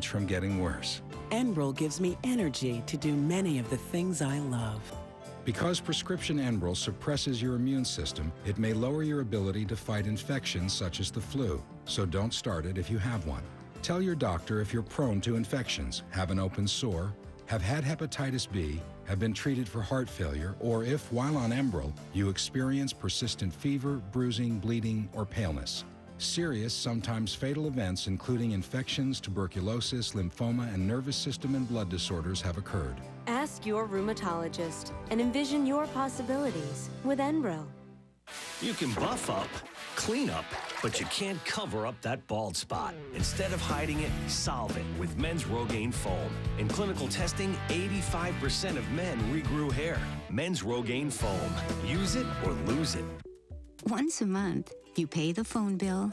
damage from getting worse. Enbrel gives me energy to do many of the things I love. Because prescription Enbrel suppresses your immune system, it may lower your ability to fight infections such as the flu. So don't start it if you have one. Tell your doctor if you're prone to infections, have an open sore, have had hepatitis B, have been treated for heart failure, or if, while on Enbrel, you experience persistent fever, bruising, bleeding, or paleness. Serious, sometimes fatal events including infections, tuberculosis, lymphoma, and nervous system and blood disorders have occurred. Ask your rheumatologist and envision your possibilities with Enbrel. You can buff up, clean up, but you can't cover up that bald spot. Instead of hiding it, solve it with Men's Rogaine Foam. In clinical testing, 85% of men regrew hair. Men's Rogaine Foam. Use it or lose it. Once a month, you pay the phone bill,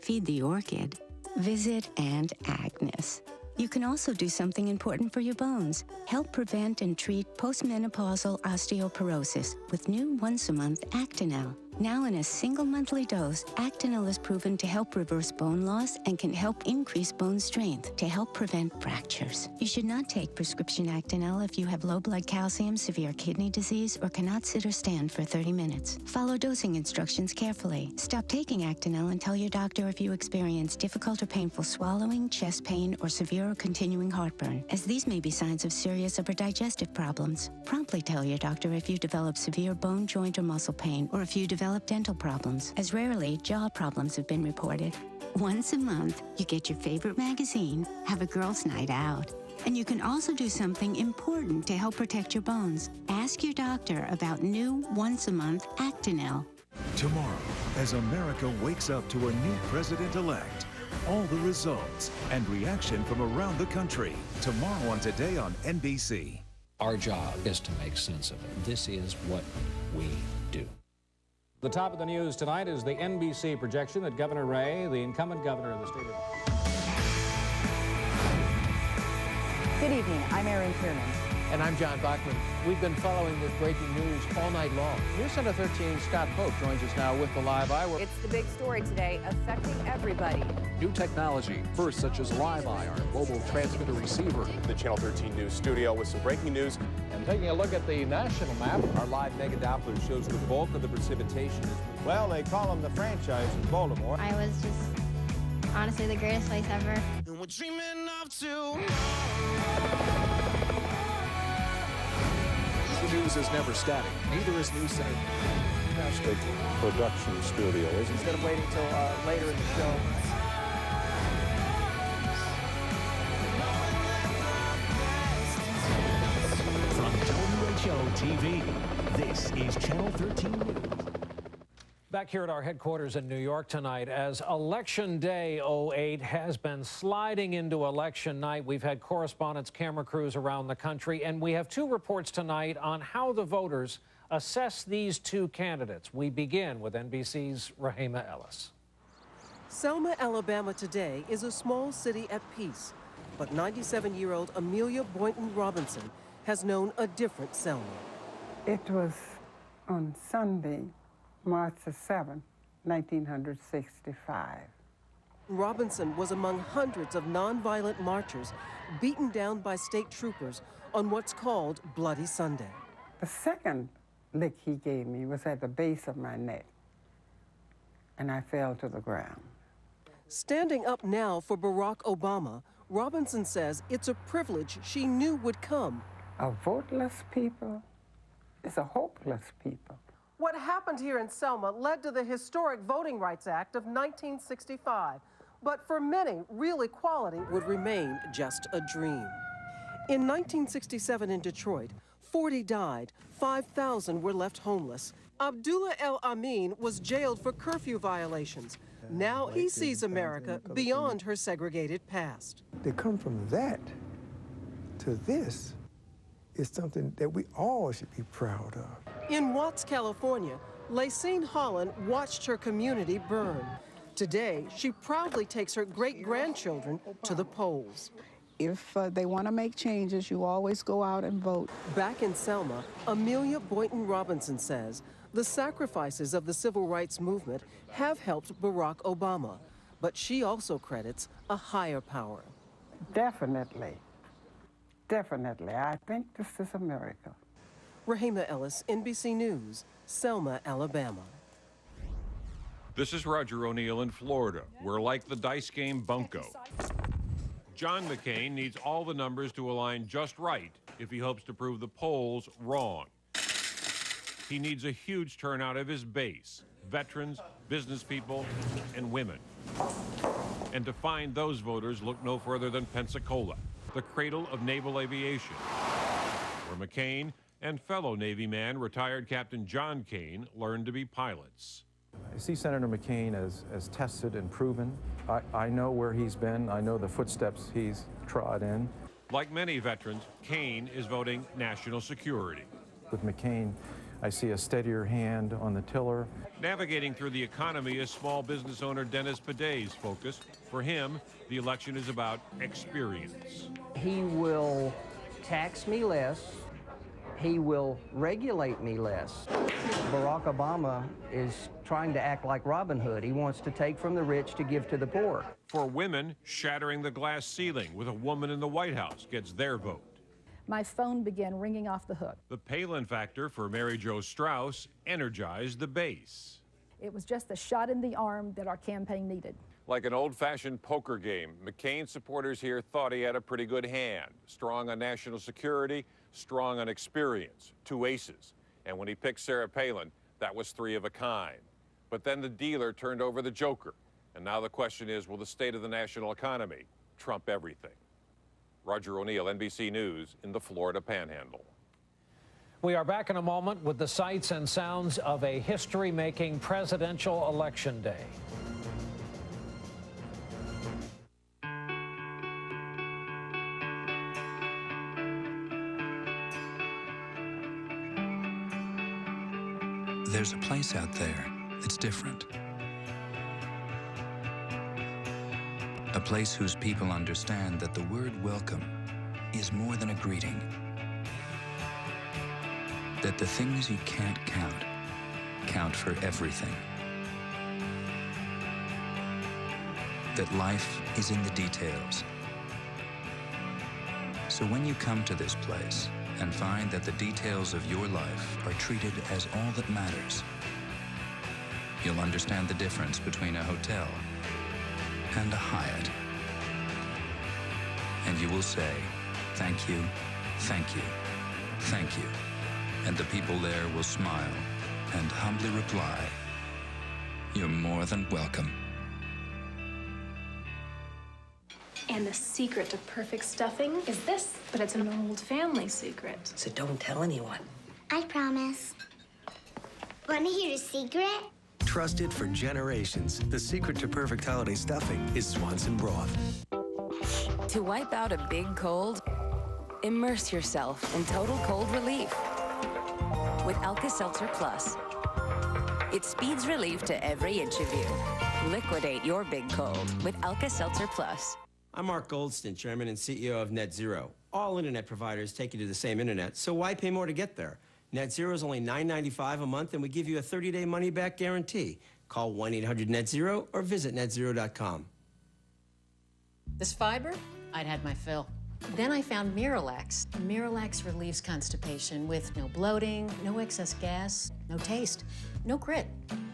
feed the orchid, visit Aunt Agnes. You can also do something important for your bones. Help prevent and treat postmenopausal osteoporosis with new once-a-month Actonel. Now in a single monthly dose, Actonel is proven to help reverse bone loss and can help increase bone strength to help prevent fractures. You should not take prescription Actonel if you have low blood calcium, severe kidney disease, or cannot sit or stand for 30 minutes. Follow dosing instructions carefully. Stop taking Actonel and tell your doctor if you experience difficult or painful swallowing, chest pain, or severe or continuing heartburn, as these may be signs of serious upper digestive problems. Promptly tell your doctor if you develop severe bone, joint, or muscle pain, or if you develop dental problems, as rarely jaw problems have been reported. Once a month, you get your favorite magazine, have a girls' night out, and you can also do something important to help protect your bones. Ask your doctor about new once-a-month Actonel. Tomorrow, as America wakes up to a new president-elect, all the results and reaction from around the country. Tomorrow on Today on NBC. Our job is to make sense of it. This is what we do. The top of the news tonight is the NBC projection that Governor Ray, the incumbent governor of the state of... Good evening, I'm Erin Kiernan. And I'm John Bachman. We've been following this breaking news all night long. News Center 13 Scott Pope joins us now with the Live Eye. It's the big story today affecting everybody. New technology, first such as Live Eye, our mobile transmitter receiver. The Channel 13 News studio with some breaking news. And taking a look at the national map, our live mega Doppler shows the bulk of the precipitation is... Well, they call them the franchise in Baltimore. I was just honestly the greatest place ever. And we're dreaming of tomorrow. News is never static. Neither is News Center. Fantastic production studio, isn't it? Instead of waiting till later in the show. From WHO TV, this is Channel 13 News. Back here at our headquarters in New York tonight, as Election Day 08 has been sliding into election night, we've had correspondents, camera crews around the country, and we have two reports tonight on how the voters assess these two candidates. We begin with NBC's Rahima Ellis. Selma, Alabama today is a small city at peace, but 97-year-old Amelia Boynton Robinson has known a different Selma. It was on Sunday, March the 7th, 1965. Robinson was among hundreds of nonviolent marchers beaten down by state troopers on what's called Bloody Sunday. The second lick he gave me was at the base of my neck, and I fell to the ground. Standing up now for Barack Obama, Robinson says it's a privilege she knew would come. A voteless people is a hopeless people. What happened here in Selma led to the historic Voting Rights Act of 1965. But for many, real equality would remain just a dream. In 1967 in Detroit, 40 died, 5,000 were left homeless. Abdullah El Amin was jailed for curfew violations. Now he sees America beyond her segregated past. To come from that to this is something that we all should be proud of. In Watts, California, Lacine Holland watched her community burn. Today, she proudly takes her great-grandchildren to the polls. If they want to make changes, you always go out and vote. Back in Selma, Amelia Boynton Robinson says the sacrifices of the civil rights movement have helped Barack Obama, but she also credits a higher power. Definitely. Definitely. I think this is a miracle. Rahima Ellis, NBC News, Selma, Alabama. This is Roger O'Neill in Florida. We're like the dice game bunco. John McCain needs all the numbers to align just right if he hopes to prove the polls wrong. He needs a huge turnout of his base, veterans, business people, and women. And to find those voters, look no further than Pensacola, the cradle of naval aviation, where McCain and fellow Navy man, retired Captain John Kane, learned to be pilots. I see Senator McCain as tested and proven. I know where he's been. I know the footsteps he's trod in. Like many veterans, Kane is voting national security. With McCain, I see a steadier hand on the tiller. Navigating through the economy is small business owner Dennis Paday's focus. For him, the election is about experience. He will tax me less. He will regulate me less. Barack Obama is trying to act like Robin Hood. He wants to take from the rich to give to the poor. For women, shattering the glass ceiling with a woman in the White House gets their vote. My phone began ringing off the hook. The Palin factor for Mary Jo Strauss energized the base. It was just the shot in the arm that our campaign needed. Like an old-fashioned poker game, McCain supporters here thought he had a pretty good hand. Strong on national security, strong on experience, 2 aces. And when he picked Sarah Palin, that was 3 of a kind. But then the dealer turned over the joker. And now the question is, will the state of the national economy trump everything? Roger O'Neill, NBC News, in the Florida Panhandle. We are back in a moment with the sights and sounds of a history-making presidential election day. There's a place out there that's different. A place whose people understand that the word welcome is more than a greeting. That the things you can't count for everything. That life is in the details. So when you come to this place and find that the details of your life are treated as all that matters, you'll understand the difference between a hotel and a Hyatt. And you will say, thank you, thank you, thank you. And the people there will smile and humbly reply, you're more than welcome. And the secret to perfect stuffing is this, but it's an old family secret. So don't tell anyone. I promise. Want to hear a secret? Trusted for generations, the secret to perfect holiday stuffing is Swanson broth. To wipe out a big cold, immerse yourself in total cold relief with Alka-Seltzer Plus. It speeds relief to every inch of you. Liquidate your big cold with Alka-Seltzer Plus. I'm Mark Goldston, Chairman and CEO of NetZero. All internet providers take you to the same internet, so why pay more to get there? NetZero is only $9.95 a month, and we give you a 30-day money-back guarantee. Call 1-800-NET-ZERO or visit netzero.com. This fiber, I'd had my fill. Then I found Miralax. Miralax relieves constipation with no bloating, no excess gas, no taste, no grit.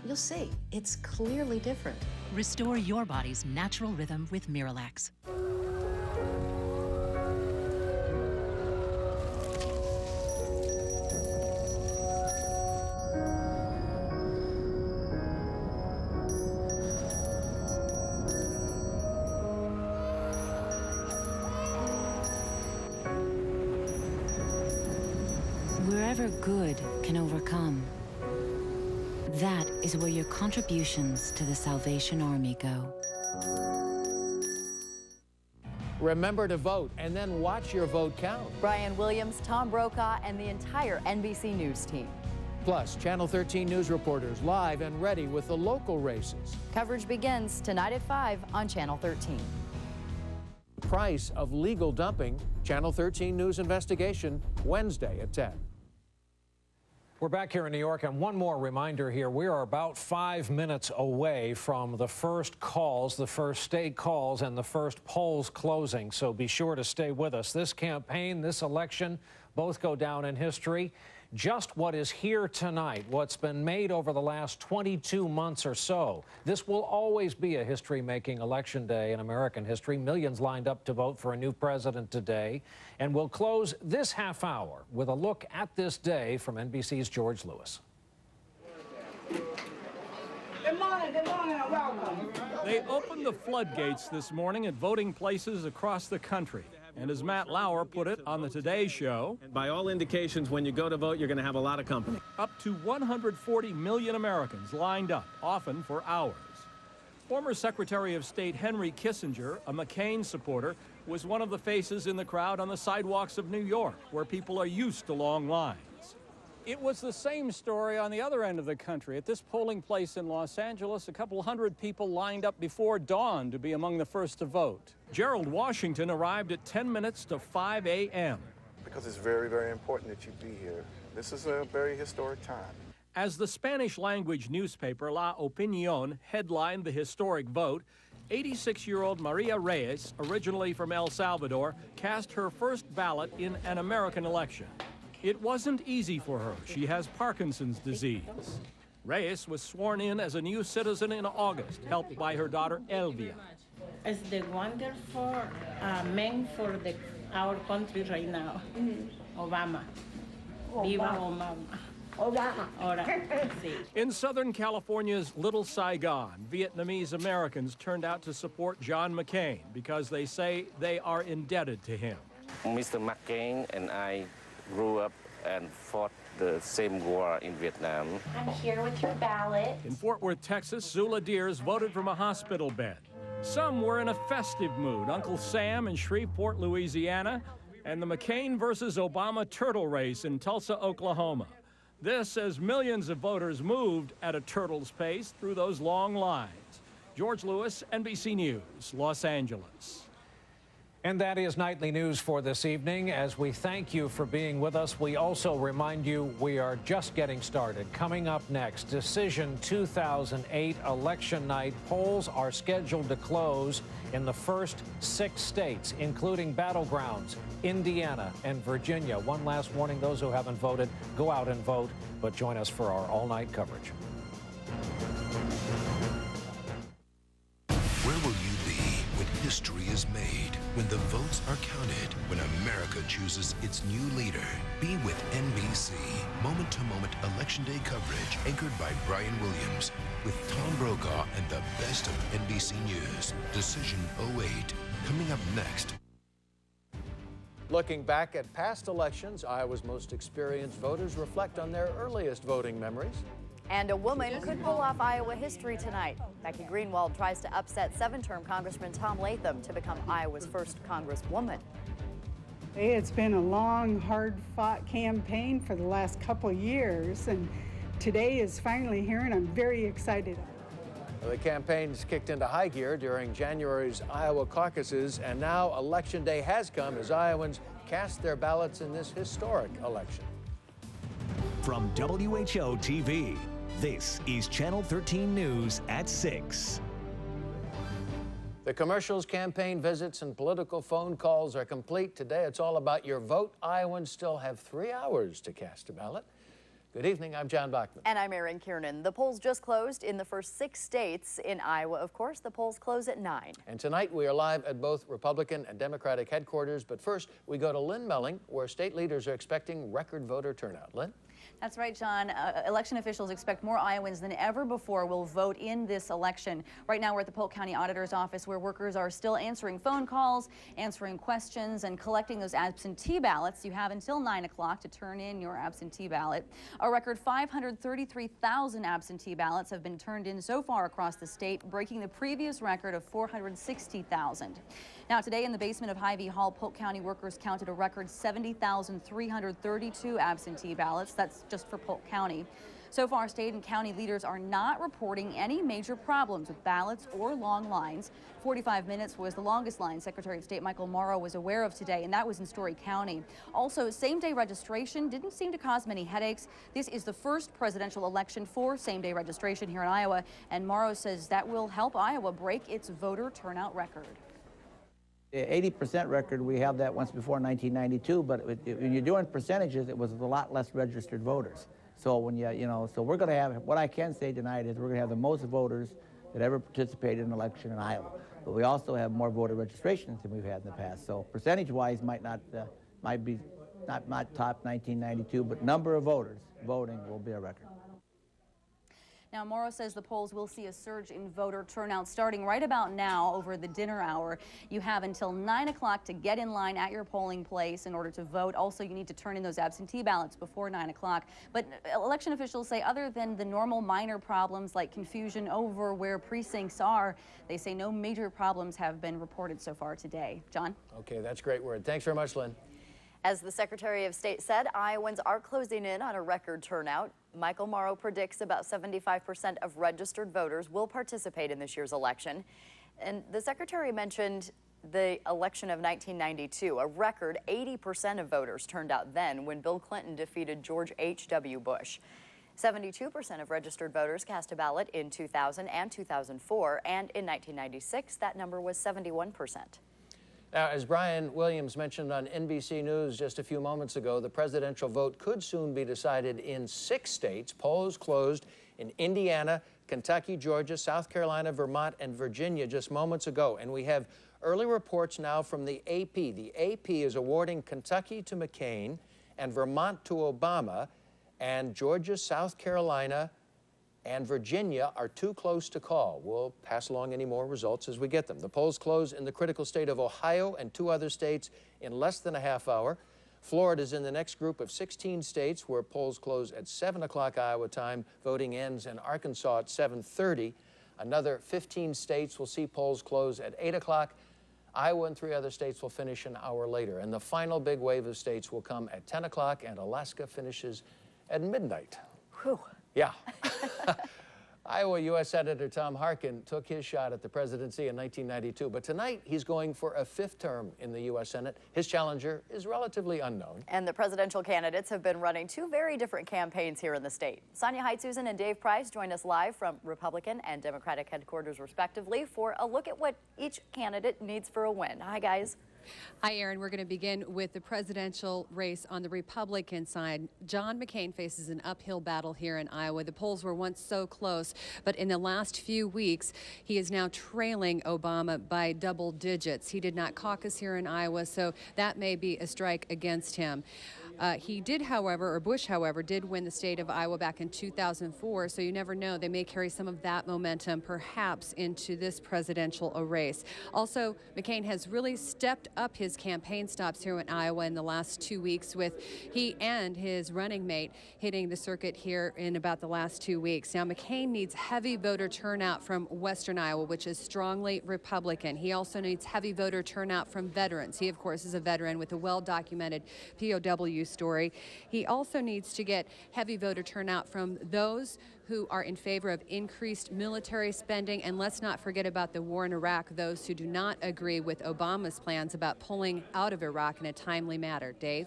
You'll see, it's clearly different. Restore your body's natural rhythm with Miralax. Wherever good can overcome, that is where your contributions to the Salvation Army go. Remember to vote and then watch your vote count. Brian Williams, Tom Brokaw, and the entire NBC News team. Plus, Channel 13 news reporters live and ready with the local races. Coverage begins tonight at 5 on Channel 13. Price of legal dumping, Channel 13 news investigation, Wednesday at 10. We're back here in New York, and one more reminder here. We are about 5 minutes away from the first calls, the first state calls, and the first polls closing, so be sure to stay with us. This campaign, this election, both go down in history. Just what is here tonight, what's been made over the last 22 months or so. This will always be a history-making election day in American history. Millions lined up to vote for a new president today. And we'll close this half hour with a look at this day from NBC's George Lewis. Good morning, and welcome. They opened the floodgates this morning at voting places across the country. And as Matt Lauer put it on the Today Show, by all indications, when you go to vote, you're going to have a lot of company. Up to 140 million Americans lined up, often for hours. Former Secretary of State Henry Kissinger, a McCain supporter, was one of the faces in the crowd on the sidewalks of New York, where people are used to long lines. It was the same story on the other end of the country. At this polling place in Los Angeles, a couple hundred people lined up before dawn to be among the first to vote. Gerald Washington arrived at 10 minutes to 5 a.m. Because it's very, very important that you be here. This is a very historic time. As the Spanish-language newspaper La Opinión headlined the historic vote, 86-year-old Maria Reyes, originally from El Salvador, cast her first ballot in an American election. It wasn't easy for her. She has Parkinson's disease. Reyes was sworn in as a new citizen in August, helped by her daughter Elvia. It's the wonderful man for our country right now, Obama. Viva Obama. Obama. In Southern California's Little Saigon, Vietnamese Americans turned out to support John McCain because they say they are indebted to him. Mr. McCain and I grew up and fought the same war in Vietnam. I'm here with your ballot. In Fort Worth, Texas, Zula Deers voted from a hospital bed. Some were in a festive mood. Uncle Sam in Shreveport, Louisiana, and the McCain versus Obama turtle race in Tulsa, Oklahoma. This as millions of voters moved at a turtle's pace through those long lines. George Lewis, NBC News, Los Angeles. And that is Nightly News for this evening. As we thank you for being with us, we also remind you we are just getting started. Coming up next, Decision 2008 election night. Polls are scheduled to close in the first 6 states, including battlegrounds, Indiana and Virginia. One last warning, those who haven't voted, go out and vote, but join us for our all-night coverage. Where will you be when history is made, when the votes are counted, when America chooses its new leader? Be with NBC. Moment-to-moment Election Day coverage anchored by Brian Williams with Tom Brokaw and the best of NBC News. Decision 08 coming up next. Looking back at past elections, Iowa's most experienced voters reflect on their earliest voting memories. And a woman could pull off Iowa history tonight. Becky Greenwald tries to upset 7-term Congressman Tom Latham to become Iowa's first Congresswoman. It's been a long, hard-fought campaign for the last couple years, and today is finally here, and I'm very excited. The campaign's kicked into high gear during January's Iowa caucuses, and now Election Day has come as Iowans cast their ballots in this historic election. From WHO TV, this is Channel 13 News at 6. The commercials, campaign visits, and political phone calls are complete. Today, it's all about your vote. Iowans still have 3 hours to cast a ballot. Good evening, I'm John Bachman. And I'm Erin Kiernan. The polls just closed in the first 6 states. In Iowa, of course, the polls close at 9. And tonight, we are live at both Republican and Democratic headquarters. But first, we go to Lynn Melling, where state leaders are expecting record voter turnout. Lynn? That's right, John. Election officials expect more Iowans than ever before will vote in this election. Right now, we're at the Polk County Auditor's office, where workers are still answering phone calls, answering questions, and collecting those absentee ballots. You have until 9 o'clock to turn in your absentee ballot. A record 533,000 absentee ballots have been turned in so far across the state, breaking the previous record of 460,000. Now, today in the basement of Hy-Vee Hall, Polk County workers counted a record 70,332 absentee ballots. That's just for Polk County. So far, state and county leaders are not reporting any major problems with ballots or long lines. 45 minutes was the longest line Secretary of State Michael Mauro was aware of today, and that was in Story County. Also, same-day registration didn't seem to cause many headaches. This is the first presidential election for same-day registration here in Iowa, and Mauro says that will help Iowa break its voter turnout record. The 80% record, we have that once before in 1992, but when you're doing percentages, it was a lot less registered voters. So when so we're going to have, what I can say tonight is we're going to have the most voters that ever participated in an election in Iowa. But we also have more voter registrations than we've had in the past. So percentage-wise might be not top 1992, but number of voters voting will be a record. Now, Mauro says the polls will see a surge in voter turnout starting right about now over the dinner hour. You have until 9 o'clock to get in line at your polling place in order to vote. Also, you need to turn in those absentee ballots before 9 o'clock. But election officials say other than the normal minor problems like confusion over where precincts are, they say no major problems have been reported so far today. John? Okay, that's great word. Thanks very much, Lynn. As the Secretary of State said, Iowans are closing in on a record turnout. Michael Mauro predicts about 75% of registered voters will participate in this year's election. And the Secretary mentioned the election of 1992, a record 80% of voters turned out then when Bill Clinton defeated George H.W. Bush. 72% of registered voters cast a ballot in 2000 and 2004, and in 1996, that number was 71%. Now, as Brian Williams mentioned on NBC News just a few moments ago, the presidential vote could soon be decided in 6 states. Polls closed in Indiana, Kentucky, Georgia, South Carolina, Vermont, and Virginia just moments ago. And we have early reports now from the AP. The AP is awarding Kentucky to McCain and Vermont to Obama, and Georgia, South Carolina, and Virginia are too close to call. We'll pass along any more results as we get them. The polls close in the critical state of Ohio and 2 other states in less than a half hour. Florida is in the next group of 16 states where polls close at 7 o'clock Iowa time. Voting ends in Arkansas at 7:30. Another 15 states will see polls close at 8 o'clock. Iowa and 3 other states will finish an hour later. And the final big wave of states will come at 10 o'clock, and Alaska finishes at midnight. Whew. Yeah. Iowa U.S. Senator Tom Harkin took his shot at the presidency in 1992, but tonight he's going for a 5th term in the U.S. Senate. His challenger is relatively unknown. And the presidential candidates have been running 2 very different campaigns here in the state. Sonia Heitsusen and Dave Price join us live from Republican and Democratic headquarters, respectively, for a look at what each candidate needs for a win. Hi, guys. Hi, Erin. We're going to begin with the presidential race on the Republican side. John McCain faces an uphill battle here in Iowa. The polls were once so close, but in the last few weeks, he is now trailing Obama by double digits. He did not caucus here in Iowa, so that may be a strike against him. He did, however, or Bush, however, did win the state of Iowa back in 2004, so you never know. They may carry some of that momentum perhaps into this presidential race. Also, McCain has really stepped up his campaign stops here in Iowa in the last 2 weeks, with he and his running mate hitting the circuit here in about the last 2 weeks. Now, McCain needs heavy voter turnout from Western Iowa, which is strongly Republican. He also needs heavy voter turnout from veterans. He, of course, is a veteran with a well-documented POW story. He also needs to get heavy voter turnout from those who are in favor of increased military spending. And let's not forget about the war in Iraq, those who do not agree with Obama's plans about pulling out of Iraq in a timely manner. Dave?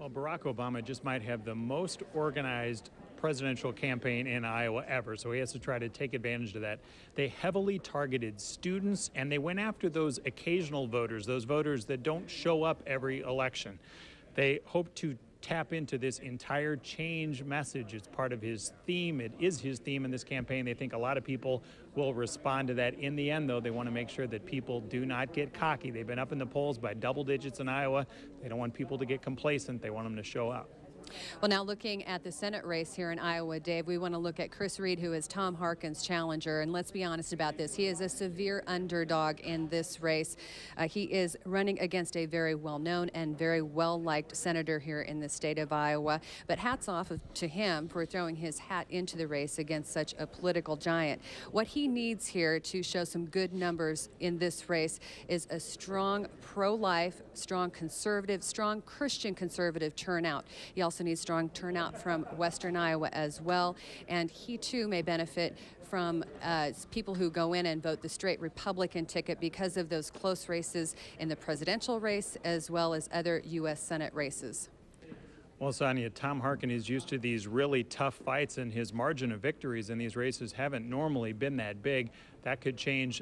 Well, Barack Obama just might have the most organized presidential campaign in Iowa ever, so he has to try to take advantage of that. They heavily targeted students, and they went after those occasional voters, those voters that don't show up every election. They hope to tap into this entire change message. It's part of his theme. It is his theme in this campaign. They think a lot of people will respond to that. In the end, though, they want to make sure that people do not get cocky. They've been up in the polls by double digits in Iowa. They don't want people to get complacent. They want them to show up. Well, now looking at the Senate race here in Iowa, Dave, we want to look at Chris Reed, who is Tom Harkin's challenger. And let's be honest about this. He is a severe underdog in this race. He is running against a very well-known and very well-liked senator here in the state of Iowa. But hats off to him for throwing his hat into the race against such a political giant. What he needs here to show some good numbers in this race is a strong pro-life, strong conservative, strong Christian conservative turnout. He also also needs strong turnout from western Iowa as well. And he too may benefit from people who go in and vote the straight Republican ticket because of those close races in the presidential race as well as other U.S. Senate races. Well, Sonia, Tom Harkin is used to these really tough fights, and his margin of victories in these races haven't normally been that big. That could change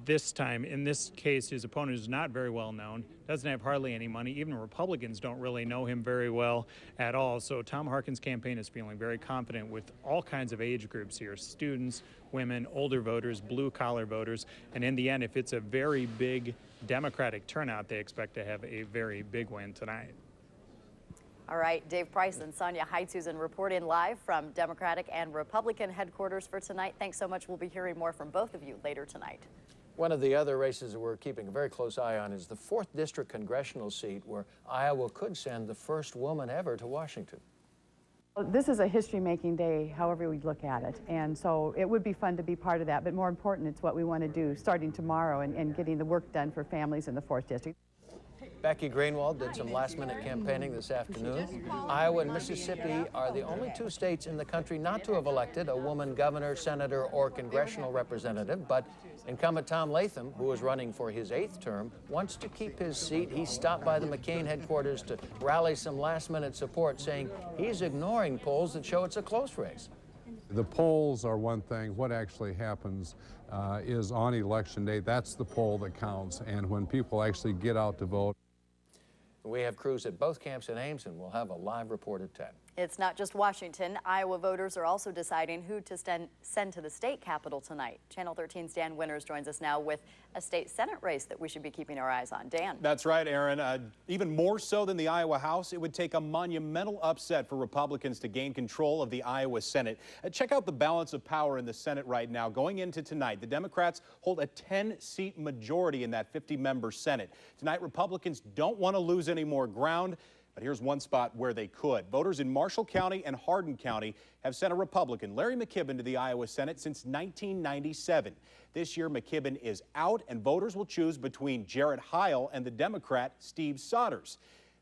this time. In this case, his opponent is not very well known, doesn't have hardly any money. Even Republicans don't really know him very well at all. So Tom Harkin's campaign is feeling very confident with all kinds of age groups here, students, women, older voters, blue-collar voters. And in the end, if it's a very big Democratic turnout, they expect to have a very big win tonight. All right, Dave Price and Sonia Heithusen reporting live from Democratic and Republican headquarters for tonight. Thanks so much. We'll be hearing more from both of you later tonight. One of the other races that we're keeping a very close eye on is the 4th District congressional seat where Iowa could send the first woman ever to Washington. This is a history-making day, however we look at it, and so it would be fun to be part of that, but more important, it's what we want to do starting tomorrow and getting the work done for families in the 4th District. Becky Greenwald did some last-minute campaigning this afternoon. Iowa and Mississippi are the only 2 states in the country not to have elected a woman governor, senator, or congressional representative, but incumbent Tom Latham, who is running for his 8th term, wants to keep his seat. He stopped by the McCain headquarters to rally some last-minute support, saying he's ignoring polls that show it's a close race. The polls are one thing. What actually happens is on Election Day, that's the poll that counts, and when people actually get out to vote. We have crews at both camps in Ames, and we'll have a live report at 10. It's not just Washington. Iowa voters are also deciding who to send to the state capitol tonight. Channel 13's Dan Winters joins us now with a state Senate race that we should be keeping our eyes on. Dan. That's right, Aaron. Even more so than the Iowa House, it would take a monumental upset for Republicans to gain control of the Iowa Senate. Check out the balance of power in the Senate right now. Going into tonight, the Democrats hold a 10-seat majority in that 50-member Senate. Tonight, Republicans don't want to lose any more ground. But here's one spot where they could. Voters in Marshall County and Hardin County have sent a Republican, Larry McKibben, to the Iowa Senate since 1997. This year, McKibben is out, and voters will choose between Jarrett Heil and the Democrat, Steve Sodders.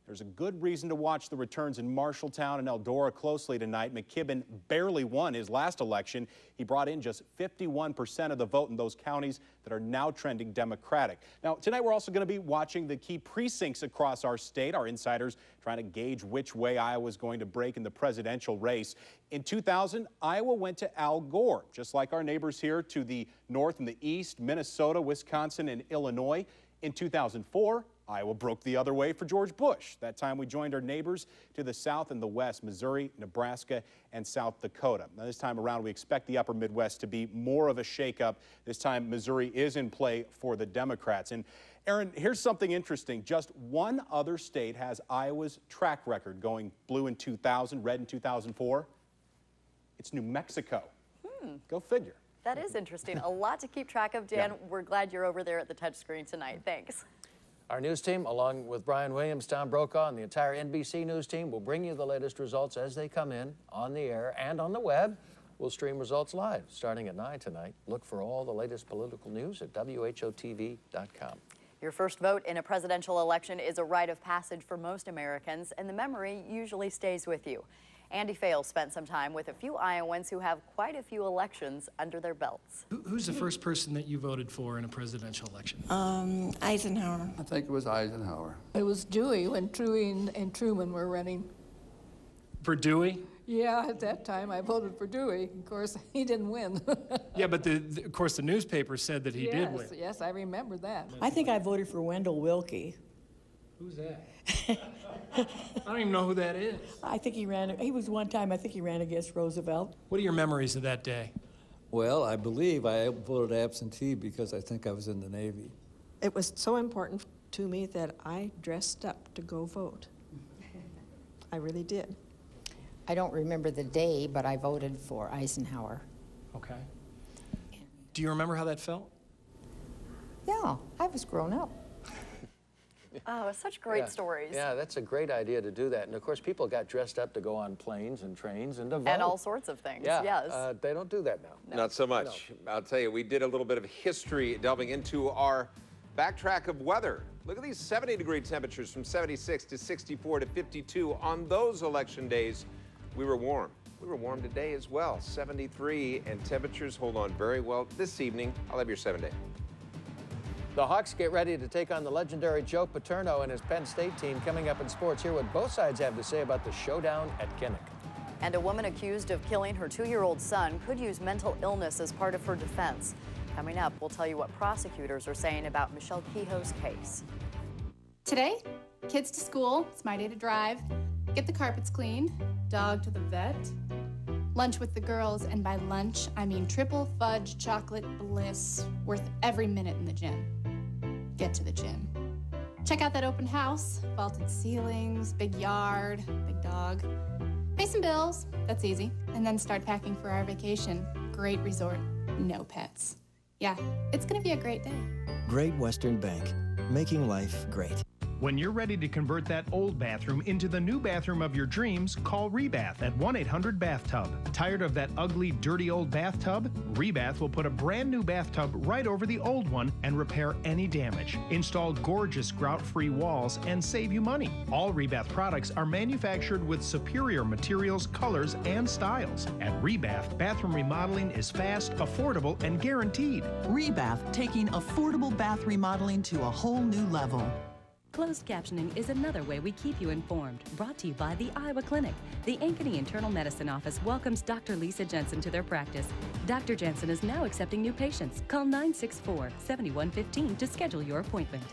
There's a good reason to watch the returns in Marshalltown and Eldora closely tonight. McKibben barely won his last election. He brought in just 51% of the vote in those counties that are now trending Democratic. Now, tonight we're also going to be watching the key precincts across our state. Our insiders trying to gauge which way Iowa is going to break in the presidential race. In 2000, Iowa went to Al Gore, just like our neighbors here to the north and the east, Minnesota, Wisconsin, and Illinois. In 2004, Iowa broke the other way for George Bush. That time we joined our neighbors to the south and the west, Missouri, Nebraska, and South Dakota. Now, this time around, we expect the upper Midwest to be more of a shakeup. This time, Missouri is in play for the Democrats. And Aaron, here's something interesting. Just one other state has Iowa's track record, going blue in 2000, red in 2004. It's New Mexico. Go figure. That is interesting. A lot to keep track of, Dan. Yeah. We're glad you're over there at the touchscreen tonight. Thanks. Our news team, along with Brian Williams, Tom Brokaw, and the entire NBC News team, will bring you the latest results as they come in on the air and on the web. We'll stream results live starting at 9 tonight. Look for all the latest political news at WHOTV.com. Your first vote in a presidential election is a rite of passage for most Americans, and the memory usually stays with you. Andy Fales spent some time with a few Iowans who have quite a few elections under their belts. Who's the first person that you voted for in a presidential election? Eisenhower. I think it was Eisenhower. It was Dewey when Dewey and Truman were running. For Dewey? Yeah, at that time I voted for Dewey. Of course, he didn't win. Yeah, but of course the newspaper said that he did win. Yes, I remember that. I think I voted for Wendell Willkie. Who's that? I don't even know who that is. I think he was one time, I think he ran against Roosevelt. What are your memories of that day? Well, I believe I voted absentee because I think I was in the Navy. It was so important to me that I dressed up to go vote. I really did. I don't remember the day, but I voted for Eisenhower. Okay. Do you remember how that felt? Yeah, I was grown up. Oh, such great stories. Yeah, that's a great idea to do that. And of course, people got dressed up to go on planes and trains and to vote. And all sorts of things, yes. They don't do that now. Not so much. No. I'll tell you, we did a little bit of history delving into our Backtrack of weather. Look at these 70-degree temperatures from 76 to 64 to 52. On those election days, we were warm. We were warm today as well, 73, and temperatures hold on very well this evening. I'll have your 7-day. The Hawks get ready to take on the legendary Joe Paterno and his Penn State team coming up in sports. Hear what both sides have to say about the showdown at Kinnick. And a woman accused of killing her 2-year-old son could use mental illness as part of her defense. Coming up, we'll tell you what prosecutors are saying about Michelle Kehoe's case. Today, kids to school, it's my day to drive, get the carpets cleaned, dog to the vet, lunch with the girls, and by lunch, I mean triple fudge chocolate bliss, worth every minute in the gym. Get to the gym. Check out that open house, vaulted ceilings, big yard, big dog. Pay some bills, that's easy, and then start packing for our vacation. Great resort, no pets. Yeah, it's gonna be a great day. Great Western Bank, making life great. When you're ready to convert that old bathroom into the new bathroom of your dreams, call Rebath at 1-800-BATHTUB. Tired of that ugly, dirty old bathtub? Rebath will put a brand new bathtub right over the old one and repair any damage. Install gorgeous grout-free walls and save you money. All Rebath products are manufactured with superior materials, colors, and styles. At Rebath, bathroom remodeling is fast, affordable, and guaranteed. Rebath, taking affordable bath remodeling to a whole new level. Closed captioning is another way we keep you informed. Brought to you by the Iowa Clinic. The Ankeny Internal Medicine Office welcomes Dr. Lisa Jensen to their practice. Dr. Jensen is now accepting new patients. Call 964-7115 to schedule your appointment.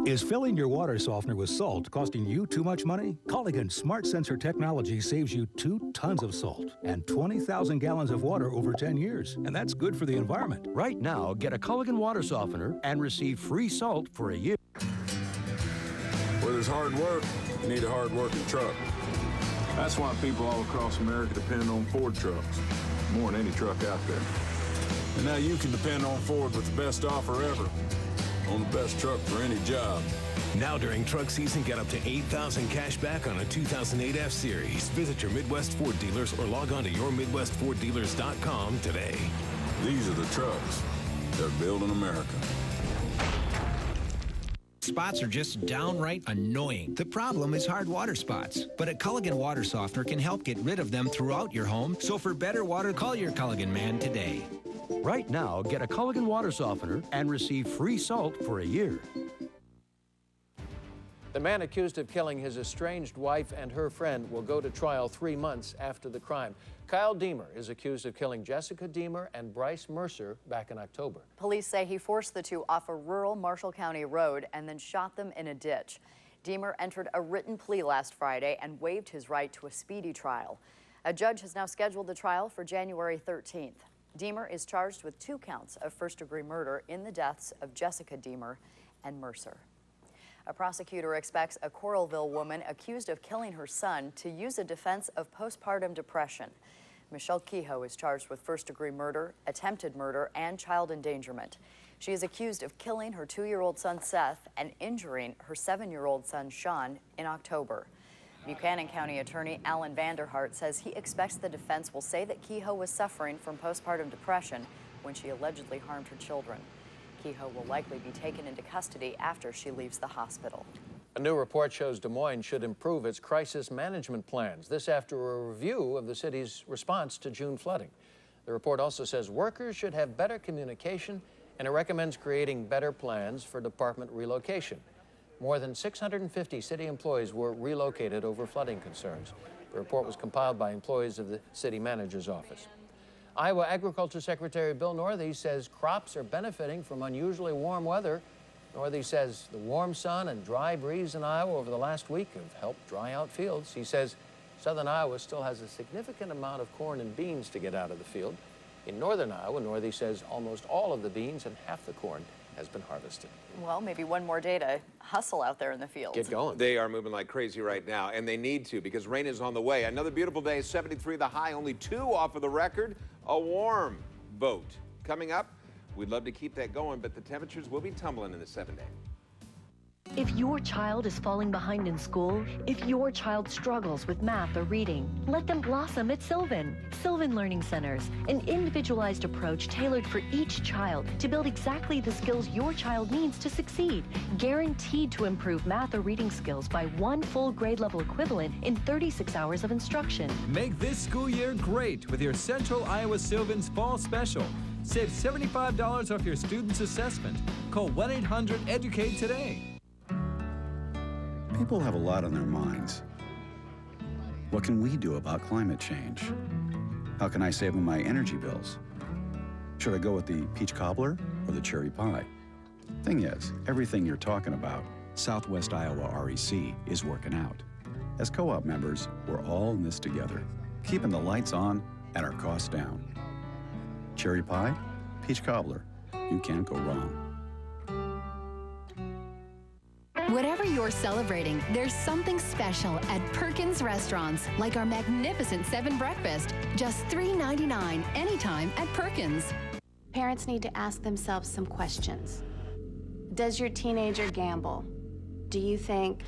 Is filling your water softener with salt costing you too much money? Culligan Smart Sensor technology saves you 2 tons of salt and 20,000 gallons of water over 10 years. And that's good for the environment. Right now, get a Culligan water softener and receive free salt for a year. Where there's hard work, you need a hard-working truck. That's why people all across America depend on Ford trucks, more than any truck out there. And now you can depend on Ford with the best offer ever. On the best truck for any job. Now during truck season, get up to $8,000 cash back on a 2008 F-Series. Visit your Midwest Ford dealers or log on to yourmidwestforddealers.com today. These are the trucks that are building America. Spots are just downright annoying. The problem is hard water spots. But a Culligan water softener can help get rid of them throughout your home. So for better water, call your Culligan man today. Right now, get a Culligan water softener and receive free salt for a year. The man accused of killing his estranged wife and her friend will go to trial 3 months after the crime. Kyle Deemer is accused of killing Jessica Deemer and Bryce Mercer back in October. Police say he forced the two off a rural Marshall County road and then shot them in a ditch. Deemer entered a written plea last Friday and waived his right to a speedy trial. A judge has now scheduled the trial for January 13th. Deemer is charged with 2 counts of first-degree murder in the deaths of Jessica Deemer and Mercer. A prosecutor expects a Coralville woman accused of killing her son to use a defense of postpartum depression. Michelle Kehoe is charged with first-degree murder, attempted murder, and child endangerment. She is accused of killing her 2-year-old son Seth and injuring her 7-year-old son Sean in October. Buchanan County Attorney Alan Vanderhart says he expects the defense will say that Kehoe was suffering from postpartum depression when she allegedly harmed her children. Kehoe will likely be taken into custody after she leaves the hospital. A new report shows Des Moines should improve its crisis management plans. This after a review of the city's response to June flooding. The report also says workers should have better communication, and it recommends creating better plans for department relocation. More than 650 city employees were relocated over flooding concerns. The report was compiled by employees of the city manager's office. Iowa Agriculture Secretary Bill Northey says crops are benefiting from unusually warm weather. Northey says the warm sun and dry breeze in Iowa over the last week have helped dry out fields. He says southern Iowa still has a significant amount of corn and beans to get out of the field. In northern Iowa, Northey says almost all of the beans and half the corn has been harvested. Well, maybe one more day to hustle out there in the field. Get going. They are moving like crazy right now, and they need to because rain is on the way. Another beautiful day, 73 the high, only 2 off of the record. A warm vote coming up. We'd love to keep that going, but the temperatures will be tumbling in the 7-day. If your child is falling behind in school, if your child struggles with math or reading, let them blossom at Sylvan. Sylvan Learning Centers, an individualized approach tailored for each child to build exactly the skills your child needs to succeed, guaranteed to improve math or reading skills by 1 full grade level equivalent in 36 hours of instruction. Make this school year great with your Central Iowa Sylvan's Fall Special. Save $75 off your student's assessment. Call 1-800-EDUCATE today. People have a lot on their minds. What can we do about climate change? How can I save on my energy bills? Should I go with the peach cobbler or the cherry pie? Thing is, everything you're talking about, Southwest Iowa REC is working out. As co-op members, we're all in this together, keeping the lights on and our costs down. Cherry pie, peach cobbler, you can't go wrong. Whatever you're celebrating, there's something special at Perkins Restaurants, like our magnificent 7 breakfast, just $3.99 anytime at Perkins. Parents need to ask themselves some questions. Does your teenager gamble? Do you think,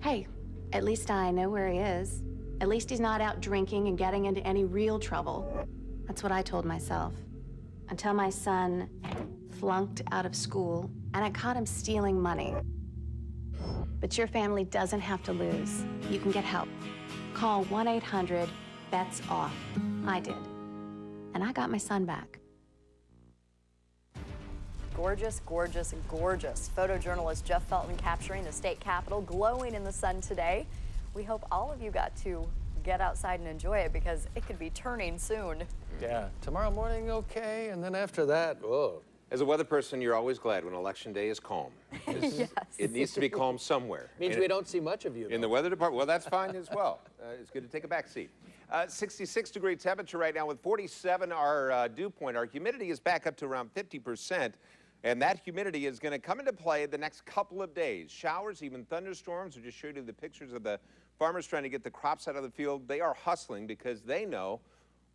hey, at least I know where he is. At least he's not out drinking and getting into any real trouble. That's what I told myself. Until my son flunked out of school and I caught him stealing money. But your family doesn't have to lose. You can get help. Call 1-800-BETS-OFF. I did. And I got my son back. Gorgeous, gorgeous, gorgeous. Photojournalist Jeff Felton capturing the state capitol, glowing in the sun today. We hope all of you got to get outside and enjoy it because it could be turning soon. Yeah, tomorrow morning, okay, and then after that, whoa. As a weather person, you're always glad when election day is calm. Yes. It needs to be calm somewhere. Means we don't see much of you. In the weather department, well, that's fine as well. It's good to take a back seat. 66-degree temperature right now with 47 our dew point. Our humidity is back up to around 50%, and that humidity is going to come into play the next couple of days. Showers, even thunderstorms. I just showed you the pictures of the farmers trying to get the crops out of the field. They are hustling because they know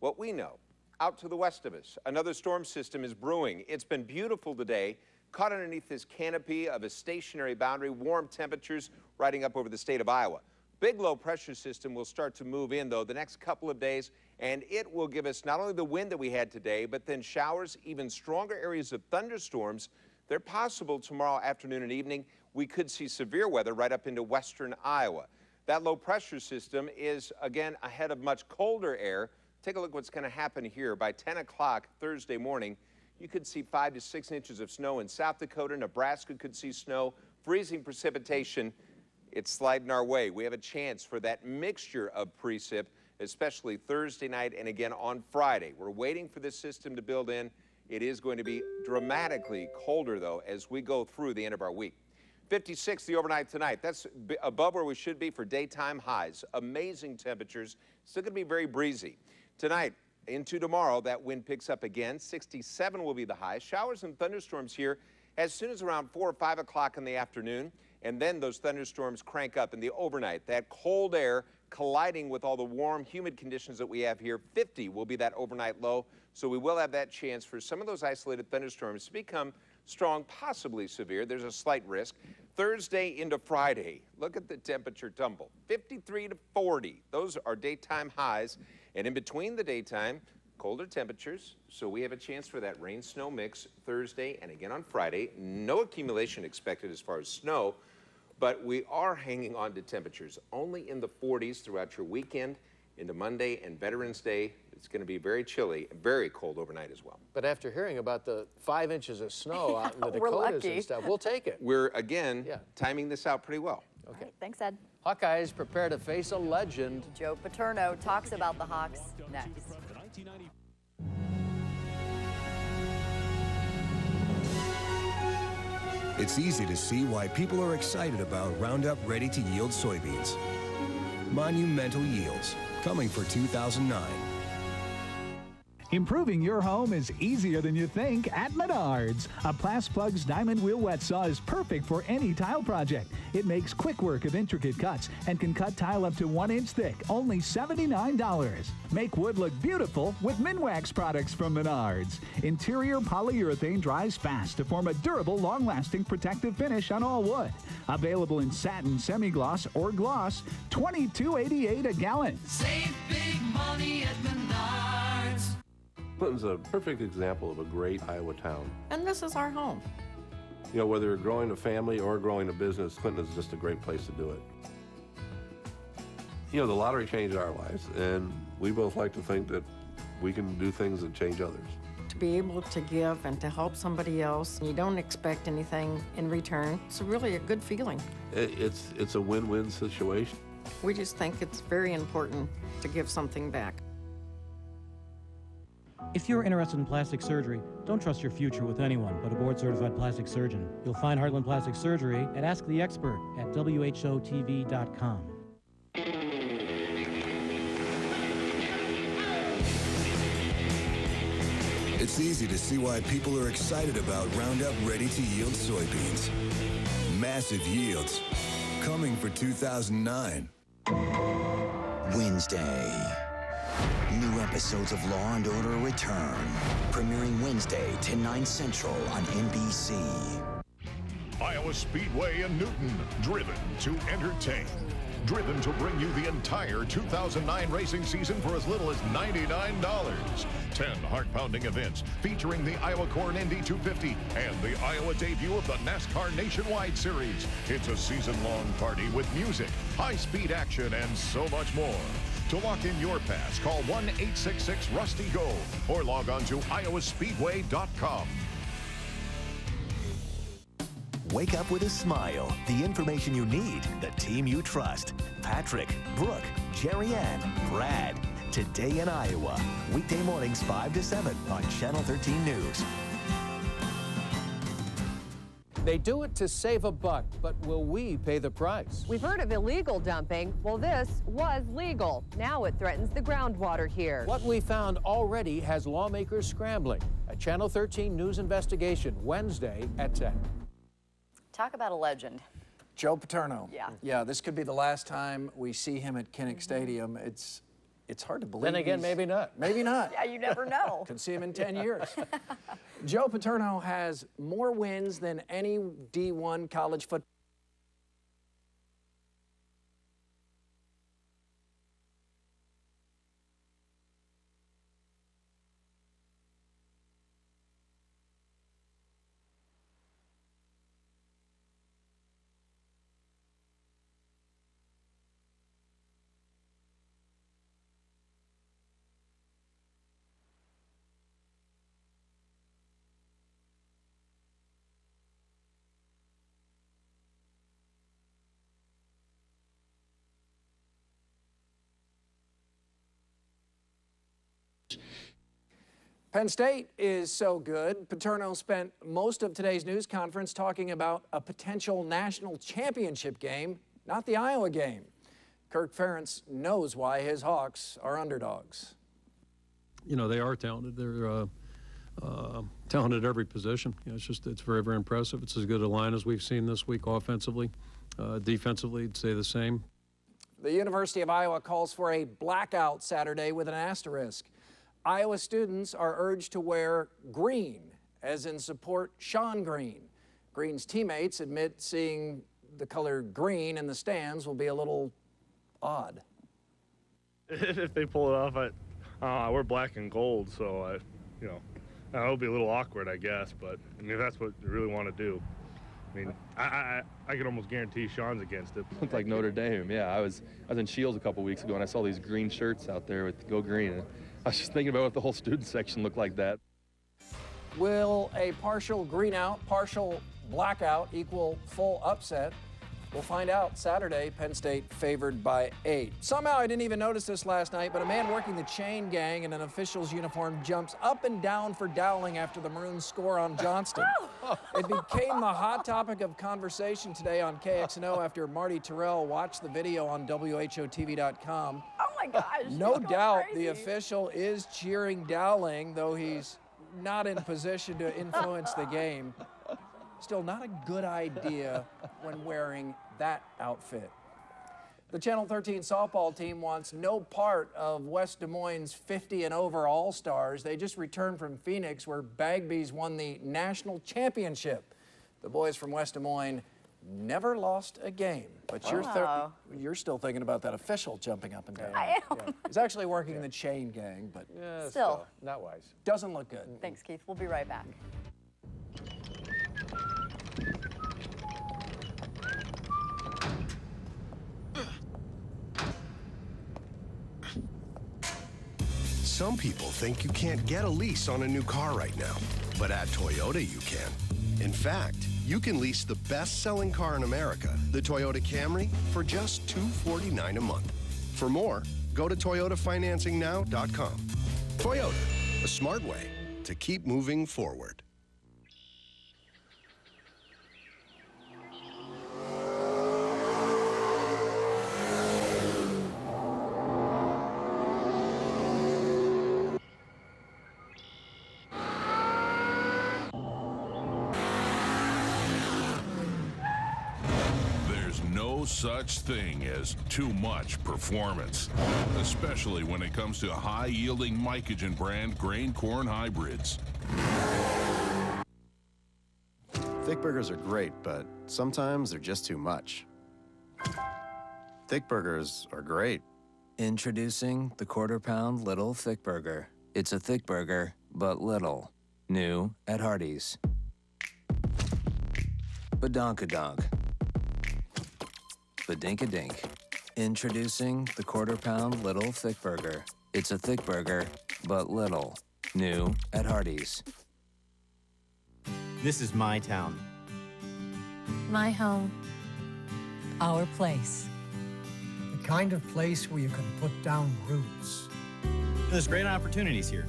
what we know. Out to the west of us, another storm system is brewing. It's been beautiful today, caught underneath this canopy of a stationary boundary, warm temperatures riding up over the state of Iowa. Big low pressure system will start to move in, though, the next couple of days, and it will give us not only the wind that we had today, but then showers, even stronger areas of thunderstorms. They're possible tomorrow afternoon and evening. We could see severe weather right up into western Iowa. That low pressure system is, again, ahead of much colder air. Take a look what's going to happen here. By 10 o'clock Thursday morning, you could see 5 to 6 inches of snow in South Dakota. Nebraska could see snow, freezing precipitation. It's sliding our way. We have a chance for that mixture of precip, especially Thursday night and again on Friday. We're waiting for this system to build in. It is going to be dramatically colder, though, as we go through the end of our week. 56 the overnight tonight. That's above where we should be for daytime highs. Amazing temperatures. Still going to be very breezy. Tonight into tomorrow, that wind picks up again. 67 will be the high. Showers and thunderstorms here as soon as around 4 or 5 o'clock in the afternoon. And then those thunderstorms crank up in the overnight. That cold air colliding with all the warm, humid conditions that we have here. 50 will be that overnight low. So we will have that chance for some of those isolated thunderstorms to become strong, possibly severe. There's a slight risk. Thursday into Friday, look at the temperature tumble. 53 to 40. Those are daytime highs. And in between the daytime, colder temperatures. So we have a chance for that rain-snow mix Thursday and again on Friday. No accumulation expected as far as snow, but we are hanging on to temperatures only in the 40s throughout your weekend into Monday and Veterans Day. It's going to be very chilly, very cold overnight as well. But after hearing about the 5 inches of snow out in the We're Dakotas lucky. and stuff, we'll take it. We're, again, timing this out pretty well. Okay. Right, thanks, Ed. Hawkeyes prepare to face a legend. Joe Paterno talks about the Hawks next. It's easy to see why people are excited about Roundup Ready to Yield soybeans. Monumental yields, coming for 2009. Improving your home is easier than you think at Menards. A Plas-Plugs Diamond Wheel Wet Saw is perfect for any tile project. It makes quick work of intricate cuts and can cut tile up to 1 inch thick, only $79. Make wood look beautiful with Minwax products from Menards. Interior polyurethane dries fast to form a durable, long-lasting protective finish on all wood. Available in satin, semi-gloss, or gloss, $22.88 a gallon. Save big money at Menards. Clinton's a perfect example of a great Iowa town. And this is our home. You know, whether you're growing a family or growing a business, Clinton is just a great place to do it. You know, the lottery changed our lives, and we both like to think that we can do things that change others. To be able to give and to help somebody else, you don't expect anything in return. It's really a good feeling. It's a win-win situation. We just think it's very important to give something back. If you're interested in plastic surgery, don't trust your future with anyone but a board-certified plastic surgeon. You'll find Heartland Plastic Surgery at Ask the Expert at WHOTV.com. It's easy to see why people are excited about Roundup Ready to Yield soybeans. Massive yields coming for 2009. Wednesday. New episodes of Law and Order return. Premiering Wednesday, 10, 9 Central on NBC. Iowa Speedway in Newton. Driven to entertain. Driven to bring you the entire 2009 racing season for as little as $99. 10 heart-pounding events featuring the Iowa Corn Indy 250 and the Iowa debut of the NASCAR Nationwide Series. It's a season-long party with music, high-speed action, and so much more. To lock in your pass, call 1-866-RUSTY-GO or log on to iowaspeedway.com. Wake up with a smile. The information you need, the team you trust. Patrick, Brooke, Jerry Ann, Brad. Today in Iowa. Weekday mornings 5 to 7 on Channel 13 News. They do it to save a buck, but will we pay the price? We've heard of illegal dumping. Well, this was legal. Now it threatens the groundwater here. What we found already has lawmakers scrambling. A Channel 13 News investigation Wednesday at 10. Talk about a legend. Joe Paterno. Yeah. Yeah, this could be the last time we see him at Kinnick Stadium. It's hard to believe. Then again, maybe not. Maybe not. Yeah, you never know. Could see him in 10 years. Joe Paterno has more wins than any D1 college football. Penn State is so good. Paterno spent most of today's news conference talking about a potential national championship game, not the Iowa game. Kirk Ferentz knows why his Hawks are underdogs. You know, they are talented. They're talented at every position. You know, it's very, very impressive. It's as good a line as we've seen this week offensively. Defensively, I'd say the same. The University of Iowa calls for a blackout Saturday with an asterisk. Iowa students are urged to wear green, as in support Sean Green. Green's teammates admit seeing the color green in the stands will be a little odd. If they pull it off, I wear black and gold, so it'll be a little awkward, I guess. But I mean, if that's what you really want to do, I mean, I could almost guarantee Sean's against it. It's like Notre Dame. Yeah, I was in Shields a couple weeks ago, and I saw these green shirts out there with Go Green. And I was just thinking about what the whole student section looked like that. Will a partial green out, partial blackout equal full upset? We'll find out Saturday. Penn State favored by 8. Somehow I didn't even notice this last night, but a man working the chain gang in an official's uniform jumps up and down for Dowling after the Maroons score on Johnston. It became the hot topic of conversation today on KXNO after Marty Terrell watched the video on WHOTV.com. Oh my gosh. No he's going doubt crazy. the official is cheering Dowling, though he's not in position to influence the game. Still not a good idea when wearing that outfit. The Channel 13 softball team wants no part of West Des Moines' 50 and over All-Stars. They just returned from Phoenix, where Bagby's won the national championship. The boys from West Des Moines never lost a game. But you're still thinking about that official jumping up and down. I am. Yeah. He's actually working the chain gang, but Still. Not wise. doesn't look good. Thanks, Keith. We'll be right back. Some people think you can't get a lease on a new car right now, but at Toyota you can. In fact, you can lease the best-selling car in America, the Toyota Camry, for just $249 a month. For more, go to ToyotaFinancingNow.com. Toyota, a smart way to keep moving forward. No such thing as too much performance, especially when it comes to high-yielding Mycogen brand grain corn hybrids. Thick burgers are great, but sometimes they're just too much. Thick burgers are great. Introducing the quarter-pound Little Thick Burger. It's a thick burger, but little. New at Hardee's. Badonkadonk. Badink-a-dink. Introducing the quarter-pound Little Thick Burger. It's a thick burger, but little. New at Hardee's. This is my town. My home. Our place. The kind of place where you can put down roots. There's great opportunities here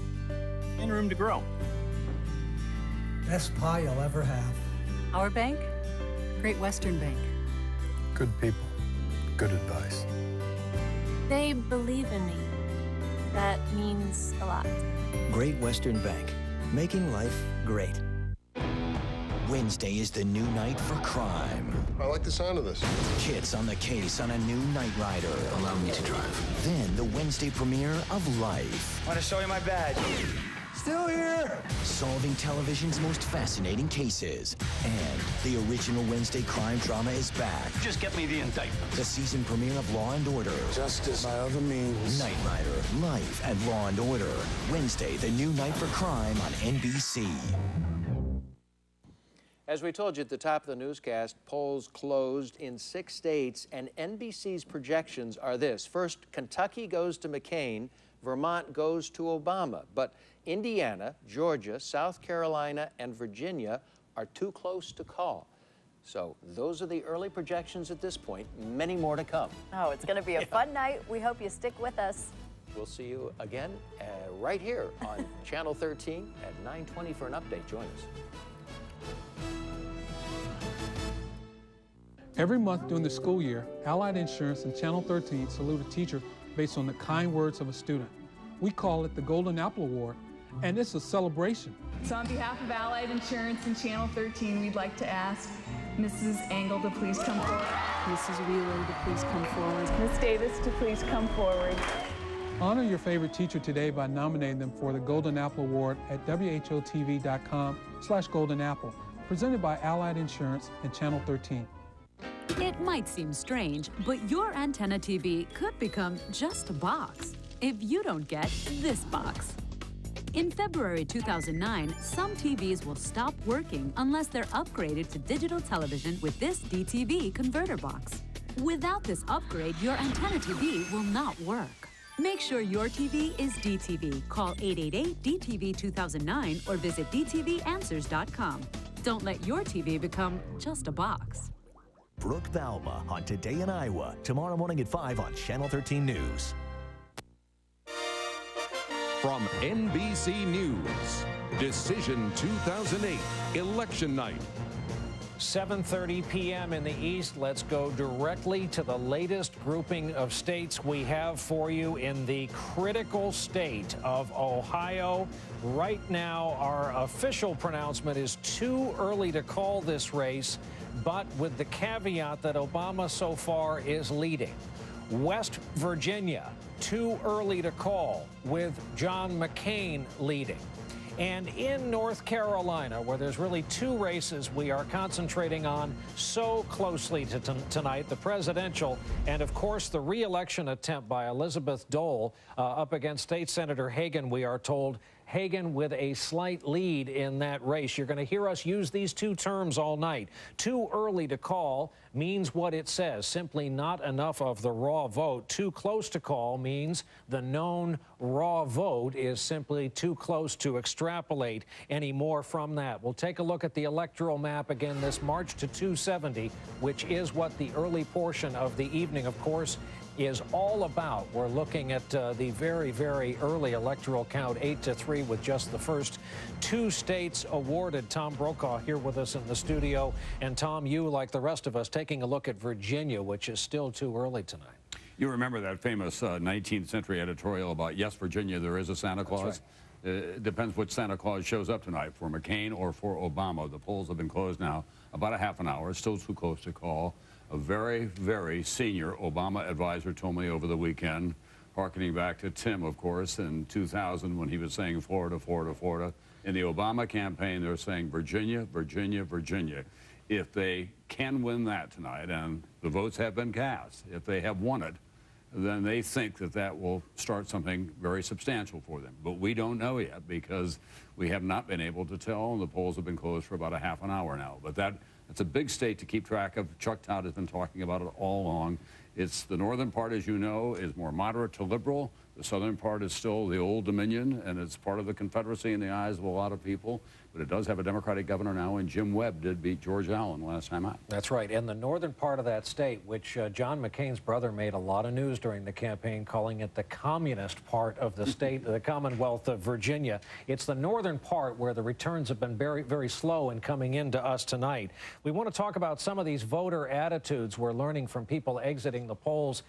and room to grow. Best pie you'll ever have. Our bank? Great Western Bank. Good people. Good advice. They believe in me. That means a lot. Great Western Bank, making life great. Wednesday is the new night for crime. I like the sound of this. Kits on the case on a new Knight Rider. Allow me to drive. Then the Wednesday premiere of Life. Want to show you my badge? Still here! Solving television's most fascinating cases. And the original Wednesday crime drama is back. Just get me the indictment. The season premiere of Law & Order. Justice by other means. Knight Rider, Life, and Law & Order. Wednesday, the new night for crime on NBC. As we told you at the top of the newscast, polls closed in 6 states, and NBC's projections are this. First, Kentucky goes to McCain, Vermont goes to Obama, but Indiana, Georgia, South Carolina, and Virginia are too close to call. So those are the early projections at this point. Many more to come. Oh, it's going to be a fun night. We hope you stick with us. We'll see you again right here on Channel 13 at 9:20 for an update. Join us. Every month during the school year, Allied Insurance and Channel 13 salute a teacher based on the kind words of a student. We call it the Golden Apple Award, and it's a celebration. So on behalf of Allied Insurance and Channel 13, we'd like to ask Mrs. Engel to please come forward. Mrs. Wheeler to please come forward. Ms. Davis to please come forward. Honor your favorite teacher today by nominating them for the Golden Apple Award at WHOTV.com/goldenapple, presented by Allied Insurance and Channel 13. It might seem strange, but your antenna TV could become just a box if you don't get this box. In February 2009, some TVs will stop working unless they're upgraded to digital television with this DTV converter box. Without this upgrade, your antenna TV will not work. Make sure your TV is DTV. Call 888-DTV-2009 or visit dtvanswers.com. Don't let your TV become just a box. Brooke Valma on Today in Iowa, tomorrow morning at 5 on Channel 13 News. From NBC News, Decision 2008, Election Night. 7:30 p.m. in the East. Let's go directly to the latest grouping of states we have for you in the critical state of Ohio. Right now, our official pronouncement is too early to call this race, but with the caveat that Obama so far is leading. West Virginia, too early to call, with John McCain leading. And in North Carolina, where there's really two races we are concentrating on so closely tonight, the presidential and, of course, the re-election attempt by Elizabeth Dole up against State Senator Hagan, we are told. Hagan with a slight lead in that race. You're going to hear us use these two terms all night. Too early to call means what it says, simply not enough of the raw vote. Too close to call means the known raw vote is simply too close to extrapolate any more from that. We'll take a look at the electoral map again this March to 270, which is what the early portion of the evening, of course, is all about. We're looking at the very, very early electoral count, 8-3, with just the first two states awarded. Tom Brokaw here with us in the studio. And Tom, you, like the rest of us, taking a look at Virginia, which is still too early tonight. You remember that famous 19th century editorial about, yes, Virginia, there is a Santa Claus? Right. It depends which Santa Claus shows up tonight, for McCain or for Obama. The polls have been closed now about a half an hour. It's still too close to call. A very, very senior Obama advisor told me over the weekend, harkening back to Tim, of course, in 2000 when he was saying Florida, Florida, Florida. In the Obama campaign, they're saying Virginia, Virginia, Virginia. If they can win that tonight, and the votes have been cast, if they have won it, then they think that that will start something very substantial for them. But we don't know yet because we have not been able to tell, and the polls have been closed for about a half an hour now. But it's a big state to keep track of. Chuck Todd has been talking about it all along. It's the northern part, as you know, is more moderate to liberal. The southern part is still the old Dominion, and it's part of the Confederacy in the eyes of a lot of people. But it does have a Democratic governor now, and Jim Webb did beat George Allen last time out. That's right. And the northern part of that state, which John McCain's brother made a lot of news during the campaign, calling it the communist part of the state, the Commonwealth of Virginia. It's the northern part where the returns have been very, very slow in coming into us tonight. We want to talk about some of these voter attitudes we're learning from people exiting the polls.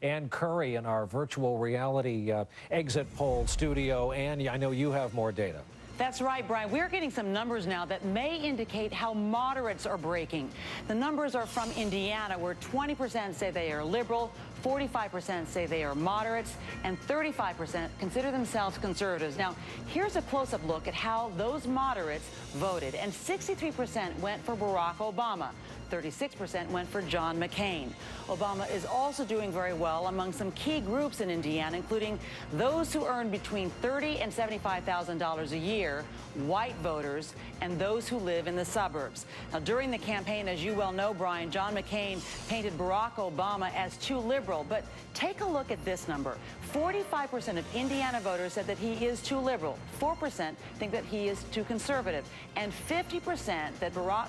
Ann Curry in our virtual reality exit poll studio. Ann, I know you have more data. That's right, Brian. We're getting some numbers now that may indicate how moderates are breaking. The numbers are from Indiana, where 20% say they are liberal, 45% say they are moderates, and 35% consider themselves conservatives. Now, here's a close-up look at how those moderates voted. And 63% went for Barack Obama. 36% went for John McCain. Obama is also doing very well among some key groups in Indiana, including those who earn between $30,000 and $75,000 a year, white voters, and those who live in the suburbs. Now, during the campaign, as you well know, Brian, John McCain painted Barack Obama as too liberal. But take a look at this number. 45% of Indiana voters said that he is too liberal. 4% think that he is too conservative. And 50%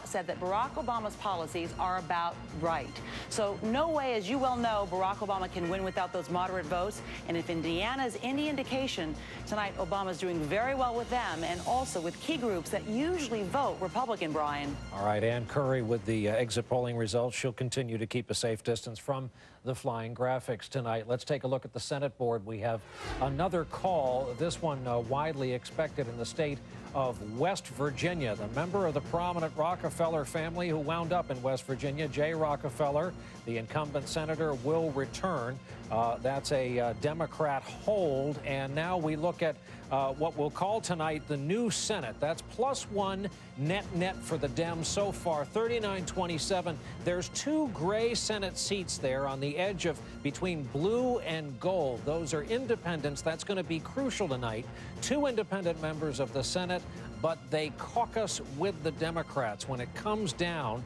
said that Barack Obama's policies are about right. So no way, as you well know, Barack Obama can win without those moderate votes. And if Indiana's any indication, tonight Obama's doing very well with them and also with key groups that usually vote Republican, Brian. All right, Ann Curry with the exit polling results. She'll continue to keep a safe distance from the flying graphics tonight. Let's take a look at the Senate board. We have another call, this one widely expected in the state of West Virginia. The member of the prominent Rockefeller family who wound up in West Virginia, Jay Rockefeller, the incumbent senator, will return. That's a Democrat hold. And now we look at what we'll call tonight the new Senate. That's +1 net for the Dems so far, 39-27. There's two gray Senate seats there on the edge of between blue and gold. Those are independents. That's going to be crucial tonight. Two independent members of the Senate, but they caucus with the Democrats. When it comes down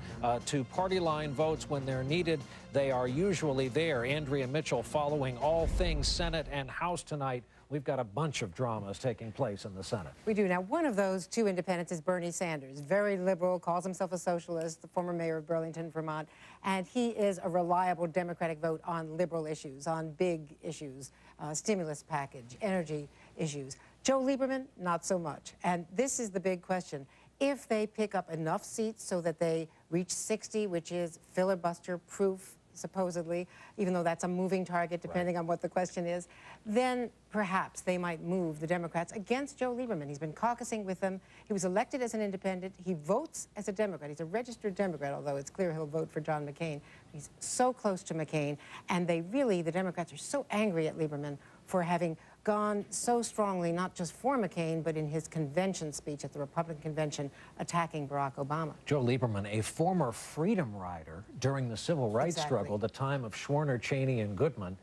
to party line votes when they're needed, they are usually there. Andrea Mitchell following all things Senate and House tonight. We've got a bunch of dramas taking place in the Senate. We do. Now, one of those two independents is Bernie Sanders. Very liberal, calls himself a socialist, the former mayor of Burlington, Vermont. And he is a reliable Democratic vote on liberal issues, on big issues, stimulus package, energy issues. Joe Lieberman, not so much. And this is the big question. If they pick up enough seats so that they reach 60, which is filibuster-proof, supposedly, even though that's a moving target depending on what the question is, then perhaps they might move the Democrats against Joe Lieberman. He's been caucusing with them. He was elected as an independent. He votes as a Democrat. He's a registered Democrat, although it's clear he'll vote for John McCain. He's so close to McCain, and the Democrats are so angry at Lieberman for having gone so strongly, not just for McCain, but in his convention speech at the Republican convention, attacking Barack Obama. Joe Lieberman, a former freedom rider during the civil rights struggle, the time of Schwerner, Cheney, and Goodman,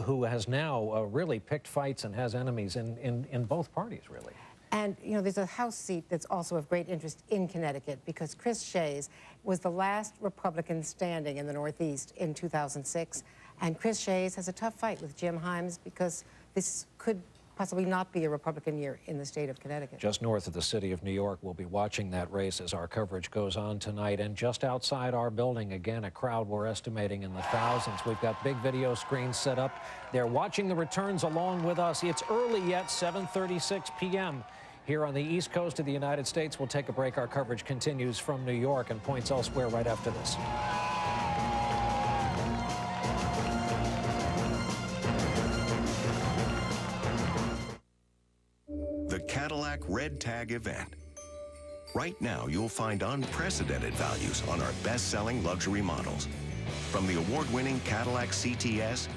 who has now really picked fights and has enemies in both parties, really. And, you know, there's a House seat that's also of great interest in Connecticut because Chris Shays was the last Republican standing in the Northeast in 2006. And Chris Shays has a tough fight with Jim Himes because this could possibly not be a Republican year in the state of Connecticut. Just north of the city of New York, we'll be watching that race as our coverage goes on tonight. And just outside our building, again, a crowd we're estimating in the thousands. We've got big video screens set up. They're watching the returns along with us. It's early yet, 7:36 p.m. Here on the East Coast of the United States. We'll take a break. Our coverage continues from New York and points elsewhere right after this. The Cadillac Red Tag event. Right now, you'll find unprecedented values on our best-selling luxury models. From the award-winning Cadillac CTS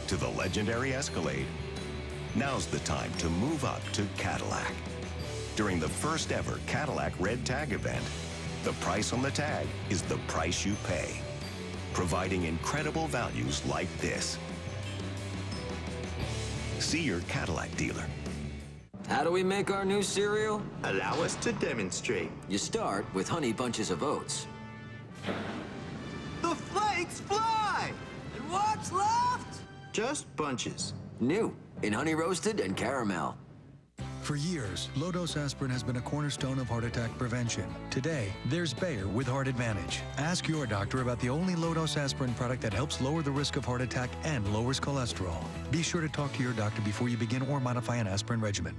to the legendary Escalade, now's the time to move up to Cadillac. During the first ever Cadillac Red Tag event, the price on the tag is the price you pay, providing incredible values like this. See your Cadillac dealer. How do we make our new cereal? Allow us to demonstrate. You start with Honey Bunches of Oats. The flakes fly! And what's left? Just bunches. New in Honey Roasted and Caramel. For years, low-dose aspirin has been a cornerstone of heart attack prevention. Today, there's Bayer with Heart Advantage. Ask your doctor about the only low-dose aspirin product that helps lower the risk of heart attack and lowers cholesterol. Be sure to talk to your doctor before you begin or modify an aspirin regimen.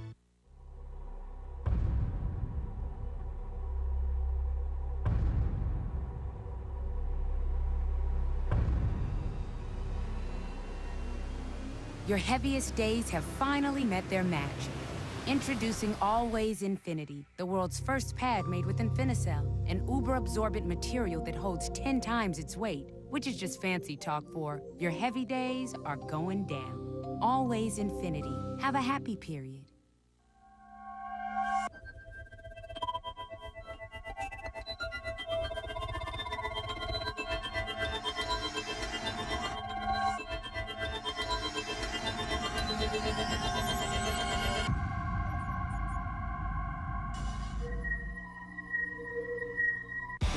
Your heaviest days have finally met their match. Introducing Always Infinity, the world's first pad made with Infinicell, an uber-absorbent material that holds 10 times its weight, which is just fancy talk for your heavy days are going down. Always Infinity. Have a happy period.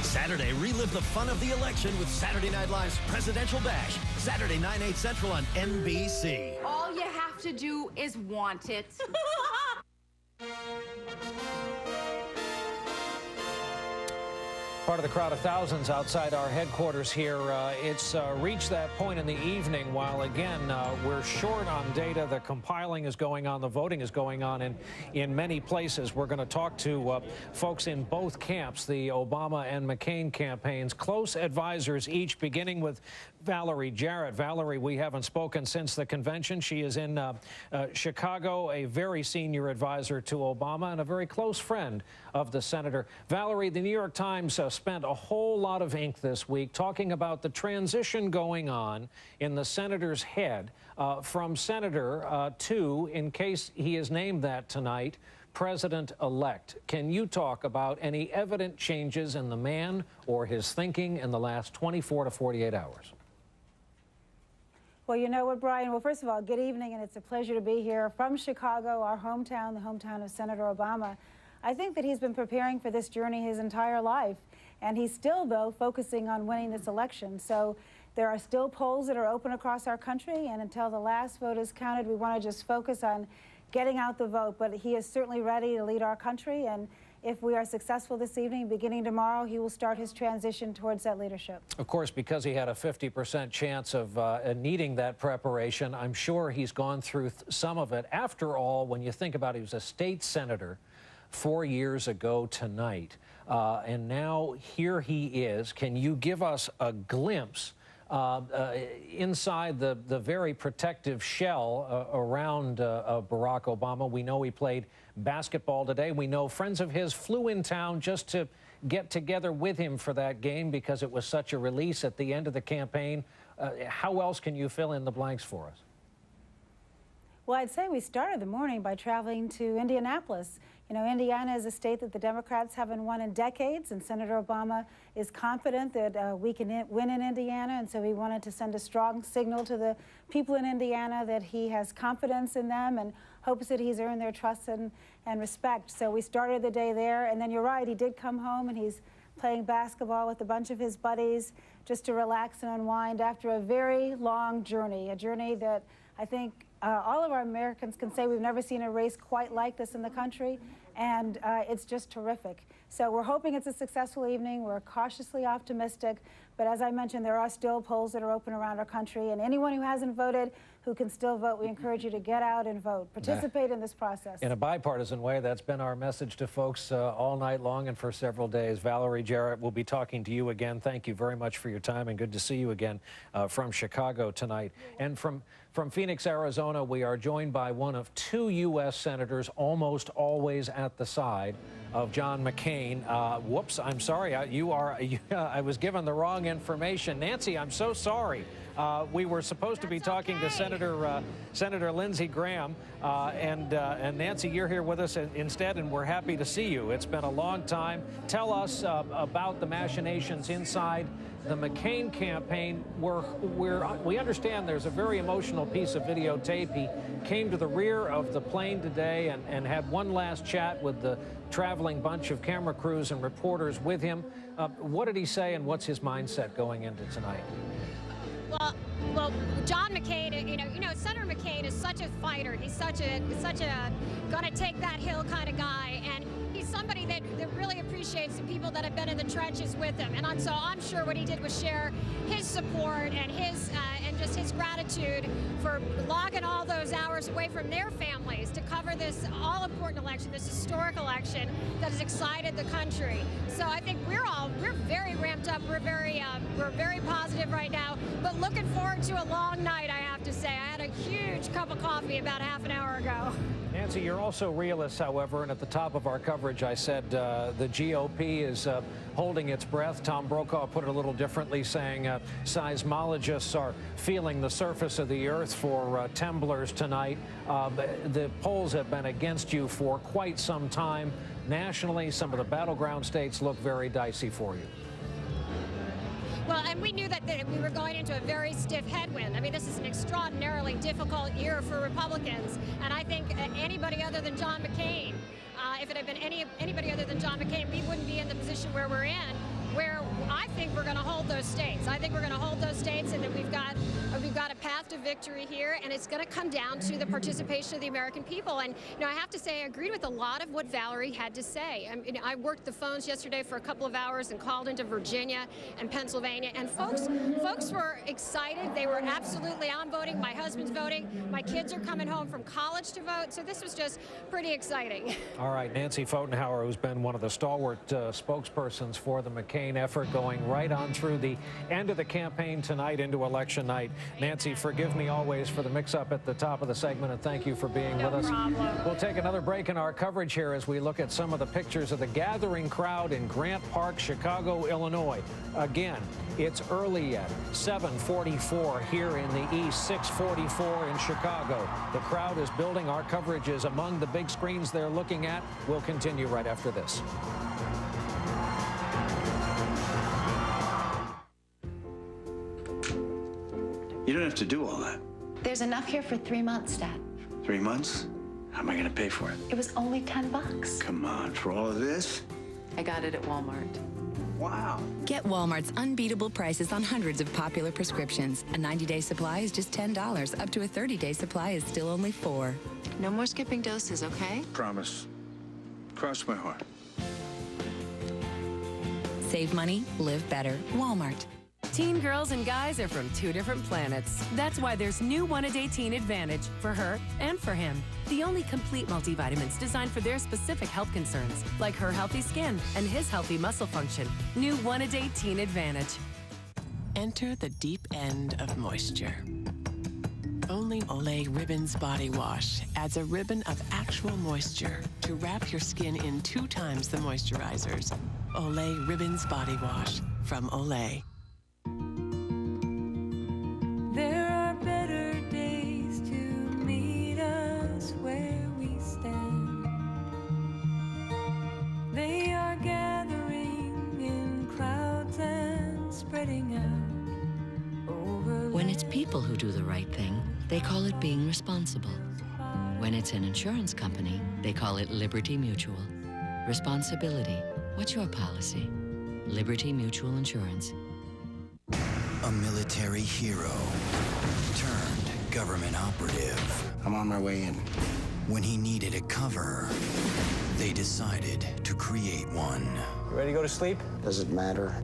Saturday, relive the fun of the election with Saturday Night Live's Presidential Bash. Saturday, 9, 8 Central on NBC. All you have to do is want it. Part of the crowd of thousands outside our headquarters here. It's reached that point in the evening while, again, we're short on data. The compiling is going on. The voting is going on in many places. We're going to talk to folks in both camps, the Obama and McCain campaigns, close advisors each, beginning with Valerie Jarrett. Valerie, we haven't spoken since the convention. She is in Chicago, a very senior advisor to Obama and a very close friend of the senator. Valerie, the New York Times spent a whole lot of ink this week talking about the transition going on in the senator's head from senator to, in case he is named that tonight, president-elect. Can you talk about any evident changes in the man or his thinking in the last 24 to 48 hours? Well, you know what, Brian? Well, first of all, good evening, and it's a pleasure to be here from Chicago, our hometown, the hometown of Senator Obama. I think that he's been preparing for this journey his entire life, and he's still, though, focusing on winning this election. So there are still polls that are open across our country, and until the last vote is counted, we want to just focus on getting out the vote. But he is certainly ready to lead our country, and if we are successful this evening, beginning tomorrow, he will start his transition towards that leadership. Of course, because he had a 50% chance of needing that preparation, I'm sure he's gone through some of it. After all, when you think about it, he was a state senator 4 years ago tonight. And now here he is. Can you give us a glimpse inside the very protective shell around Barack Obama? We know he played basketball today. We know friends of his flew in town just to get together with him for that game because it was such a release at the end of the campaign. How else can you fill in the blanks for us? Well, I'd say we started the morning by traveling to Indianapolis. You know, Indiana is a state that the Democrats haven't won in decades, and Senator Obama is confident that we can win in Indiana, and so he wanted to send a strong signal to the people in Indiana that he has confidence in them and hopes that he's earned their trust and respect. So we started the day there, and then you're right, he did come home and he's playing basketball with a bunch of his buddies just to relax and unwind after a very long journey, a journey that I think all of our Americans can say we've never seen a race quite like this in the country, and it's just terrific. So we're hoping it's a successful evening. We're cautiously optimistic, but as I mentioned, there are still polls that are open around our country, and anyone who hasn't voted, who can still vote, we encourage you to get out and vote. Participate in this process. In a bipartisan way, that's been our message to folks all night long and for several days. Valerie Jarrett, we'll be talking to you again. Thank you very much for your time, and good to see you again from Chicago tonight. And from Phoenix, Arizona, we are joined by one of two U.S. senators almost always at the side of John McCain. Whoops, I'm sorry. I was given the wrong information. Nancy, I'm so sorry. We were supposed to be talking to Senator Lindsey Graham, and Nancy, you're here with us instead, and we're happy to see you. It's been a long time. Tell us about the machinations inside the McCain campaign. We understand there's a very emotional piece of videotape. He came to the rear of the plane today and had one last chat with the traveling bunch of camera crews and reporters with him. What did he say, and what's his mindset going into tonight? Well, John McCain, you know, Senator McCain is such a fighter. He's such a gonna take that hill kind of guy, and he's somebody that really appreciates the people that have been in the trenches with him. And so I'm sure what he did was share his support and just his gratitude for logging all those hours away from their families to cover this all-important election, this historic election that has excited the country. So I think we're very ramped up. We're very positive right now, but looking forward to a long night, I have to say. I had a huge cup of coffee about half an hour ago. Nancy, you're also realist, however, and at the top of our coverage, I said the GOP is holding its breath. Tom Brokaw put it a little differently, saying seismologists are feeling the surface of the earth for temblors tonight. The polls have been against you for quite some time. Nationally, some of the battleground states look very dicey for you. Well, and we knew that we were going into a very stiff headwind. I mean, this is an extraordinarily difficult year for Republicans, and I think anybody other than John McCain, if it had been anybody other than John McCain, we wouldn't be in the position where we're in, where I think we're going to hold those states. I think we're going to hold those states, and that we've got a path to victory here, and it's going to come down to the participation of the American people. And I have to say, I agreed with a lot of what Valerie had to say. I worked the phones yesterday for a couple of hours and called into Virginia and Pennsylvania, and folks were excited. They were absolutely, I'm voting, my husband's voting, my kids are coming home from college to vote, so this was just pretty exciting. All right, Nancy Pfotenhauer, who's been one of the stalwart spokespersons for the McCain effort, going right on through the end of the campaign tonight into election night. Nancy, forgive me always for the mix-up at the top of the segment, and thank you for being with us. We'll take another break in our coverage here as we look at some of the pictures of the gathering crowd in Grant Park, Chicago, Illinois. Again, it's early yet, 7:44 here in the east, 6:44 in Chicago. The crowd is building. Our coverage is among the big screens they're looking at. We'll continue right after this. You don't have to do all that. There's enough here for 3 months, Dad. 3 months? How am I going to pay for it? It was only $10. Come on, for all of this? I got it at Walmart. Wow. Get Walmart's unbeatable prices on hundreds of popular prescriptions. A 90-day supply is just $10. Up to a 30-day supply is still only $4. No more skipping doses, okay? Promise. Cross my heart. Save money, live better. Walmart. Teen girls and guys are from two different planets. That's why there's new One-A-Day Teen Advantage for her and for him. The only complete multivitamins designed for their specific health concerns, like her healthy skin and his healthy muscle function. New One-A-Day Teen Advantage. Enter the deep end of moisture. Only Olay Ribbons Body Wash adds a ribbon of actual moisture to wrap your skin in 2 times the moisturizers. Olay Ribbons Body Wash from Olay. There are better days to meet us where we stand. They are gathering in clouds and spreading out over. When it's people who do the right thing, they call it being responsible. When it's an insurance company, they call it Liberty Mutual. Responsibility. What's your policy? Liberty Mutual Insurance. A military hero turned government operative. I'm on my way in. When he needed a cover, they decided to create one. You ready to go to sleep? Does it matter?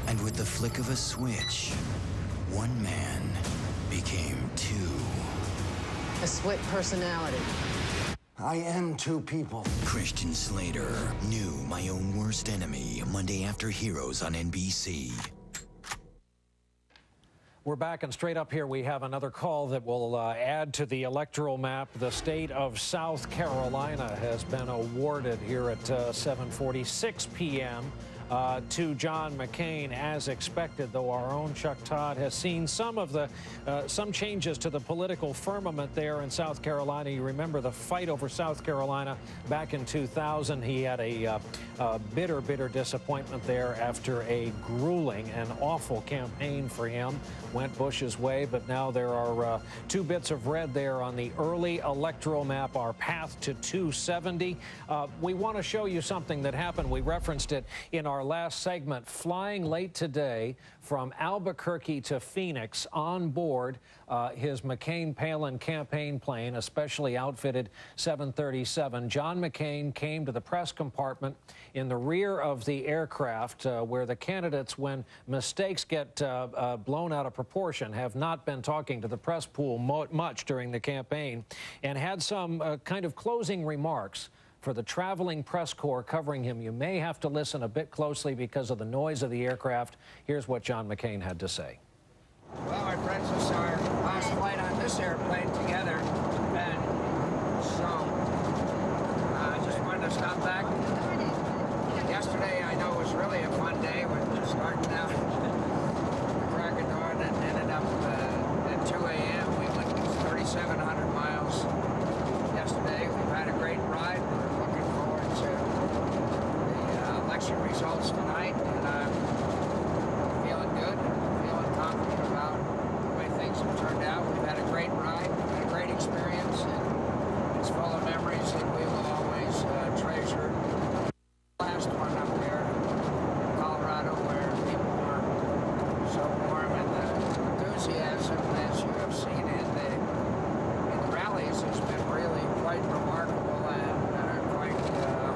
And with the flick of a switch, one man became 2. A split personality. I am 2 people. Christian Slater, new My Own Worst Enemy, Monday after Heroes on NBC. We're back, and straight up here we have another call that will add to the electoral map. The state of South Carolina has been awarded here at 7:46 p.m. To John McCain, as expected, though our own Chuck Todd has seen some of the some changes to the political firmament there in South Carolina. You remember the fight over South Carolina back in 2000. He had a bitter disappointment there after a grueling and awful campaign for him. Went Bush's way, but now there are 2 bits of red there on the early electoral map, our path to 270. We want to show you something that happened. We referenced it in our last segment. Flying late today from Albuquerque to Phoenix on board his McCain-Palin campaign plane, a specially outfitted 737. John McCain came to the press compartment in the rear of the aircraft where the candidates, when mistakes get blown out of proportion, have not been talking to the press pool much during the campaign, and had some kind of closing remarks for the traveling press corps covering him. You may have to listen a bit closely because of the noise of the aircraft. Here's what John McCain had to say. Well, my friends, this is our last flight on this airplane together, and so I just wanted to stop back. Yesterday, I know, was really a fun day. We're starting out at crack of dawn and ended up at 2 a.m. We went 3,700 miles yesterday. We've had a great ride. We're looking forward to the election results tonight, and I'm feeling good, feeling confident about the way things have turned out. We've had a great ride, had a great experience, and it's full of memories that we will always treasure. Last one up there in Colorado, where people were so warm, and the enthusiasm, as you have seen in the rallies, has been really quite remarkable and quite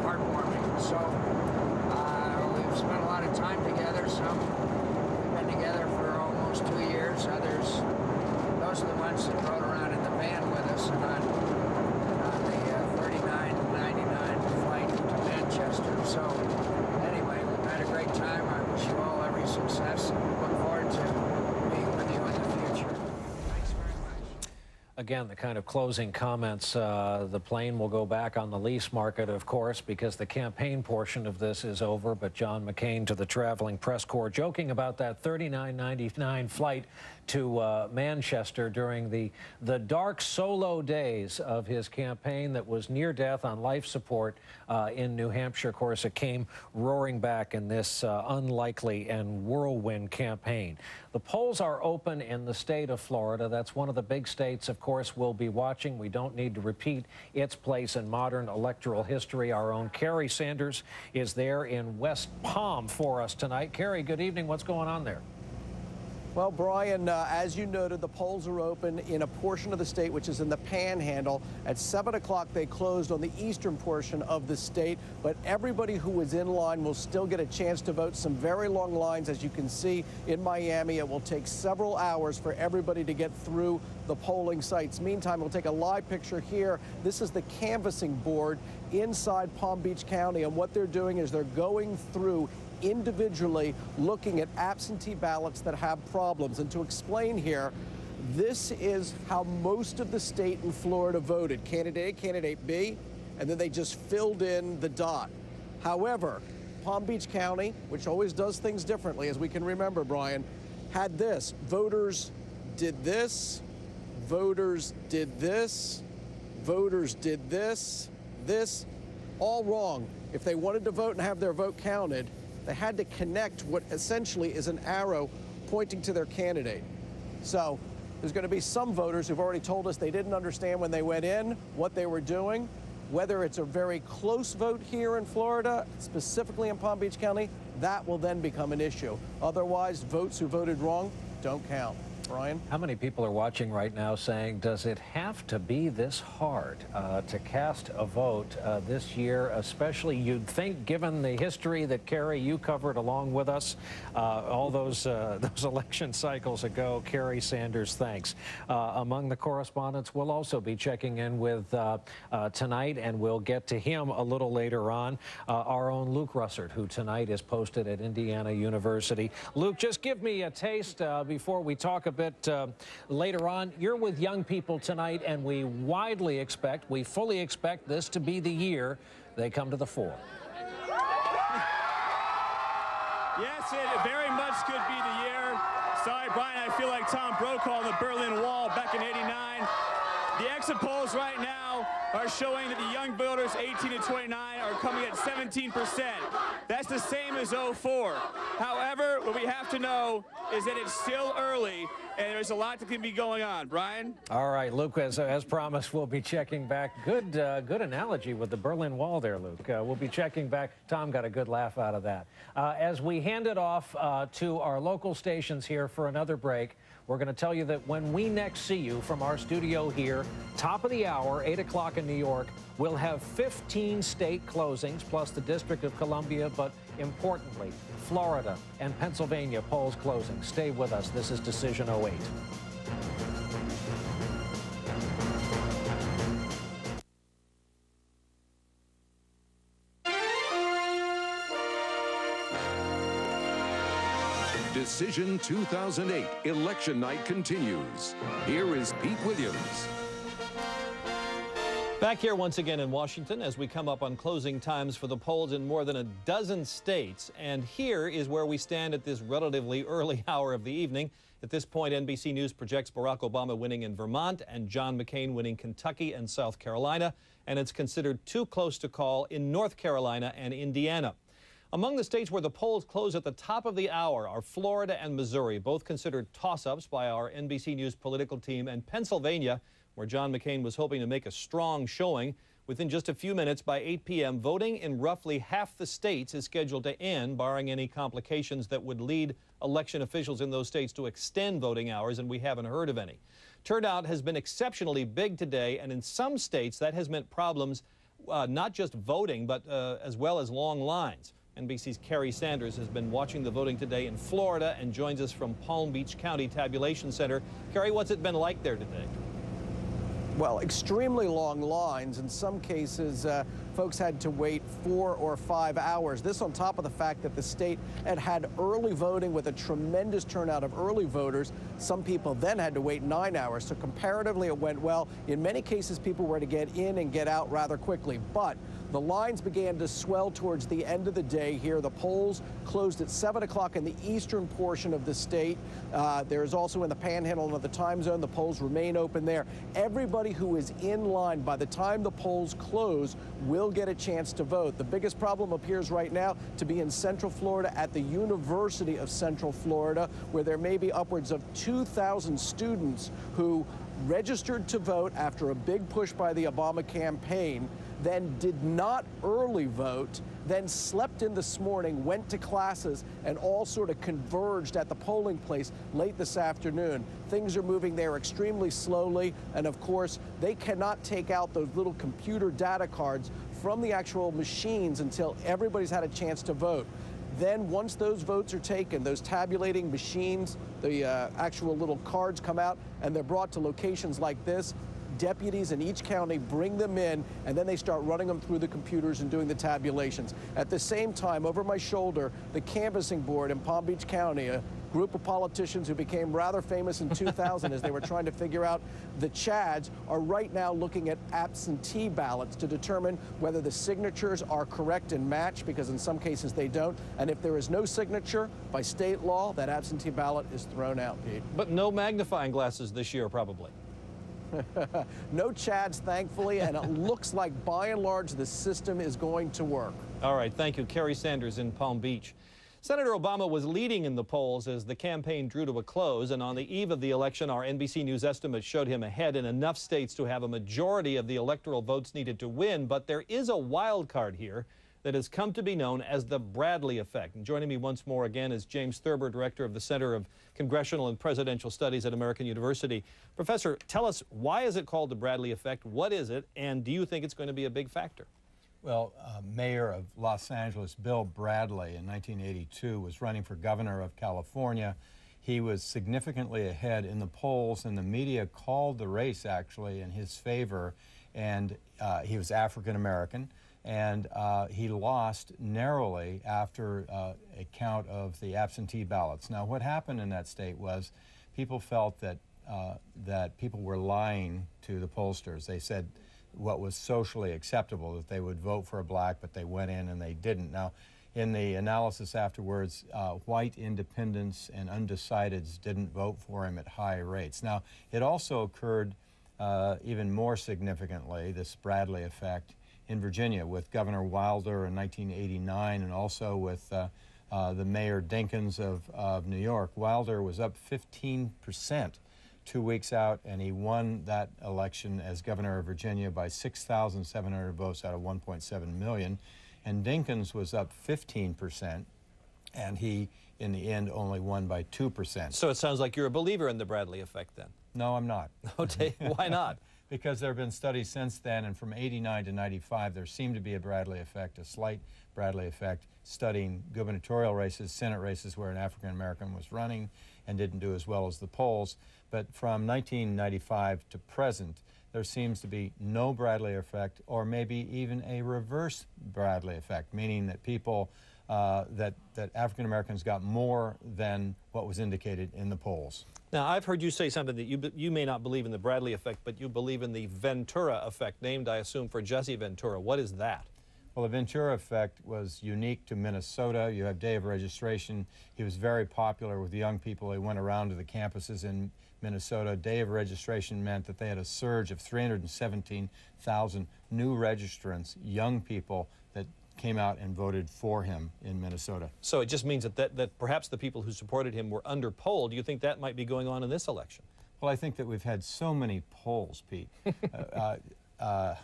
heartwarming. So we've spent a lot of time together. Some we've been together for almost 2 years. Others, those are the ones that rode around in the van with us and on the 3999 flight to Manchester. So anyway, we've had a great time. I wish you all every success, and look forward to being with you in the future. Thanks very much. Again, the kind of closing comments. The plane will go back on the lease market, of course, because the campaign portion of this is over. But John McCain to the traveling press corps, joking about that $39.99 flight to Manchester during the dark solo days of his campaign that was near death on life support in New Hampshire. Of course, it came roaring back in this unlikely and whirlwind campaign. The polls are open in the state of Florida. That's one of the big states, of course, we'll be watching. We don't need to repeat its place in modern electoral history. Our own Kerry Sanders is there in West Palm for us tonight. Kerry, good evening. What's going on there? Well, Brian, as you noted, the polls are open in a portion of the state which is in the Panhandle. At 7 o'clock, they closed on the eastern portion of the state, but everybody who was in line will still get a chance to vote. Some very long lines, as you can see in Miami. It will take several hours for everybody to get through the polling sites. Meantime, we'll take a live picture here. This is the canvassing board inside Palm Beach County, and what they're doing is they're going through individually looking at absentee ballots that have problems. And to explain here, this is how most of the state in Florida voted. Candidate A, candidate B, and then they just filled in the dot. However, Palm Beach County, which always does things differently, as we can remember, Brian, had this. Voters did this, voters did this, voters did this, all wrong. If they wanted to vote and have their vote counted, they had to connect what essentially is an arrow pointing to their candidate. So there's going to be some voters who've already told us they didn't understand when they went in what they were doing. Whether it's a very close vote here in Florida, specifically in Palm Beach County, that will then become an issue. Otherwise, votes who voted wrong don't count. Brian? How many people are watching right now saying, does it have to be this hard to cast a vote this year, especially you'd think, given the history that, Carrie, you covered along with us all those election cycles ago. Carrie Sanders, thanks. Among the correspondents, we'll also be checking in with tonight, and we'll get to him a little later on, our own Luke Russert, who tonight is posted at Indiana University. Luke, just give me a taste before we talk a bit later on. You're with young people tonight, and we fully expect this to be the year they come to the fore. Yes, it very much could be the year. Sorry, Brian, I feel like Tom Brokaw on the Berlin Wall back in '89. The exit polls right now are showing that the young voters 18 to 29 are coming at 17%. That's the same as '04. However, what we have to know is that it's still early, and there's a lot that can be going on. Brian? All right, Luke, as promised, we'll be checking back. Good analogy with the Berlin Wall there, Luke. We'll be checking back. Tom got a good laugh out of that. As we hand it off to our local stations here for another break, we're going to tell you that when we next see you from our studio here, top of the hour, 8 o'clock in New York, we'll have 15 state closings, plus the District of Columbia, but importantly, Florida and Pennsylvania polls closing. Stay with us. This is Decision 08. Decision 2008 election night continues. Here is Pete Williams. Back here once again in Washington as we come up on closing times for the polls in more than a dozen states. And here is where we stand at this relatively early hour of the evening. At this point, NBC News projects Barack Obama winning in Vermont and John McCain winning Kentucky and South Carolina. And it's considered too close to call in North Carolina and Indiana. Among the states where the polls close at the top of the hour are Florida and Missouri, both considered toss-ups by our NBC News political team, and Pennsylvania, where John McCain was hoping to make a strong showing. Within just a few minutes, by 8 p.m., voting in roughly half the states is scheduled to end, barring any complications that would lead election officials in those states to extend voting hours, and we haven't heard of any. Turnout has been exceptionally big today, and in some states that has meant problems, not just voting, but as well as long lines. NBC's Carrie Sanders has been watching the voting today in Florida and joins us from Palm Beach County Tabulation Center. Carrie, what's it been like there today? Well, extremely long lines. In some cases, folks had to wait 4 or 5 hours. This on top of the fact that the state had early voting with a tremendous turnout of early voters. Some people then had to wait 9 hours. So comparatively, it went well. In many cases, people were to get in and get out rather quickly. But the lines began to swell towards the end of the day here. The polls closed at 7 o'clock in the eastern portion of the state. There is also in the Panhandle of the time zone. The polls remain open there. Everybody who is in line by the time the polls close will get a chance to vote. The biggest problem appears right now to be in Central Florida at the University of Central Florida, where there may be upwards of 2,000 students who registered to vote after a big push by the Obama campaign. then did not early vote, then slept in this morning, went to classes, and all sort of converged at the polling place late this afternoon. Things are moving there extremely slowly, and of course, they cannot take out those little computer data cards from the actual machines until everybody's had a chance to vote. Then once those votes are taken, those tabulating machines, the actual little cards come out, and they're brought to locations like this. Deputies in each county bring them in, and then they start running them through the computers and doing the tabulations. At the same time, over my shoulder, the canvassing board in Palm Beach County, a group of politicians who became rather famous in 2000 as they were trying to figure out the Chads, are right now looking at absentee ballots to determine whether the signatures are correct and match, because in some cases they don't. And if there is no signature, by state law, that absentee ballot is thrown out, Pete. But no magnifying glasses this year, probably. No Chads, thankfully, and it looks like, by and large, the system is going to work. All right, thank you. Kerry Sanders in Palm Beach. Senator Obama was leading in the polls as the campaign drew to a close, and on the eve of the election, our NBC News estimates showed him ahead in enough states to have a majority of the electoral votes needed to win. But there is a wild card here that has come to be known as the Bradley effect. And joining me once more again is James Thurber, director of the Center of Congressional and Presidential Studies at American University. Professor, tell us, why is it called the Bradley effect? What is it? And do you think it's going to be a big factor? Well, Mayor of Los Angeles, Bill Bradley, in 1982, was running for governor of California. He was significantly ahead in the polls, and the media called the race, actually, in his favor. And he was African American, and he lost narrowly after a count of the absentee ballots. Now, what happened in that state was people felt that that people were lying to the pollsters. They said what was socially acceptable, that they would vote for a black, but they went in and they didn't. Now, in the analysis afterwards, white independents and undecideds didn't vote for him at high rates. Now, it also occurred even more significantly, this Bradley effect, in Virginia with Governor Wilder in 1989, and also with the Mayor Dinkins of New York. Wilder was up 15% 2 weeks out, and he won that election as governor of Virginia by 6,700 votes out of 1.7 million. And Dinkins was up 15%, and he, in the end, only won by 2%. So it sounds like you're a believer in the Bradley effect, then. No, I'm not. Okay, why not? Because there have been studies since then, and from 89 to 95, there seemed to be a Bradley effect, a slight Bradley effect, studying gubernatorial races, Senate races where an African American was running and didn't do as well as the polls. But from 1995 to present, there seems to be no Bradley effect, or maybe even a reverse Bradley effect, meaning that people, that African Americans got more than what was indicated in the polls. Now, I've heard you say something that you may not believe in the Bradley effect, but you believe in the Ventura effect, named, I assume, for Jesse Ventura. What is that? Well, the Ventura effect was unique to Minnesota. You have day of registration. He was very popular with young people. He went around to the campuses in Minnesota. Day of registration meant that they had a surge of 317,000 new registrants, young people that came out and voted for him in Minnesota. So it just means that perhaps the people who supported him were underpolled. Do you think that might be going on in this election? Well, I think that we've had so many polls, Pete.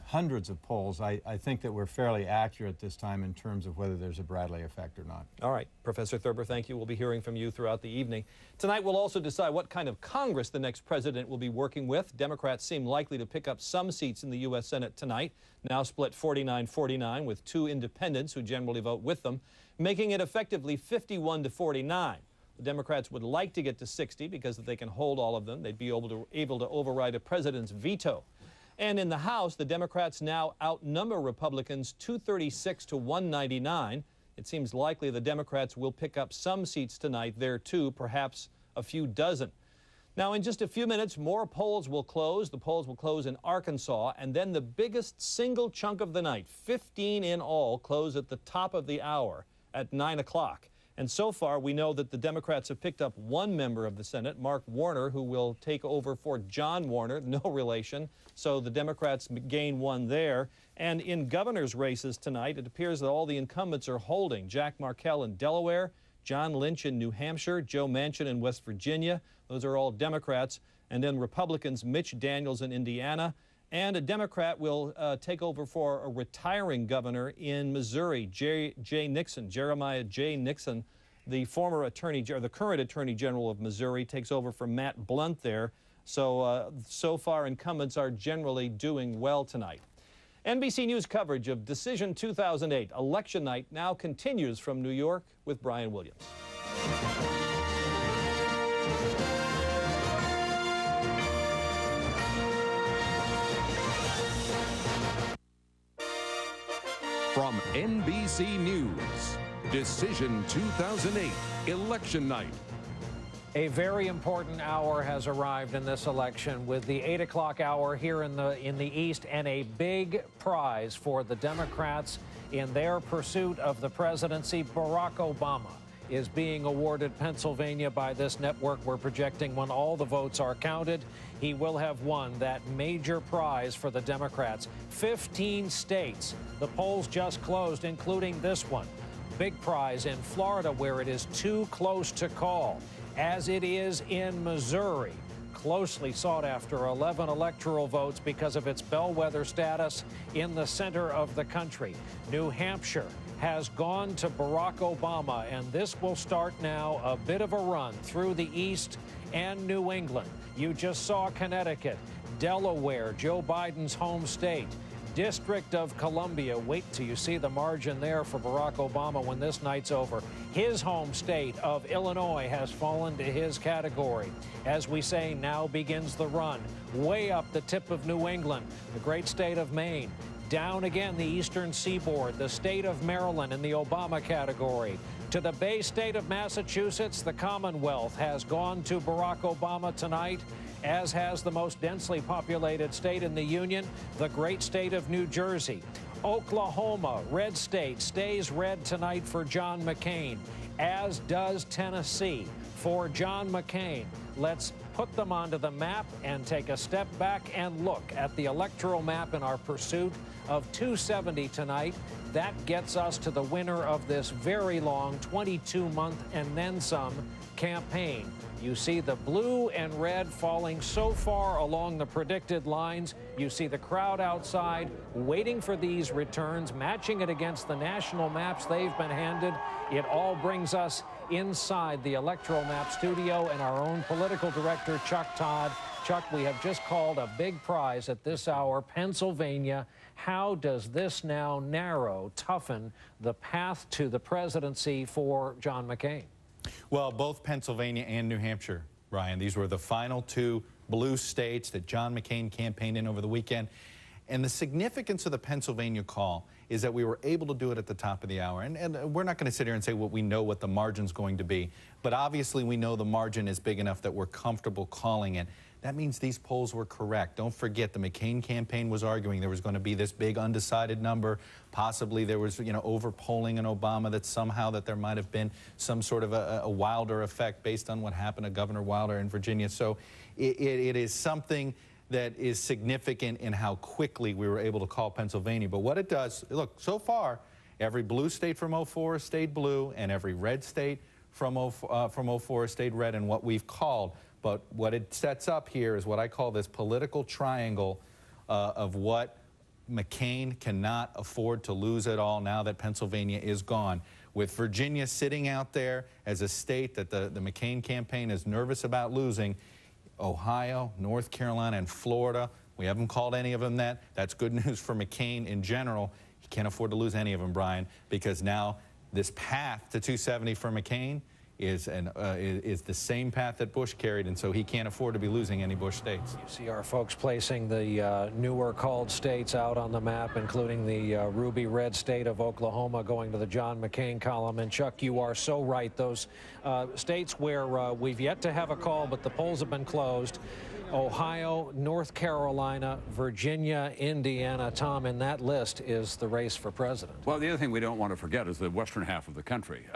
Hundreds of polls. I think that we're fairly accurate this time in terms of whether there's a Bradley effect or not. All right. Professor Thurber, thank you. We'll be hearing from you throughout the evening. Tonight, we'll also decide what kind of Congress the next president will be working with. Democrats seem likely to pick up some seats in the U.S. Senate tonight, now split 49-49 with 2 independents who generally vote with them, making it effectively 51-49. The Democrats would like to get to 60 because if they can hold all of them, they'd be able to override a president's veto. And in the House, the Democrats now outnumber Republicans 236-199. It seems likely the Democrats will pick up some seats tonight there, too, perhaps a few dozen. Now, in just a few minutes, more polls will close. The polls will close in Arkansas, and then the biggest single chunk of the night, 15 in all, close at the top of the hour at 9 o'clock. And so far, we know that the Democrats have picked up 1 member of the Senate, Mark Warner, who will take over for John Warner, no relation. So the Democrats gain 1 there. And in governor's races tonight, it appears that all the incumbents are holding. Jack Markell in Delaware, John Lynch in New Hampshire, Joe Manchin in West Virginia. Those are all Democrats. And then Republicans, Mitch Daniels in Indiana And a Democrat will take over for a retiring governor in Missouri, Jeremiah J. Nixon. The former the current Attorney General of Missouri takes over for Matt Blunt there. So far, incumbents are generally doing well tonight. NBC News coverage of Decision 2008 election night now continues from New York with Brian Williams. From NBC News, Decision 2008 election night. A very important hour has arrived in this election with the 8 o'clock hour here in the East, and a big prize for the Democrats in their pursuit of the presidency. Barack Obama is being awarded Pennsylvania by this network. We're projecting when all the votes are counted, he will have won that major prize for the Democrats. 15 states, the polls just closed, including this one. Big prize in Florida, where it is too close to call, as it is in Missouri. Closely sought after, 11 electoral votes because of its bellwether status in the center of the country. New Hampshire has gone to Barack Obama, and this will start now a bit of a run through the East and New England. You just saw Connecticut, Delaware, Joe Biden's home state, District of Columbia. Wait till you see the margin there for Barack Obama when this night's over. His home state of Illinois has fallen to his category. As we say, now begins the run. Way up the tip of New England, the great state of Maine. Down again the eastern seaboard, the state of Maryland in the Obama category. To the Bay State of Massachusetts, the Commonwealth has gone to Barack Obama tonight, as has the most densely populated state in the Union, the great state of New Jersey. Oklahoma, red state, stays red tonight for John McCain, as does Tennessee for John McCain. Let's put them onto the map and take a step back and look at the electoral map in our pursuit of 270 tonight. That gets us to the winner of this very long 22-month and then some campaign. You see the blue and red falling so far along the predicted lines. You see the crowd outside waiting for these returns, matching it against the national maps they've been handed. It all brings us inside the electoral map studio and our own political director, Chuck Todd. Chuck, we have just called a big prize at this hour, Pennsylvania. How does this now toughen the path to the presidency for John McCain? Well, both Pennsylvania and New Hampshire, Brian, these were the final two blue states that John McCain campaigned in over the weekend. And the significance of the Pennsylvania call is that we were able to do it at the top of the hour. And we're not going to sit here and say, well, we know what the margin's going to be. But obviously, we know the margin is big enough that we're comfortable calling it. That means these polls were correct. Don't forget, the McCain campaign was arguing there was going to be this big undecided number. Possibly there was, over-polling in Obama, that somehow that there might have been some sort of a Wilder effect based on what happened to Governor Wilder in Virginia. So it is something that is significant in how quickly we were able to call Pennsylvania. But what it does, look, so far, every blue state from 04 stayed blue, and every red state from 04 stayed red in what we've called. But what it sets up here is what I call this political triangle of what McCain cannot afford to lose at all now that Pennsylvania is gone. With Virginia sitting out there as a state that the McCain campaign is nervous about losing, Ohio, North Carolina, and Florida, we haven't called any of them that. That's good news for McCain in general. He can't afford to lose any of them, Brian, because now this path to 270 for McCain is the same path that Bush carried, and so he can't afford to be losing any Bush states. You see our folks placing the newer called states out on the map, including the ruby red state of Oklahoma going to the John McCain column. And Chuck, you are so right. Those states where we've yet to have a call, but the polls have been closed: Ohio, North Carolina, Virginia, Indiana. Tom, in that list is the race for president. Well, the other thing we don't want to forget is the western half of the country.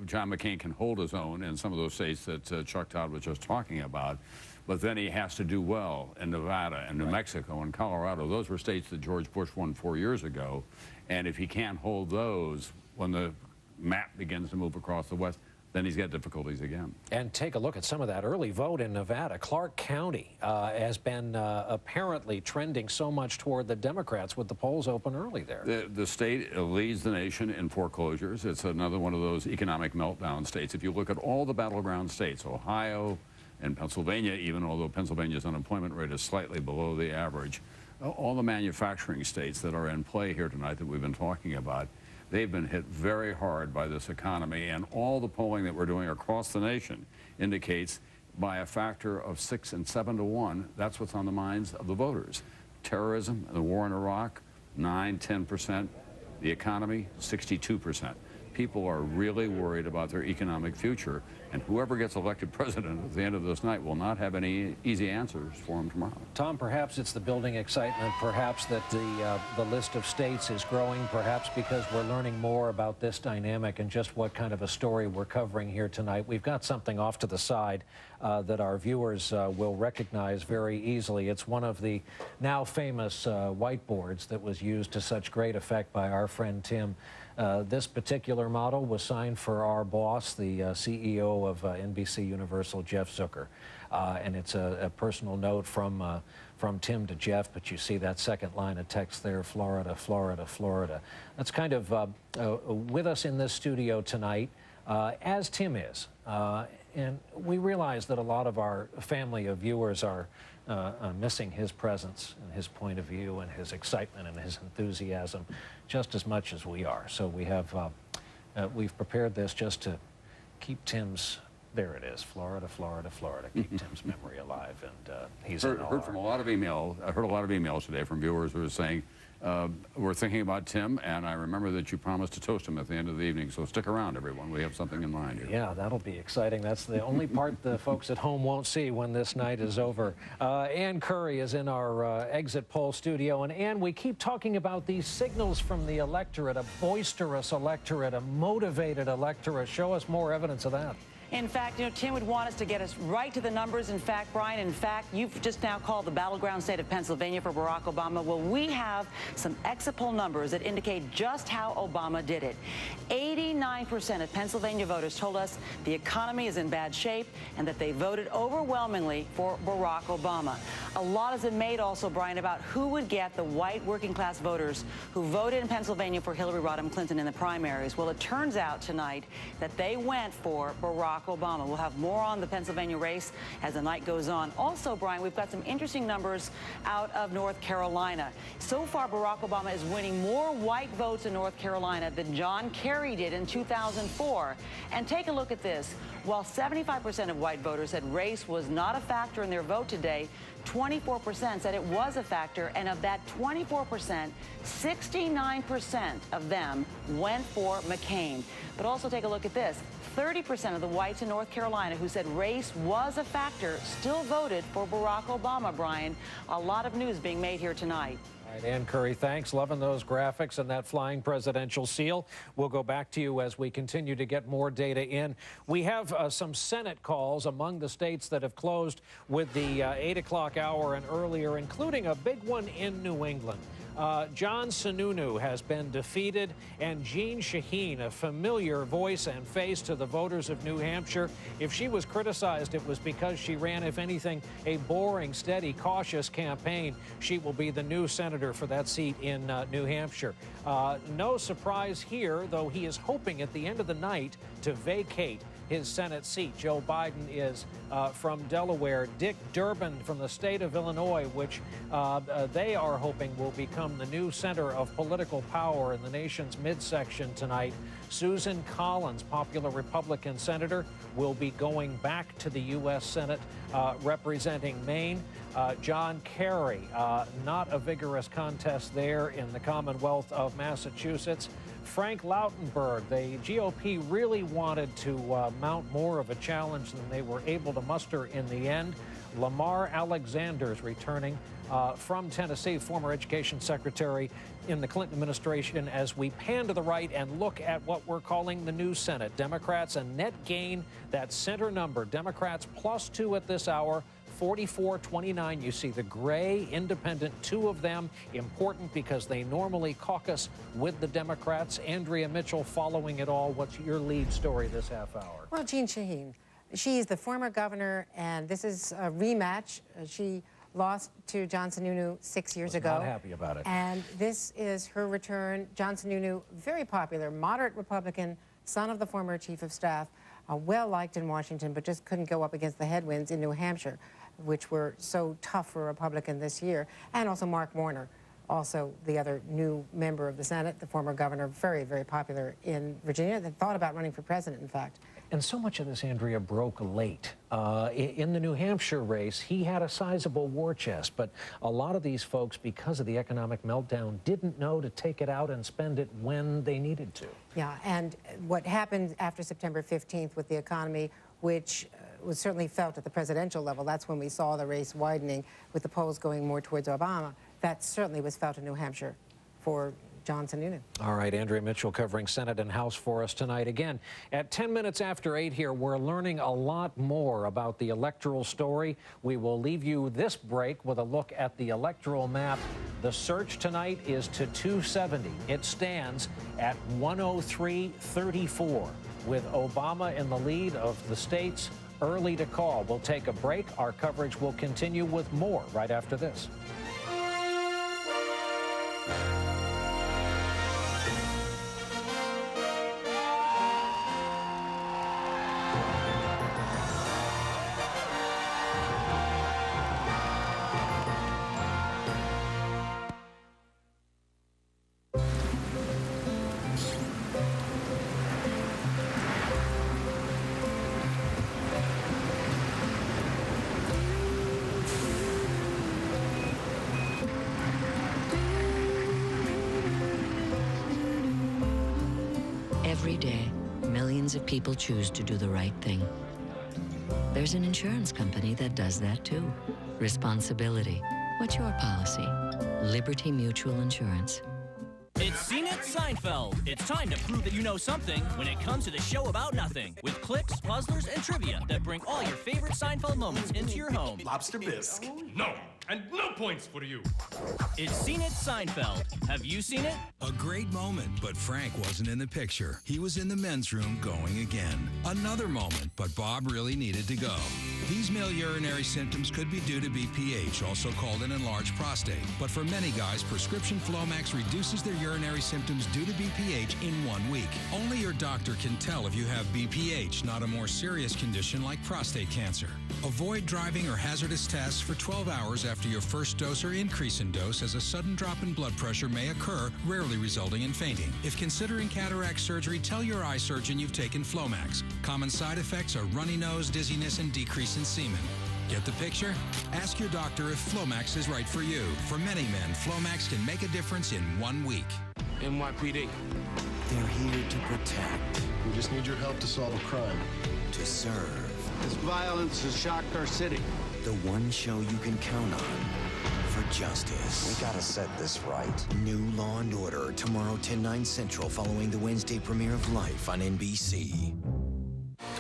John McCain can hold his own in some of those states that Chuck Todd was just talking about, but then he has to do well in Nevada and New Mexico and Colorado. Those were states that George Bush won 4 years ago, and if he can't hold those when the map begins to move across the West, then he's got difficulties again. And take a look at some of that early vote in Nevada. Clark County has been apparently trending so much toward the Democrats with the polls open early there. The state leads the nation in foreclosures. It's another one of those economic meltdown states. If you look at all the battleground states, Ohio and Pennsylvania, even although Pennsylvania's unemployment rate is slightly below the average, all the manufacturing states that are in play here tonight that we've been talking about, they've been hit very hard by this economy, and all the polling that we're doing across the nation indicates by a factor of 6 and 7 to 1, that's what's on the minds of the voters. Terrorism and the war in Iraq, 9–10%. The economy, 62%. People are really worried about their economic future, and whoever gets elected president at the end of this night will not have any easy answers for them tomorrow. Tom, perhaps it's the building excitement, perhaps that the list of states is growing, perhaps because we're learning more about this dynamic and just what kind of a story we're covering here tonight. We've got something off to the side that our viewers will recognize very easily. It's one of the now famous whiteboards that was used to such great effect by our friend Tim. This particular model was signed for our boss, the CEO of NBC Universal, Jeff Zucker. And it's a personal note from Tim to Jeff, but you see that second line of text there, Florida, Florida, Florida. That's kind of with us in this studio tonight, as Tim is. And we realize that a lot of our family of viewers are missing his presence and his point of view and his excitement and his enthusiasm just as much as we are. So we have, we've prepared this just to keep Tim's, there it is, Florida, Florida, Florida, keep Tim's memory alive, and he's heard from a lot of emails. I heard a lot of emails today from viewers who were saying, we're thinking about Tim, and I remember that you promised to toast him at the end of the evening, so stick around, everyone. We have something in mind here. Yeah, that'll be exciting. That's the only part the folks at home won't see when this night is over. Ann Curry is in our exit poll studio, and Ann, we keep talking about these signals from the electorate, a boisterous electorate, a motivated electorate. Show us more evidence of that. In fact, Tim would want us to get us right to the numbers. In fact, Brian, you've just now called the battleground state of Pennsylvania for Barack Obama. Well, we have some exit poll numbers that indicate just how Obama did it. 89% of Pennsylvania voters told us the economy is in bad shape and that they voted overwhelmingly for Barack Obama. A lot has been made also, Brian, about who would get the white working class voters who voted in Pennsylvania for Hillary Rodham Clinton in the primaries. Well, it turns out tonight that they went for Barack Obama. We'll have more on the Pennsylvania race as the night goes on. Also, Brian, we've got some interesting numbers out of North Carolina. So far, Barack Obama is winning more white votes in North Carolina than John Kerry did in 2004. And take a look at this. While 75% of white voters said race was not a factor in their vote today, 24% said it was a factor, and of that 24%, 69% of them went for McCain. But also take a look at this. 30% of the whites in North Carolina who said race was a factor still voted for Barack Obama, Brian. A lot of news being made here tonight. All right, Ann Curry, thanks. Loving those graphics and that flying presidential seal. We'll go back to you as we continue to get more data in. We have some Senate calls among the states that have closed with the 8 o'clock hour and earlier, including a big one in New England. John Sununu has been defeated, and Jeanne Shaheen, a familiar voice and face to the voters of New Hampshire. If she was criticized, it was because she ran, if anything, a boring, steady, cautious campaign. She will be the new senator for that seat in New Hampshire. No surprise here, though he is hoping at the end of the night to vacate his Senate seat. Joe Biden is from Delaware. Dick Durbin from the state of Illinois, which they are hoping will become the new center of political power in the nation's midsection tonight. Susan Collins, popular Republican senator, will be going back to the U.S. Senate representing Maine. John Kerry, not a vigorous contest there in the Commonwealth of Massachusetts. Frank Lautenberg, the GOP really wanted to mount more of a challenge than they were able to muster in the end. Lamar Alexander's returning from Tennessee, former education secretary in the Clinton administration, as we pan to the right and look at what we're calling the new Senate. Democrats a net gain, that center number, Democrats +2 at this hour, 44-29. You see the gray independent, two of them important because they normally caucus with the Democrats. Andrea Mitchell following it all. What's your lead story this half hour? Well, Jeanne Shaheen. She's the former governor, and this is a rematch. She lost to John Sununu 6 years ago. Not happy about it. And this is her return. John Sununu, very popular, moderate Republican, son of the former chief of staff, well-liked in Washington, but just couldn't go up against the headwinds in New Hampshire, which were so tough for a Republican this year. And also Mark Warner, also the other new member of the Senate, the former governor, very, very popular in Virginia, that thought about running for president, in fact. And so much of this, Andrea, broke late. In the New Hampshire race, he had a sizable war chest, but a lot of these folks, because of the economic meltdown, didn't know to take it out and spend it when they needed to. Yeah, and what happened after September 15th with the economy, which was certainly felt at the presidential level, that's when we saw the race widening with the polls going more towards Obama. That certainly was felt in New Hampshire for John Sununu. All right, Andrea Mitchell covering Senate and House for us tonight. Again, at 10 minutes after 8 here, we're learning a lot more about the electoral story. We will leave you this break with a look at the electoral map. The search tonight is to 270. It stands at 103-34, with Obama in the lead of the states. Early to call. We'll take a break. Our coverage will continue with more right after this. Every day, millions of people choose to do the right thing. There's an insurance company that does that too. Responsibility. What's your policy? Liberty Mutual Insurance. It's Seen It Seinfeld. It's time to prove that you know something when it comes to the show about nothing. With clips, puzzlers, and trivia that bring all your favorite Seinfeld moments into your home. Lobster bisque. No, and no points for you. It's Seen It Seinfeld. Have you seen it? A great moment, but Frank wasn't in the picture. He was in the men's room going again. Another moment, but Bob really needed to go. These male urinary symptoms could be due to BPH, also called an enlarged prostate. But for many guys, prescription Flomax reduces their urinary symptoms due to BPH in 1 week. Only your doctor can tell if you have BPH, not a more serious condition like prostate cancer. Avoid driving or hazardous tests for 12 hours after your first dose or increase in dose, as a sudden drop in blood pressure may occur, rarely resulting in fainting. If considering cataract surgery, tell your eye surgeon you've taken Flomax. Common side effects are runny nose, dizziness, and decrease in semen. Get the picture? Ask your doctor if Flomax is right for you. For many men, Flomax can make a difference in 1 week. NYPD. They're here to protect. We just need your help to solve a crime. To serve. This violence has shocked our city. The one show you can count on for justice. We gotta set this right. New Law and Order, tomorrow 10/9 Central, following the Wednesday premiere of Life on NBC.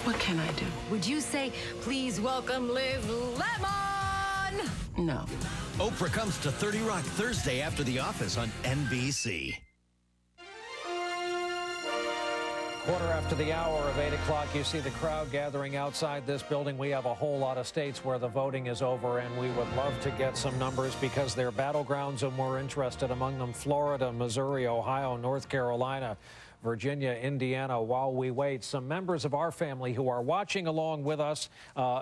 What can I do? Would you say, please welcome Liz Lemon? No. Oprah comes to 30 Rock Thursday after The Office on NBC. Quarter after the hour of 8 o'clock, you see the crowd gathering outside this building. We have a whole lot of states where the voting is over, and we would love to get some numbers because they're battlegrounds and we're interested. Among them, Florida, Missouri, Ohio, North Carolina, Virginia, Indiana. While we wait, some members of our family who are watching along with us,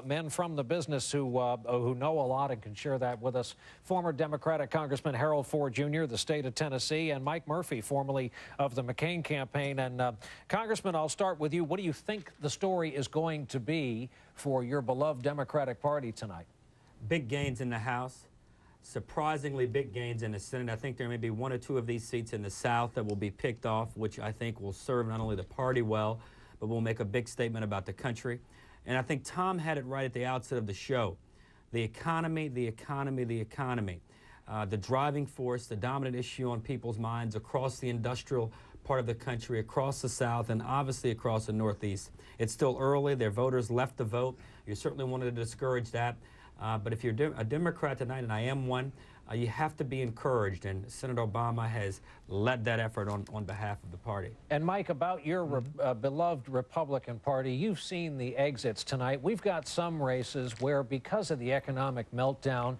men from the business who know a lot and can share that with us. Former Democratic Congressman Harold Ford Jr., the state of Tennessee, and Mike Murphy, formerly of the McCain campaign. And Congressman, I'll start with you. What do you think the story is going to be for your beloved Democratic Party tonight? Big gains in the House. Surprisingly big gains in the Senate. I think there may be 1 or 2 of these seats in the South that will be picked off, which I think will serve not only the party well, but will make a big statement about the country. And I think Tom had it right at the outset of the show. The economy, the economy, the economy. The driving force, the dominant issue on people's minds across the industrial part of the country, across the South, and obviously across the Northeast. It's still early. Their voters left to vote. You certainly wanted to discourage that. But if you're a Democrat tonight, and I am one, you have to be encouraged, and Senator Obama has led that effort on behalf of the party. And Mike, about your beloved Republican Party, you've seen the exits tonight. We've got some races where, because of the economic meltdown,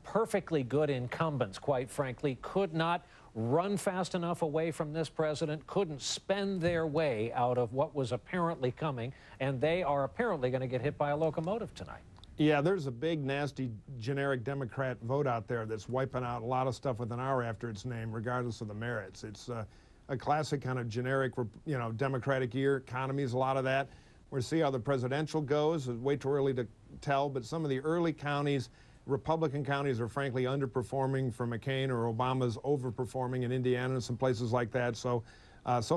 perfectly good incumbents, quite frankly, could not run fast enough away from this president, couldn't spend their way out of what was apparently coming, and they are apparently going to get hit by a locomotive tonight. Yeah, there's a big, nasty, generic Democrat vote out there that's wiping out a lot of stuff with an R after its name, regardless of the merits. It's a classic kind of generic, you know, Democratic year. Economy's a lot of that. We'll see how the presidential goes. It's way too early to tell, but some of the early counties, Republican counties, are frankly underperforming for McCain, or Obama's overperforming in Indiana and some places like that. So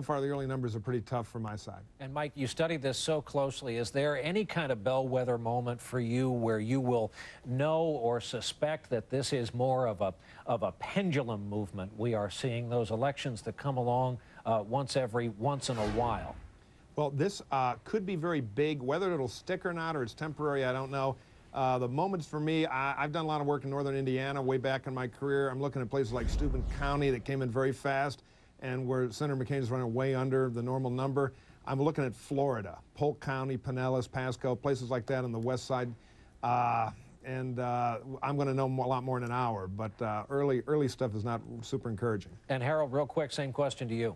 far, the early numbers are pretty tough for my side. And Mike, you study this so closely. Is there any kind of bellwether moment for you where you will know or suspect that this is more of a pendulum movement we are seeing, those elections that come along once in a while? Well, this could be very big. Whether it'll stick or not, or it's temporary, I don't know. The moments for me, I've done a lot of work in northern Indiana way back in my career. I'm looking at places like Steuben County that came in very fast, and where Senator McCain is running way under the normal number. I'm looking at Florida, Polk County, Pinellas, Pasco, places like that on the west side. I'm going to know a lot more in an hour, but early stuff is not super encouraging. And Harold, real quick, same question to you.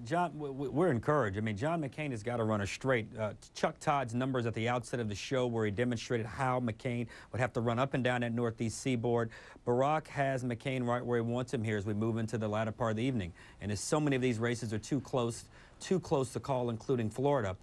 John, we're encouraged. I mean, John McCain has got to run a straight. Chuck Todd's numbers at the outset of the show, where he demonstrated how McCain would have to run up and down that northeast seaboard. Barack has McCain right where he wants him here as we move into the latter part of the evening. And as so many of these races are too close to call, including Florida,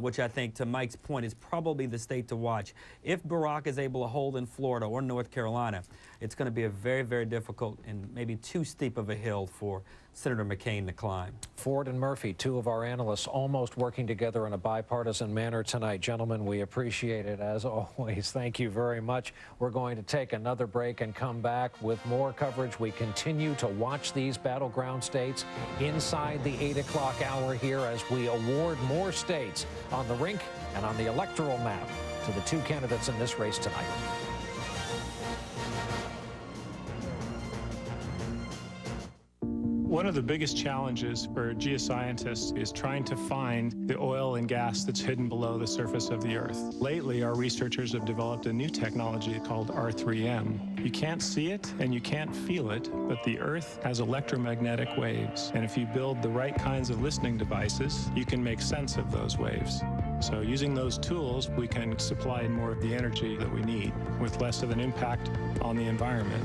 which I think, to Mike's point, is probably the state to watch. If Barack is able to hold in Florida or North Carolina, it's going to be a very, very difficult and maybe too steep of a hill for Senator McCain to climb. Ford and Murphy, two of our analysts, almost working together in a bipartisan manner tonight. Gentlemen, we appreciate it as always. Thank you very much. We're going to take another break and come back with more coverage. We continue to watch these battleground states inside the 8 o'clock hour here as we award more states on the rink and on the electoral map to the two candidates in this race tonight. One of the biggest challenges for geoscientists is trying to find the oil and gas that's hidden below the surface of the Earth. Lately, our researchers have developed a new technology called R3M. You can't see it and you can't feel it, but the Earth has electromagnetic waves. And if you build the right kinds of listening devices, you can make sense of those waves. So using those tools, we can supply more of the energy that we need with less of an impact on the environment.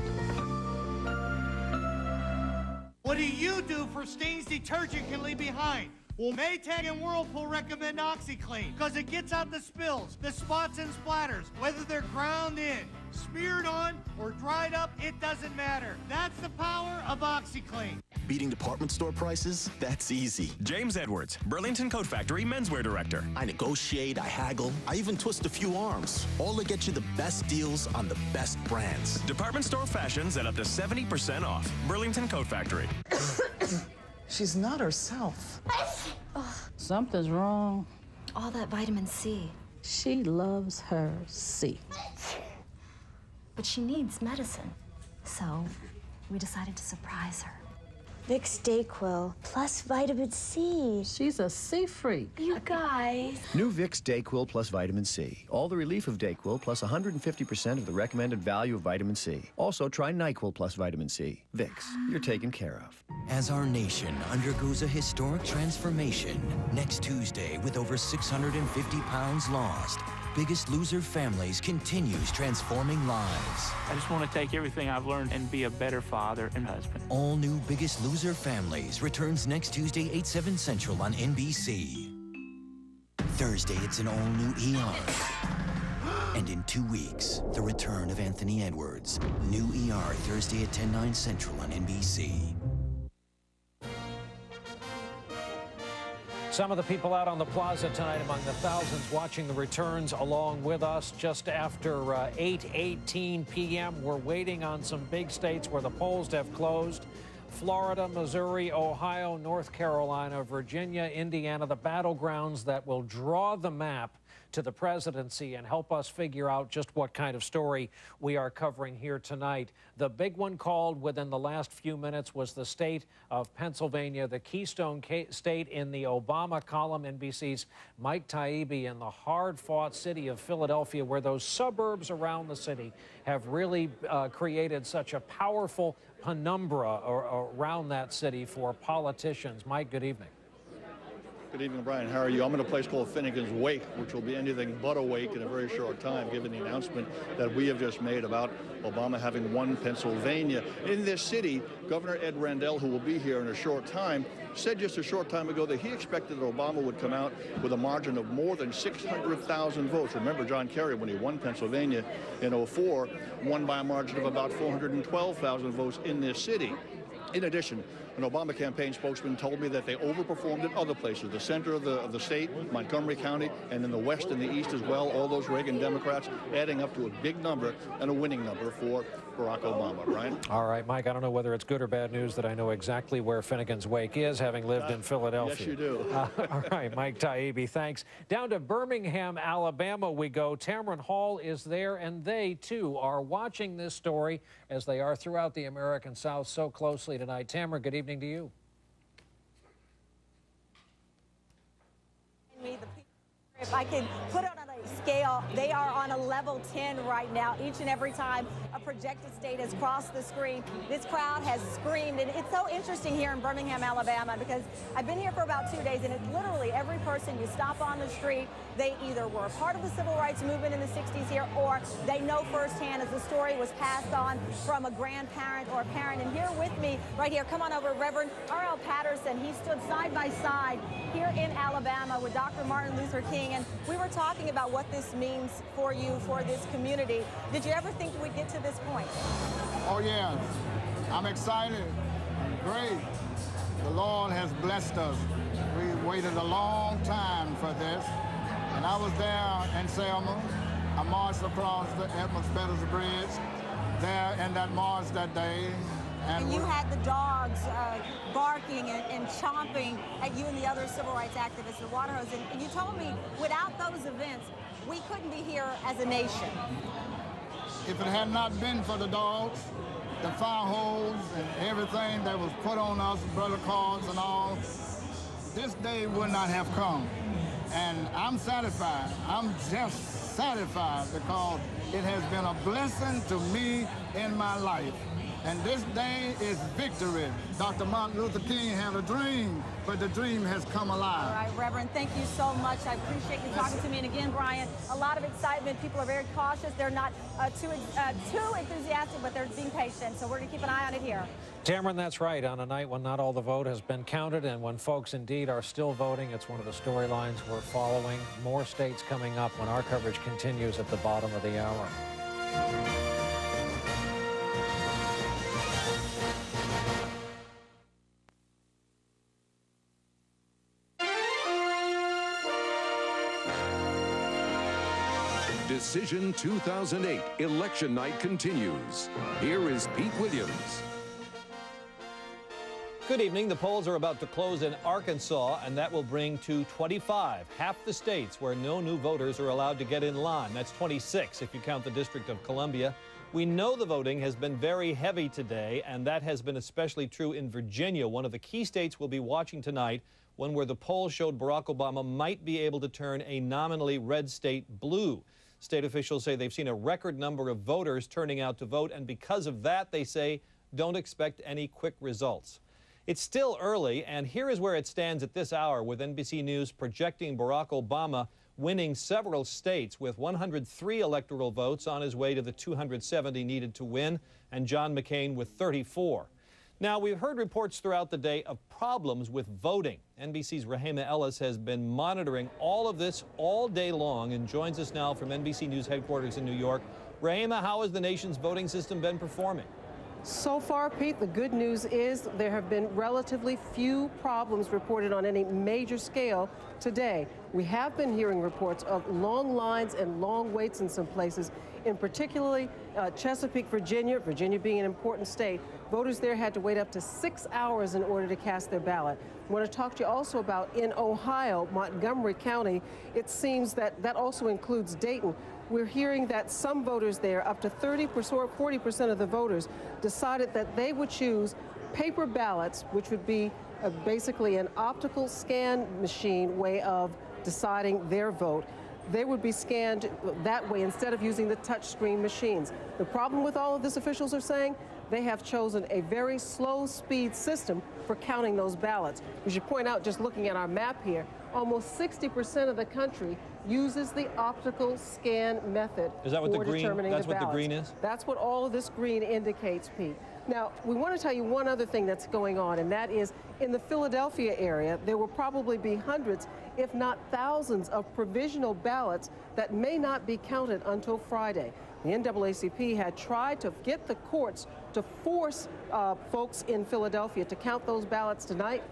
What do you do for stains detergent can leave behind? Well, Maytag and Whirlpool recommend OxyClean because it gets out the spills, the spots and splatters. Whether they're ground in, smeared on, or dried up, it doesn't matter. That's the power of OxyClean. Beating department store prices? That's easy. James Edwards, Burlington Coat Factory menswear director. I negotiate, I haggle, I even twist a few arms. All to get you the best deals on the best brands. Department store fashions at up to 70% off. Burlington Coat Factory. She's not herself. Something's wrong. All that vitamin C. She loves her C. But she needs medicine. So we decided to surprise her. Vicks DayQuil plus vitamin C. She's a C freak. You guys. New Vicks DayQuil plus vitamin C. All the relief of DayQuil plus 150% of the recommended value of vitamin C. Also try NyQuil plus vitamin C. Vicks, you're taken care of. As our nation undergoes a historic transformation, next Tuesday with over 650 pounds lost, Biggest Loser Families continues transforming lives. I just want to take everything I've learned and be a better father and husband. All new Biggest Loser Families returns next Tuesday, 8/7 Central on NBC. Thursday, it's an all-new ER. And in 2 weeks, the return of Anthony Edwards. New ER, Thursday at 10/9 Central on NBC. Some of the people out on the plaza tonight among the thousands watching the returns along with us just after 8:18 p.m. We're waiting on some big states where the polls have closed. Florida, Missouri, Ohio, North Carolina, Virginia, Indiana, the battlegrounds that will draw the map to the presidency and help us figure out just what kind of story we are covering here tonight. The big one called within the last few minutes was the state of Pennsylvania, the Keystone State in the Obama column. NBC's Mike Taibbi in the hard-fought city of Philadelphia, where those suburbs around the city have really created such a powerful penumbra around that city for politicians. Mike, good evening. Good evening, Brian. How are you? I'm in a place called Finnegan's Wake, which will be anything but a wake in a very short time, given the announcement that we have just made about Obama having won Pennsylvania. In this city, Governor Ed Rendell, who will be here in a short time, said just a short time ago that he expected that Obama would come out with a margin of more than 600,000 votes. Remember, John Kerry, when he won Pennsylvania in 2004, won by a margin of about 412,000 votes in this city. In addition, an Obama campaign spokesman told me that they overperformed in other places, the center of the state, Montgomery County, and in the west and the east as well, all those Reagan Democrats, adding up to a big number and a winning number for Barack Obama. Brian? All right, Mike, I don't know whether it's good or bad news that I know exactly where Finnegan's Wake is, having lived in Philadelphia. Yes, you do. All right, Mike Taibbi, thanks. Down to Birmingham, Alabama we go. Tamron Hall is there, and they, too, are watching this story, as they are throughout the American South, so closely tonight. Tamron, good evening to you. If I could put it on a scale, they are on a level 10 right now. Each and every time a projected state has crossed the screen, this crowd has screamed. And it's so interesting here in Birmingham, Alabama, because I've been here for about 2 days, and it's literally every person you stop on the street, they either were a part of the civil rights movement in the 60s here, or they know firsthand as the story was passed on from a grandparent or a parent. And here with me, right here, come on over, Reverend R.L. Patterson. He stood side by side here in Alabama with Dr. Martin Luther King, and we were talking about what this means for you, for this community. Did you ever think we'd get to this point? Oh, yes. I'm excited. Great. The Lord has blessed us. We waited a long time for this. And I was there in Selma. I marched across the Edmunds Meadows Bridge there in that march that day. And you had the dogs barking and chomping at you and the other civil rights activists, the water hose. And you told me without those events, we couldn't be here as a nation. If it had not been for the dogs, the fire hose and everything that was put on us, brother cards and all, this day would not have come. And I'm satisfied. I'm just satisfied because it has been a blessing to me in my life. And this day is victory. Dr. Martin Luther King had a dream, but the dream has come alive. All right, Reverend, thank you so much. I appreciate you talking to me. And again, Brian, a lot of excitement. People are very cautious. They're not too enthusiastic, but they're being patient. So we're going to keep an eye on it here. Tamron, that's right. On a night when not all the vote has been counted and when folks indeed are still voting, it's one of the storylines we're following. More states coming up when our coverage continues at the bottom of the hour. Decision 2008 election night continues. Here is Pete Williams. Good evening. The polls are about to close in Arkansas, and that will bring to 25, half the states where no new voters are allowed to get in line. That's 26 if you count the District of Columbia. We know the voting has been very heavy today, and that has been especially true in Virginia, one of the key states we'll be watching tonight, one where the polls showed Barack Obama might be able to turn a nominally red state blue. State officials say they've seen a record number of voters turning out to vote, and because of that, they say, don't expect any quick results. It's still early, and here is where it stands at this hour, with NBC News projecting Barack Obama winning several states with 103 electoral votes on his way to the 270 needed to win, and John McCain with 34. Now, we've heard reports throughout the day of problems with voting. NBC's Rahema Ellis has been monitoring all of this all day long and joins us now from NBC News headquarters in New York. Rahema, how has the nation's voting system been performing? So far, Pete, the good news is there have been relatively few problems reported on any major scale today. We have been hearing reports of long lines and long waits in some places. In particularly Chesapeake, Virginia, Virginia being an important state, voters there had to wait up to 6 hours in order to cast their ballot. I want to talk to you also about in Ohio, Montgomery County. It seems that that also includes Dayton. We're hearing that some voters there, up to 30% or 40% of the voters, decided that they would choose paper ballots, which would be basically an optical scan machine way of deciding their vote. They would be scanned that way instead of using the touchscreen machines. The problem with all of this, officials are saying, they have chosen a very slow speed system for counting those ballots. We should point out, just looking at our map here, almost 60% of the country uses the optical scan method. Is that what the green? Determining That's the what the ballots. green is? That's what all of this green indicates, Pete. Now, we want to tell you one other thing that's going on, and that is in the Philadelphia area, there will probably be hundreds, if not thousands, of provisional ballots that may not be counted until Friday. The NAACP had tried to get the courts to force folks in Philadelphia to count those ballots tonight,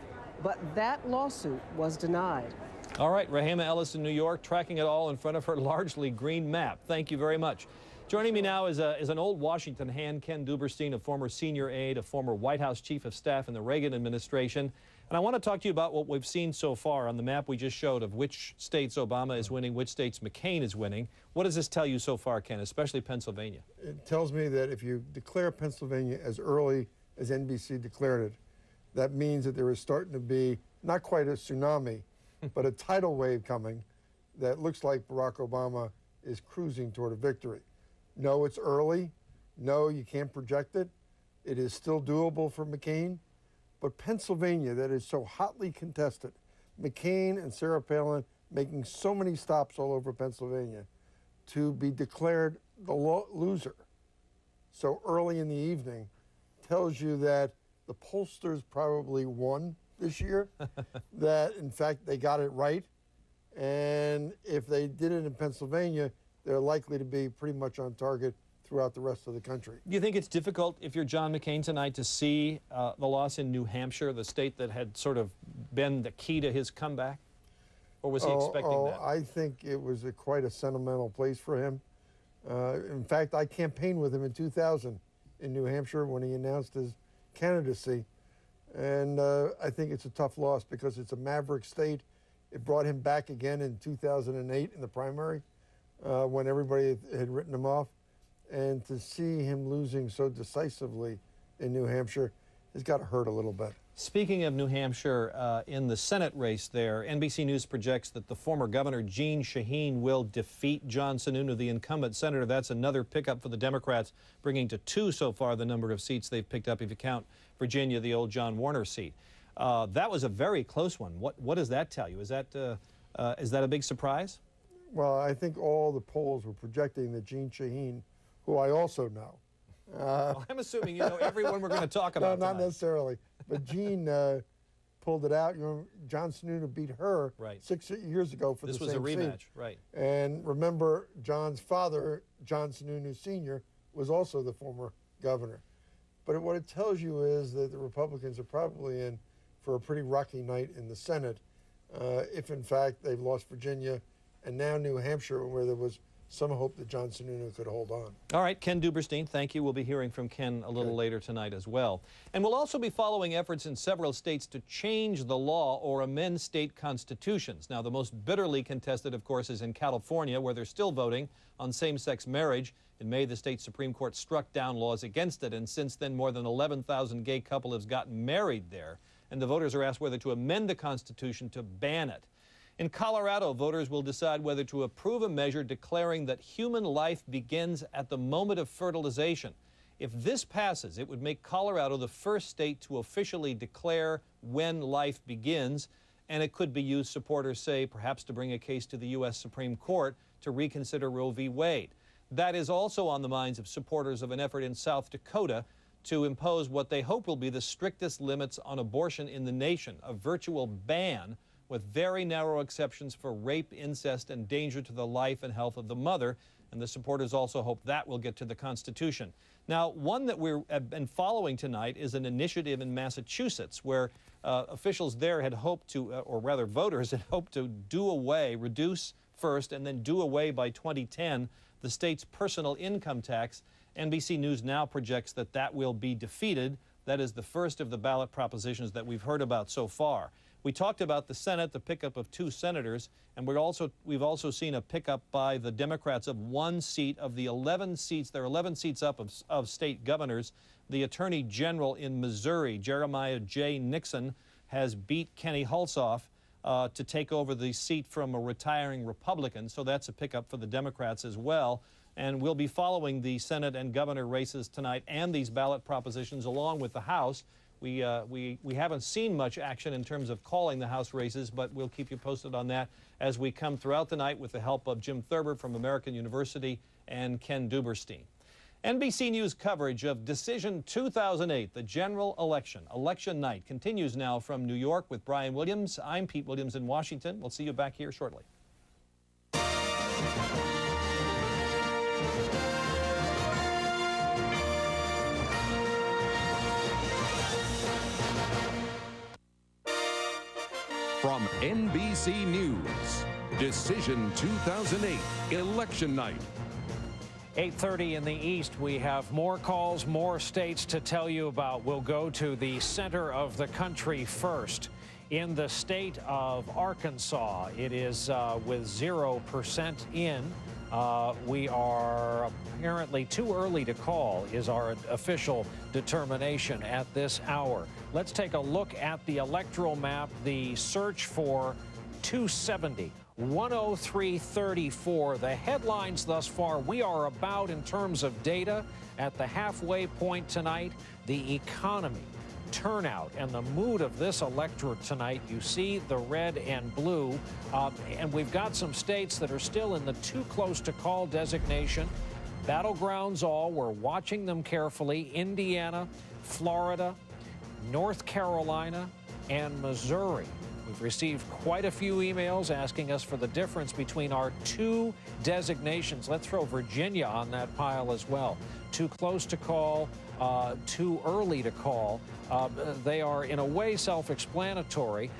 but that lawsuit was denied. All right, Rahema Ellis in New York, tracking it all in front of her largely green map. Thank you very much. Joining me now is an old Washington hand, Ken Duberstein, a former senior aide, a former White House chief of staff in the Reagan administration. And I want to talk to you about what we've seen so far on the map we just showed of which states Obama is winning, which states McCain is winning. What does this tell you so far, Ken, especially Pennsylvania? It tells me that if you declare Pennsylvania as early as NBC declared it, that means that there is starting to be not quite a tsunami, but a tidal wave coming that looks like Barack Obama is cruising toward a victory. No, it's early. No, you can't project it. It is still doable for McCain. But Pennsylvania, that is so hotly contested, McCain and Sarah Palin making so many stops all over Pennsylvania to be declared the loser so early in the evening tells you that the pollsters probably won this year, that in fact they got it right. And if they did it in Pennsylvania, they're likely to be pretty much on target throughout the rest of the country. Do you think it's difficult, if you're John McCain tonight, to see the loss in New Hampshire, the state that had sort of been the key to his comeback? Or was he expecting that? I think it was quite a sentimental place for him. In fact, I campaigned with him in 2000 in New Hampshire when he announced his candidacy. And I think it's a tough loss because it's a maverick state. It brought him back again in 2008 in the primary when everybody had written him off. And to see him losing so decisively in New Hampshire has got to hurt a little bit. Speaking of New Hampshire, in the Senate race there, NBC News projects that the former governor, Jeanne Shaheen, will defeat John Sununu, the incumbent senator. That's another pickup for the Democrats, bringing to 2 so far the number of seats they've picked up if you count Virginia, the old John Warner seat. That was a very close one. What does that tell you? Is that a big surprise? Well, I think all the polls were projecting that Jeanne Shaheen, who I also know. Well, I'm assuming you know everyone we're going to talk about No, not tonight. necessarily. But Jeanne pulled it out. You know, John Sununu beat her 6 years ago for the same seat. This was a rematch, right. And remember, John's father, John Sununu Sr., was also the former governor. But what it tells you is that the Republicans are probably in for a pretty rocky night in the Senate if, in fact, they've lost Virginia and now New Hampshire, where there was some hope that John Sununu could hold on. All right, Ken Duberstein, thank you. We'll be hearing from Ken a little later tonight as well. And we'll also be following efforts in several states to change the law or amend state constitutions. Now, the most bitterly contested, of course, is in California, where they're still voting on same-sex marriage. In May, the state Supreme Court struck down laws against it, and since then, more than 11,000 gay couples have gotten married there. And the voters are asked whether to amend the Constitution to ban it. In Colorado, voters will decide whether to approve a measure declaring that human life begins at the moment of fertilization. If this passes, it would make Colorado the first state to officially declare when life begins, and it could be used, supporters say, perhaps to bring a case to the U.S. Supreme Court to reconsider Roe v. Wade. That is also on the minds of supporters of an effort in South Dakota to impose what they hope will be the strictest limits on abortion in the nation, a virtual ban with very narrow exceptions for rape, incest, and danger to the life and health of the mother. And the supporters also hope that will get to the Constitution. Now, one that we have been following tonight is an initiative in Massachusetts where officials there had hoped to, or rather voters had hoped to reduce first and then do away by 2010 the state's personal income tax. NBC News now projects that that will be defeated. That is the first of the ballot propositions that we've heard about so far. We talked about the Senate, the pickup of 2 senators, and we've also seen a pickup by the Democrats of 1 seat of the 11 seats. There are 11 seats up of state governors. The Attorney General in Missouri, Jeremiah J. Nixon, has beat Kenny Hulshoff to take over the seat from a retiring Republican, so that's a pickup for the Democrats as well. And we'll be following the Senate and governor races tonight and these ballot propositions along with the House. We haven't seen much action in terms of calling the House races, but we'll keep you posted on that as we come throughout the night with the help of Jim Thurber from American University and Ken Duberstein. NBC News coverage of Decision 2008, the general election. Election night continues now from New York with Brian Williams. I'm Pete Williams in Washington. We'll see you back here shortly. From NBC News, Decision 2008, Election Night. 8:30 in the East, we have more calls, more states to tell you about. We'll go to the center of the country first. In the state of Arkansas, it is with 0% in. We are apparently too early to call, is our official determination at this hour. Let's take a look at the electoral map. The search for 270, 103.34. The headlines thus far, we are about, in terms of data, at the halfway point tonight. The economy, turnout, and the mood of this electorate tonight. You see the red and blue, and we've got some states that are still in the too close to call designation. Battlegrounds all, we're watching them carefully. Indiana, Florida, North Carolina, and Missouri. We've received quite a few emails asking us for the difference between our 2 designations. Let's throw Virginia on that pile as well. Too close to call, too early to call. They are, in a way, self-explanatory.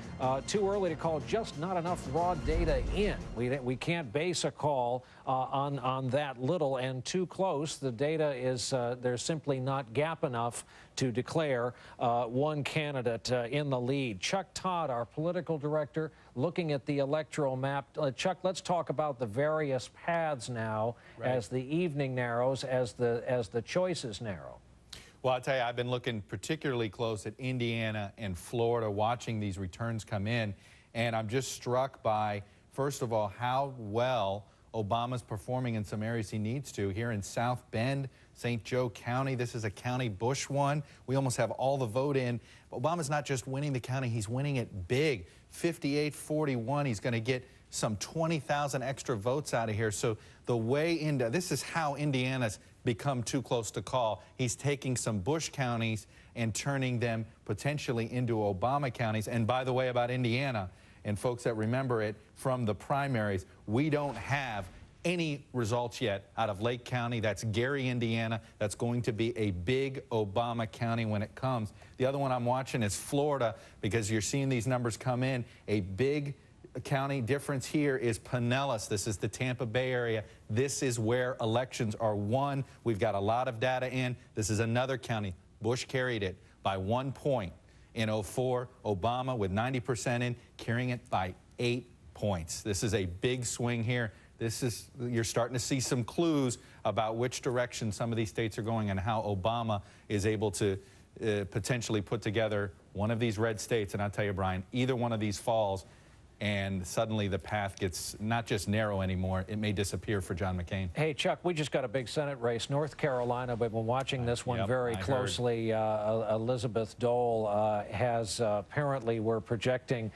Too early to call, just not enough raw data in. We can't base a call on that little, and too close. The data is, there's simply not gap enough to declare one candidate in the lead. Chuck Todd, our political director, looking at the electoral map. Chuck, let's talk about the various paths now as the evening narrows, as the choices narrow. Well, I'll tell you, I've been looking particularly close at Indiana and Florida, watching these returns come in, and I'm just struck by, first of all, how well Obama's performing in some areas he needs to. Here in South Bend, St. Joe County, this is a county Bush won. We almost have all the vote in. Obama's not just winning the county, he's winning it big. 58-41, he's going to get some 20,000 extra votes out of here. So the way into this is how Indiana's become too close to call. He's taking some Bush counties and turning them potentially into Obama counties. And by the way, about Indiana, and folks that remember it from the primaries, we don't have any results yet out of Lake County. That's Gary, Indiana. That's going to be a big Obama county when it comes. The other one I'm watching is Florida, because you're seeing these numbers come in. A big county difference here is Pinellas. This is the Tampa Bay area. This is where elections are won. We've got a lot of data in. This is another county. Bush carried it by 1 point in 04. Obama, with 90% in, carrying it by 8 points. This is a big swing here. You're starting to see some clues about which direction some of these states are going and how Obama is able to potentially put together one of these red states. And I'll tell you, Brian, either one of these falls, and suddenly the path gets not just narrow anymore, it may disappear for John McCain. Hey, Chuck, we just got a big Senate race. North Carolina, we've been watching this one very closely. Elizabeth Dole has apparently, we're projecting,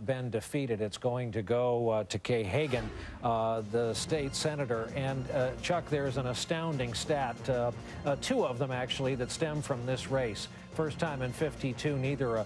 been defeated. It's going to go to Kay Hagan, the state senator. And, Chuck, there's an astounding stat, 2 of them actually, that stem from this race. First time in 52, neither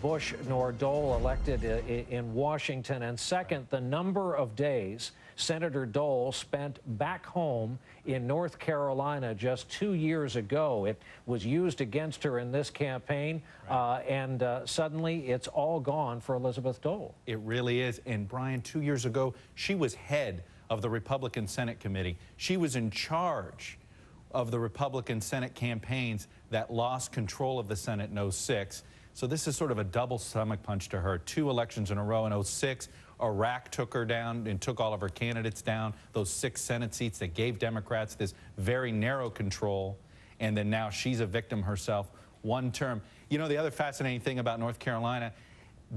Bush nor Dole elected in Washington. And second, the number of days Senator Dole spent back home in North Carolina just 2 years ago. It was used against her in this campaign, and suddenly it's all gone for Elizabeth Dole. It really is. And Brian, 2 years ago, she was head of the Republican Senate Committee. She was in charge of the Republican Senate campaigns that lost control of the Senate in 06. So this is sort of a double stomach punch to her. 2 elections in a row in 06. Iraq took her down and took all of her candidates down, those 6 Senate seats that gave Democrats this very narrow control. And then now she's a victim herself, 1 term. You know, the other fascinating thing about North Carolina,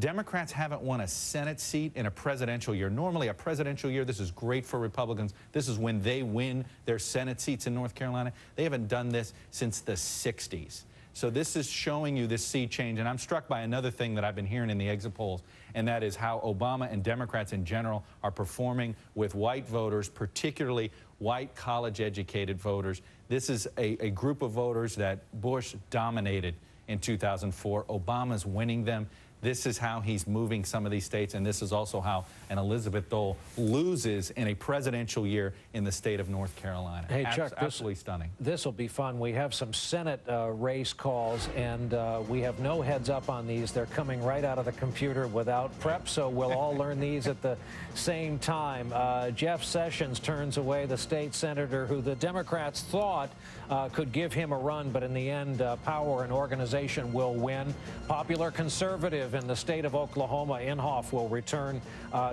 Democrats haven't won a Senate seat in a presidential year. Normally, a presidential year, this is great for Republicans. This is when they win their Senate seats in North Carolina. They haven't done this since the 60s. So this is showing you this sea change. And I'm struck by another thing that I've been hearing in the exit polls, and that is how Obama and Democrats in general are performing with white voters, particularly white college-educated voters. This is a group of voters that Bush dominated in 2004. Obama's winning them. This is how he's moving some of these states, and this is also how an Elizabeth Dole loses in a presidential year in the state of North Carolina. Hey, Chuck, absolutely stunning. This will be fun. We have some Senate race calls, and we have no heads up on these. They're coming right out of the computer without prep, so we'll all learn these at the same time. Jeff Sessions turns away the state senator who the Democrats thought could give him a run, but in the end, power and organization will win. Popular conservative in the state of Oklahoma, Inhofe, will return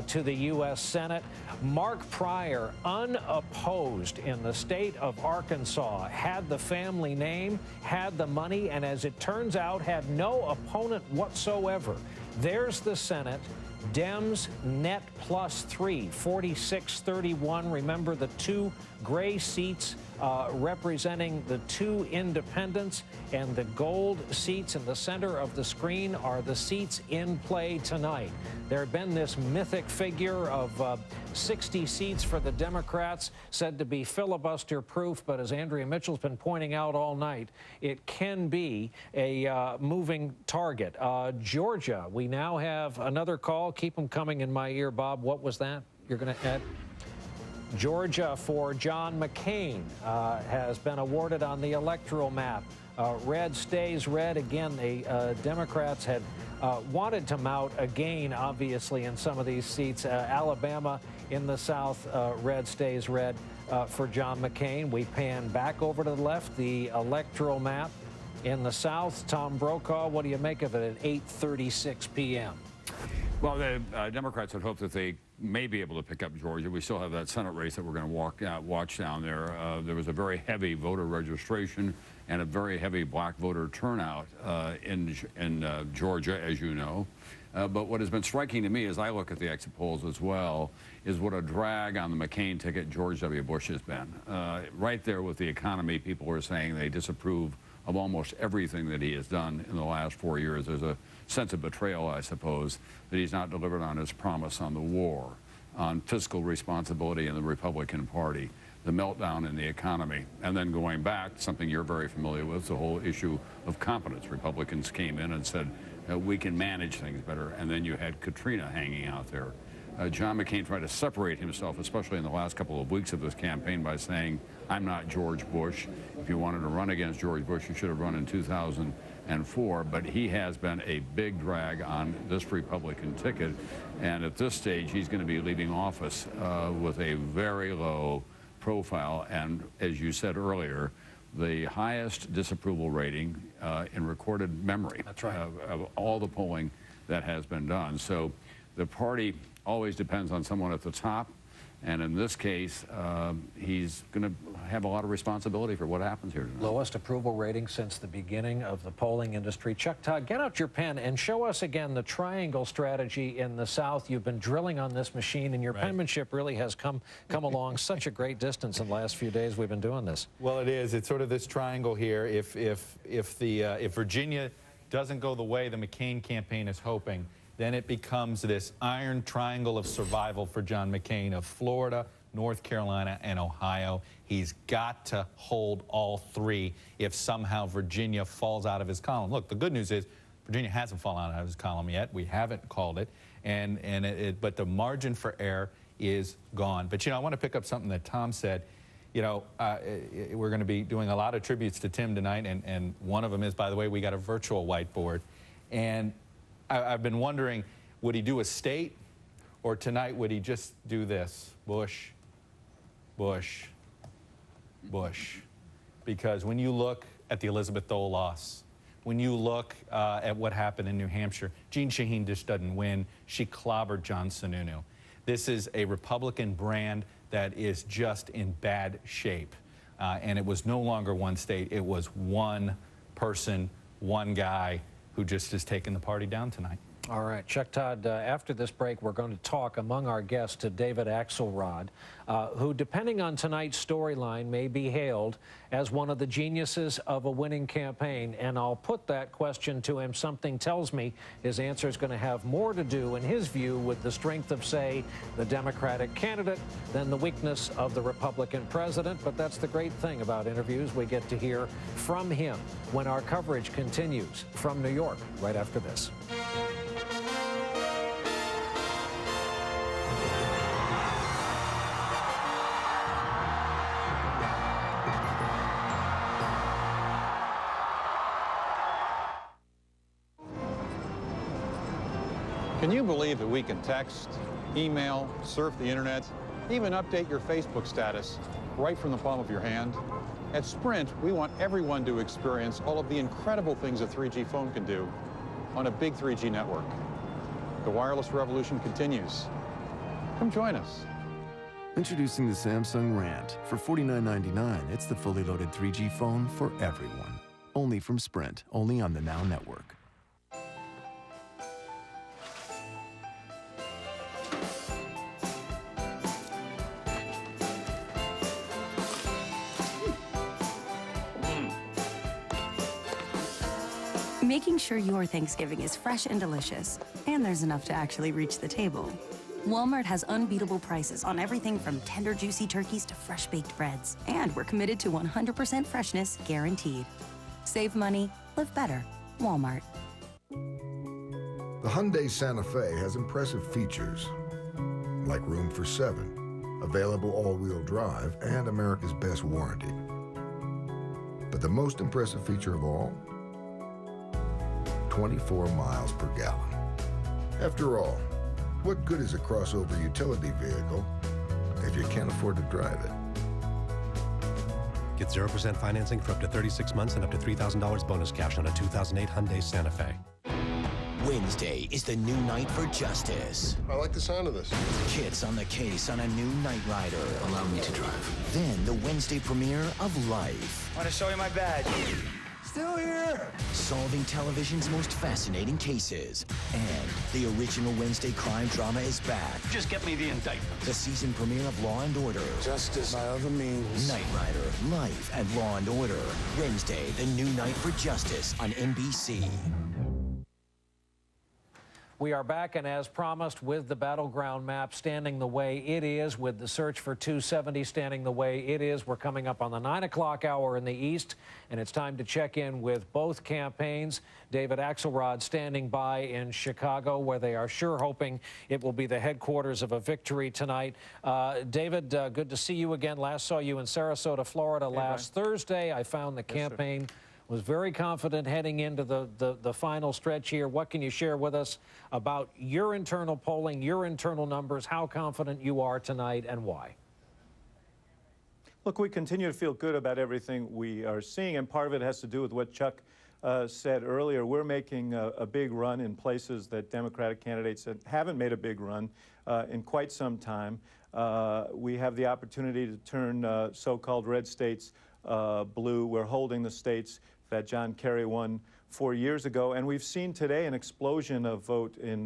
to the U.S. Senate. Mark Pryor, unopposed in the state of Arkansas, had the family name, had the money, and as it turns out, had no opponent whatsoever. There's the Senate. Dems net +3, 46-31. Remember the 2 gray seats representing the 2 independents, and the gold seats in the center of the screen are the seats in play tonight. There had been this mythic figure of 60 seats for the Democrats, said to be filibuster-proof, but as Andrea Mitchell's been pointing out all night, it can be a moving target. Georgia, we now have another call. Keep them coming in my ear, Bob. What was that you're going to add? Georgia for John McCain has been awarded on the electoral map. Red stays red. Again, the Democrats had wanted to mount a gain, obviously, in some of these seats. Alabama in the South, red stays red for John McCain. We pan back over to the left, the electoral map in the South. Tom Brokaw, what do you make of it at 8:36 p.m.? Well, the Democrats had hoped that they may be able to pick up Georgia. We still have that Senate race that we're going to watch down there. There was a very heavy voter registration and a very heavy black voter turnout in Georgia, as you know. But what has been striking to me as I look at the exit polls as well is what a drag on the McCain ticket George W. Bush has been. Right there with the economy, people are saying they disapprove of almost everything that he has done in the last 4 years. There's a sense of betrayal, I suppose, that he's not delivered on his promise on the war, on fiscal responsibility in the Republican Party, the meltdown in the economy, and then going back, something you're very familiar with, the whole issue of competence. Republicans came in and said, we can manage things better, and then you had Katrina hanging out there. John McCain tried to separate himself, especially in the last couple of weeks of this campaign, by saying, I'm not George Bush. If you wanted to run against George Bush, you should have run in 2004. But he has been a big drag on this Republican ticket. And at this stage, he's going to be leaving office with a very low profile. And as you said earlier, the highest disapproval rating in recorded memory. That's right. Of all the polling that has been done. So the party always depends on someone at the top, and in this case, he's going to have a lot of responsibility for what happens here tonight. Lowest approval rating since the beginning of the polling industry. Chuck Todd, get out your pen and show us again the triangle strategy in the South. You've been drilling on this machine, and your penmanship really has come along such a great distance in the last few days we've been doing this. Well, it is. It's sort of this triangle here. If Virginia doesn't go the way the McCain campaign is hoping, then it becomes this iron triangle of survival for John McCain of Florida, North Carolina, and Ohio. He's got to hold all 3 if somehow Virginia falls out of his column. Look, the good news is Virginia hasn't fallen out of his column yet. We haven't called it, but the margin for error is gone. But, you know, I want to pick up something that Tom said. You know, we're going to be doing a lot of tributes to Tim tonight, and one of them is, by the way, we got a virtual whiteboard. And I've been wondering, would he do a state, or tonight would he just do this? Bush, Bush. Because when you look at the Elizabeth Dole loss, when you look at what happened in New Hampshire, Jeanne Shaheen just doesn't win. She clobbered John Sununu. This is a Republican brand that is just in bad shape. And it was no longer one state. It was one person, one guy who just has taken the party down tonight. All right, Chuck Todd, after this break, we're going to talk among our guests to David Axelrod, who, depending on tonight's storyline, may be hailed as one of the geniuses of a winning campaign. And I'll put that question to him. Something tells me his answer is going to have more to do, in his view, with the strength of, say, the Democratic candidate than the weakness of the Republican president. But that's the great thing about interviews. We get to hear from him when our coverage continues from New York right after this. Can you believe that we can text, email, surf the internet, even update your Facebook status right from the palm of your hand? At Sprint, we want everyone to experience all of the incredible things a 3G phone can do on a big 3G network. The wireless revolution continues. Come join us. Introducing the Samsung Rant. For $49.99, it's the fully loaded 3G phone for everyone. Only from Sprint, only on the Now Network. Making sure your Thanksgiving is fresh and delicious, and there's enough to actually reach the table. Walmart has unbeatable prices on everything from tender, juicy turkeys to fresh-baked breads. And we're committed to 100% freshness guaranteed. Save money, live better. Walmart. The Hyundai Santa Fe has impressive features, like room for 7, available all-wheel drive, and America's best warranty. But the most impressive feature of all? 24 miles per gallon. After all, what good is a crossover utility vehicle if you can't afford to drive it? Get 0% financing for up to 36 months and up to $3,000 bonus cash on a 2008 Hyundai Santa Fe. Wednesday is the new night for justice. I like the sound of this. Kids on the case on a new Knight Rider. Allow me to drive. Then the Wednesday premiere of Life. Want to show you my badge? Still here. Solving television's most fascinating cases. And the original Wednesday crime drama is back. Just get me the indictment. The season premiere of Law & Order. Justice by other means. Knight Rider, Life, and Law & Order. Wednesday, the new night for justice on NBC. We are back, and as promised, with the battleground map standing the way it is, with the search for 270 standing the way it is. We're coming up on the 9 o'clock hour in the East, and it's time to check in with both campaigns. David Axelrod standing by in Chicago, where they are sure hoping it will be the headquarters of a victory tonight. David, good to see you again. Last saw you in Sarasota, Florida last Thursday. I found the campaign was very confident heading into the final stretch here. What can you share with us about your internal polling, your internal numbers, how confident you are tonight, and why? Look, we continue to feel good about everything we are seeing, and part of it has to do with what Chuck said earlier. We're making a big run in places that Democratic candidates haven't made a big run in quite some time. We have the opportunity to turn so-called red states blue. We're holding the states that John Kerry won 4 years ago. And we've seen today an explosion of vote in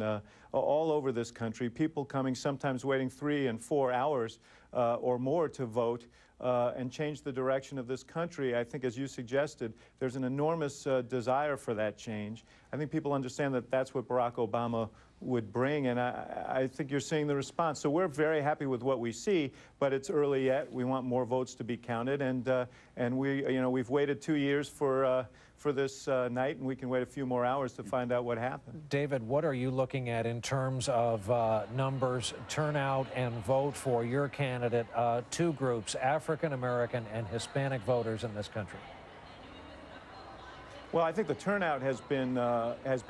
all over this country, people coming, sometimes waiting 3 and 4 hours or more to vote and change the direction of this country. I think, as you suggested, there's an enormous desire for that change. I think people understand that that's what Barack Obama would bring, and I think you're seeing the response. So we're very happy with what we see, but it's early yet. We want more votes to be counted, and we've waited 2 years for this night, and we can wait a few more hours to find out what happened. David, what are you looking at in terms of numbers, turnout, and vote for your candidate? Two groups, African American and Hispanic voters in this country. Well, I think the turnout has been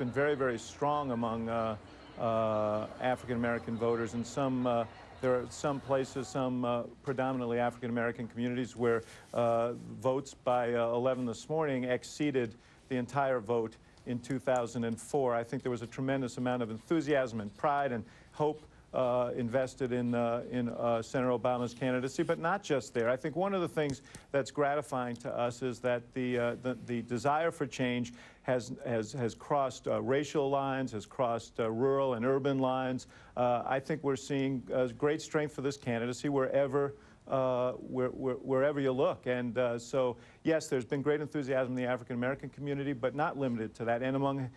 very, very strong among African American voters, and some There are some places, some predominantly African-American communities, where votes by 11 this morning exceeded the entire vote in 2004. I think there was a tremendous amount of enthusiasm and pride and hope invested in Senator Obama's candidacy, but not just there. I think one of the things that's gratifying to us is that the desire for change has crossed racial lines, has crossed rural and urban lines. I think we're seeing great strength for this candidacy wherever you look. And so, yes, there's been great enthusiasm in the African-American community, but not limited to that. And among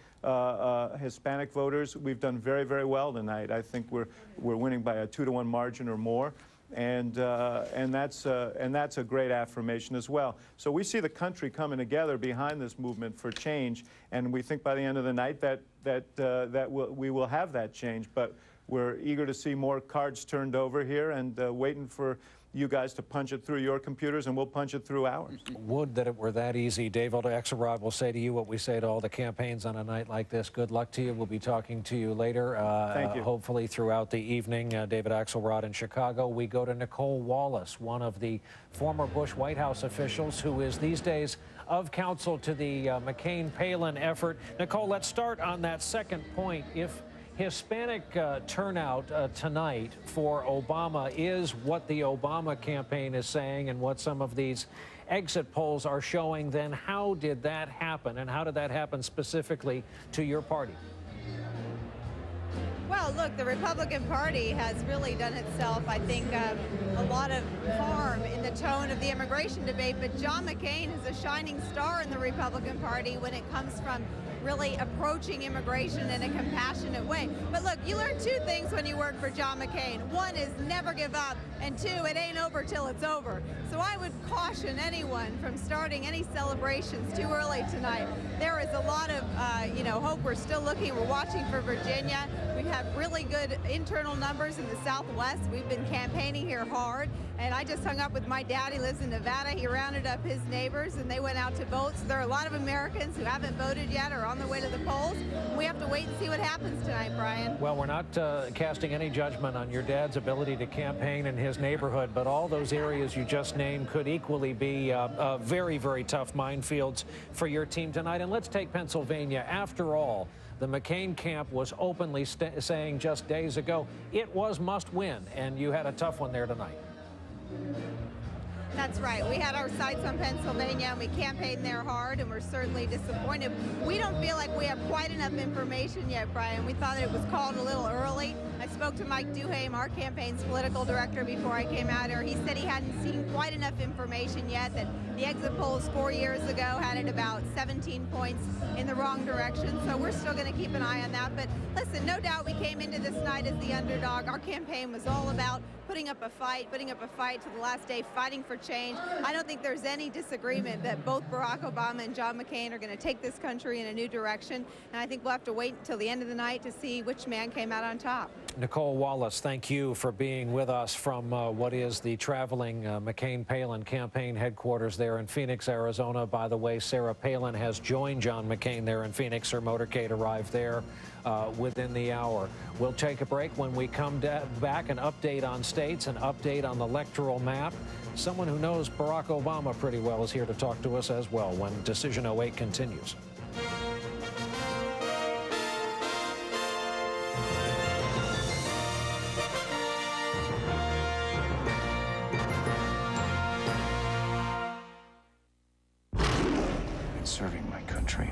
Hispanic voters, we've done very, very well tonight. I think we're winning by a 2-to-1 margin or more. And that's a great affirmation as well. So we see the country coming together behind this movement for change, and we think by the end of the night that we will have that change. But we're eager to see more cards turned over here, and waiting for you guys to punch it through your computers, and we'll punch it through ours. Would that it were that easy. David Axelrod will say to you what we say to all the campaigns on a night like this. Good luck to you. We'll be talking to you later. Thank you. Hopefully throughout the evening. David Axelrod in Chicago. We go to Nicole Wallace, one of the former Bush White House officials who is these days of counsel to the McCain-Palin effort. Nicole, let's start on that second point. If Hispanic turnout tonight for Obama is what the Obama campaign is saying and what some of these exit polls are showing, then how did that happen, and how did that happen specifically to your party? Well, look, the Republican Party has really done itself, I think, a lot of harm in the tone of the immigration debate, but John McCain is a shining star in the Republican Party when it comes from really approaching immigration in a compassionate way. But look, you learn two things when you work for John McCain. One is never give up, and two, it ain't over till it's over. So I would caution anyone from starting any celebrations too early tonight. There is a lot of, hope. We're still looking. We're watching for Virginia. We have really good internal numbers in the Southwest. We've been campaigning here hard, and I just hung up with my dad. He lives in Nevada. He rounded up his neighbors, and they went out to vote. So there are a lot of Americans who haven't voted yet or on their way to the polls. We have to wait and see what happens tonight, Brian. Well, we're not casting any judgment on your dad's ability to campaign in his neighborhood, but all those areas you just named could equally be very, very tough minefields for your team tonight. And let's take Pennsylvania. After all, the McCain camp was openly saying just days ago it was must win, and you had a tough one there tonight. That's right. We had our sights on Pennsylvania, and we campaigned there hard, and we're certainly disappointed. We don't feel like we have quite enough information yet, Brian. We thought it was called a little early. I spoke to Mike Duhame, our campaign's political director, before I came out here. He said he hadn't seen quite enough information yet, that the exit polls 4 years ago had it about 17 points in the wrong direction. So we're still going to keep an eye on that. But listen, no doubt we came into this night as the underdog. Our campaign was all about putting up a fight to the last day, fighting for change. I don't think there's any disagreement that both Barack Obama and John McCain are going to take this country in a new direction. And I think we'll have to wait until the end of the night to see which man came out on top. Nicole Wallace, thank you for being with us from what is the traveling McCain-Palin campaign headquarters there in Phoenix, Arizona. By the way, Sarah Palin has joined John McCain there in Phoenix. Her motorcade arrived there within the hour. We'll take a break. When we come back, an update on states, an update on the electoral map. Someone who knows Barack Obama pretty well is here to talk to us as well when Decision 08 continues. In serving my country,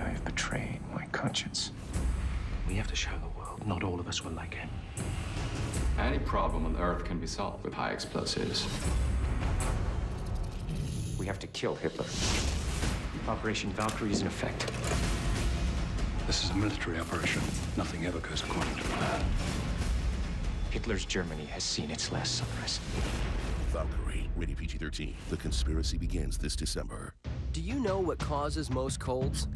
I have betrayed my conscience. We have to show the world not all of us were like him. Any problem on Earth can be solved with high explosives. We have to kill Hitler. Operation Valkyrie is in effect. This is a military operation. Nothing ever goes according to plan. Hitler's Germany has seen its last sunrise. Valkyrie, rated PG-13. The conspiracy begins this December. Do you know what causes most colds?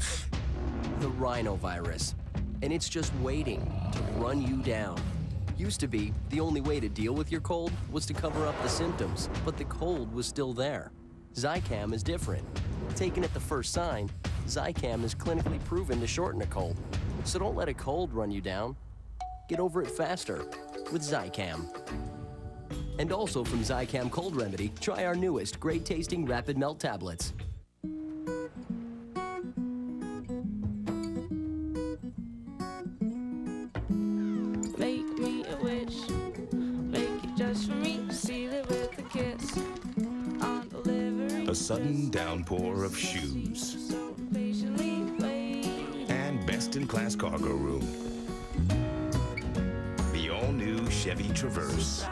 The rhinovirus. And it's just waiting to run you down. Used to be, the only way to deal with your cold was to cover up the symptoms, but the cold was still there. Zicam is different. Taken at the first sign, Zicam is clinically proven to shorten a cold. So don't let a cold run you down. Get over it faster. with Zicam. And also from Zicam Cold Remedy, try our newest great-tasting Rapid Melt tablets. Make me a wish, make it just for me, seal it with a kiss on delivery. A sudden downpour of shoes. So patiently wait. And best-in-class cargo room. The all-new Chevy Traverse.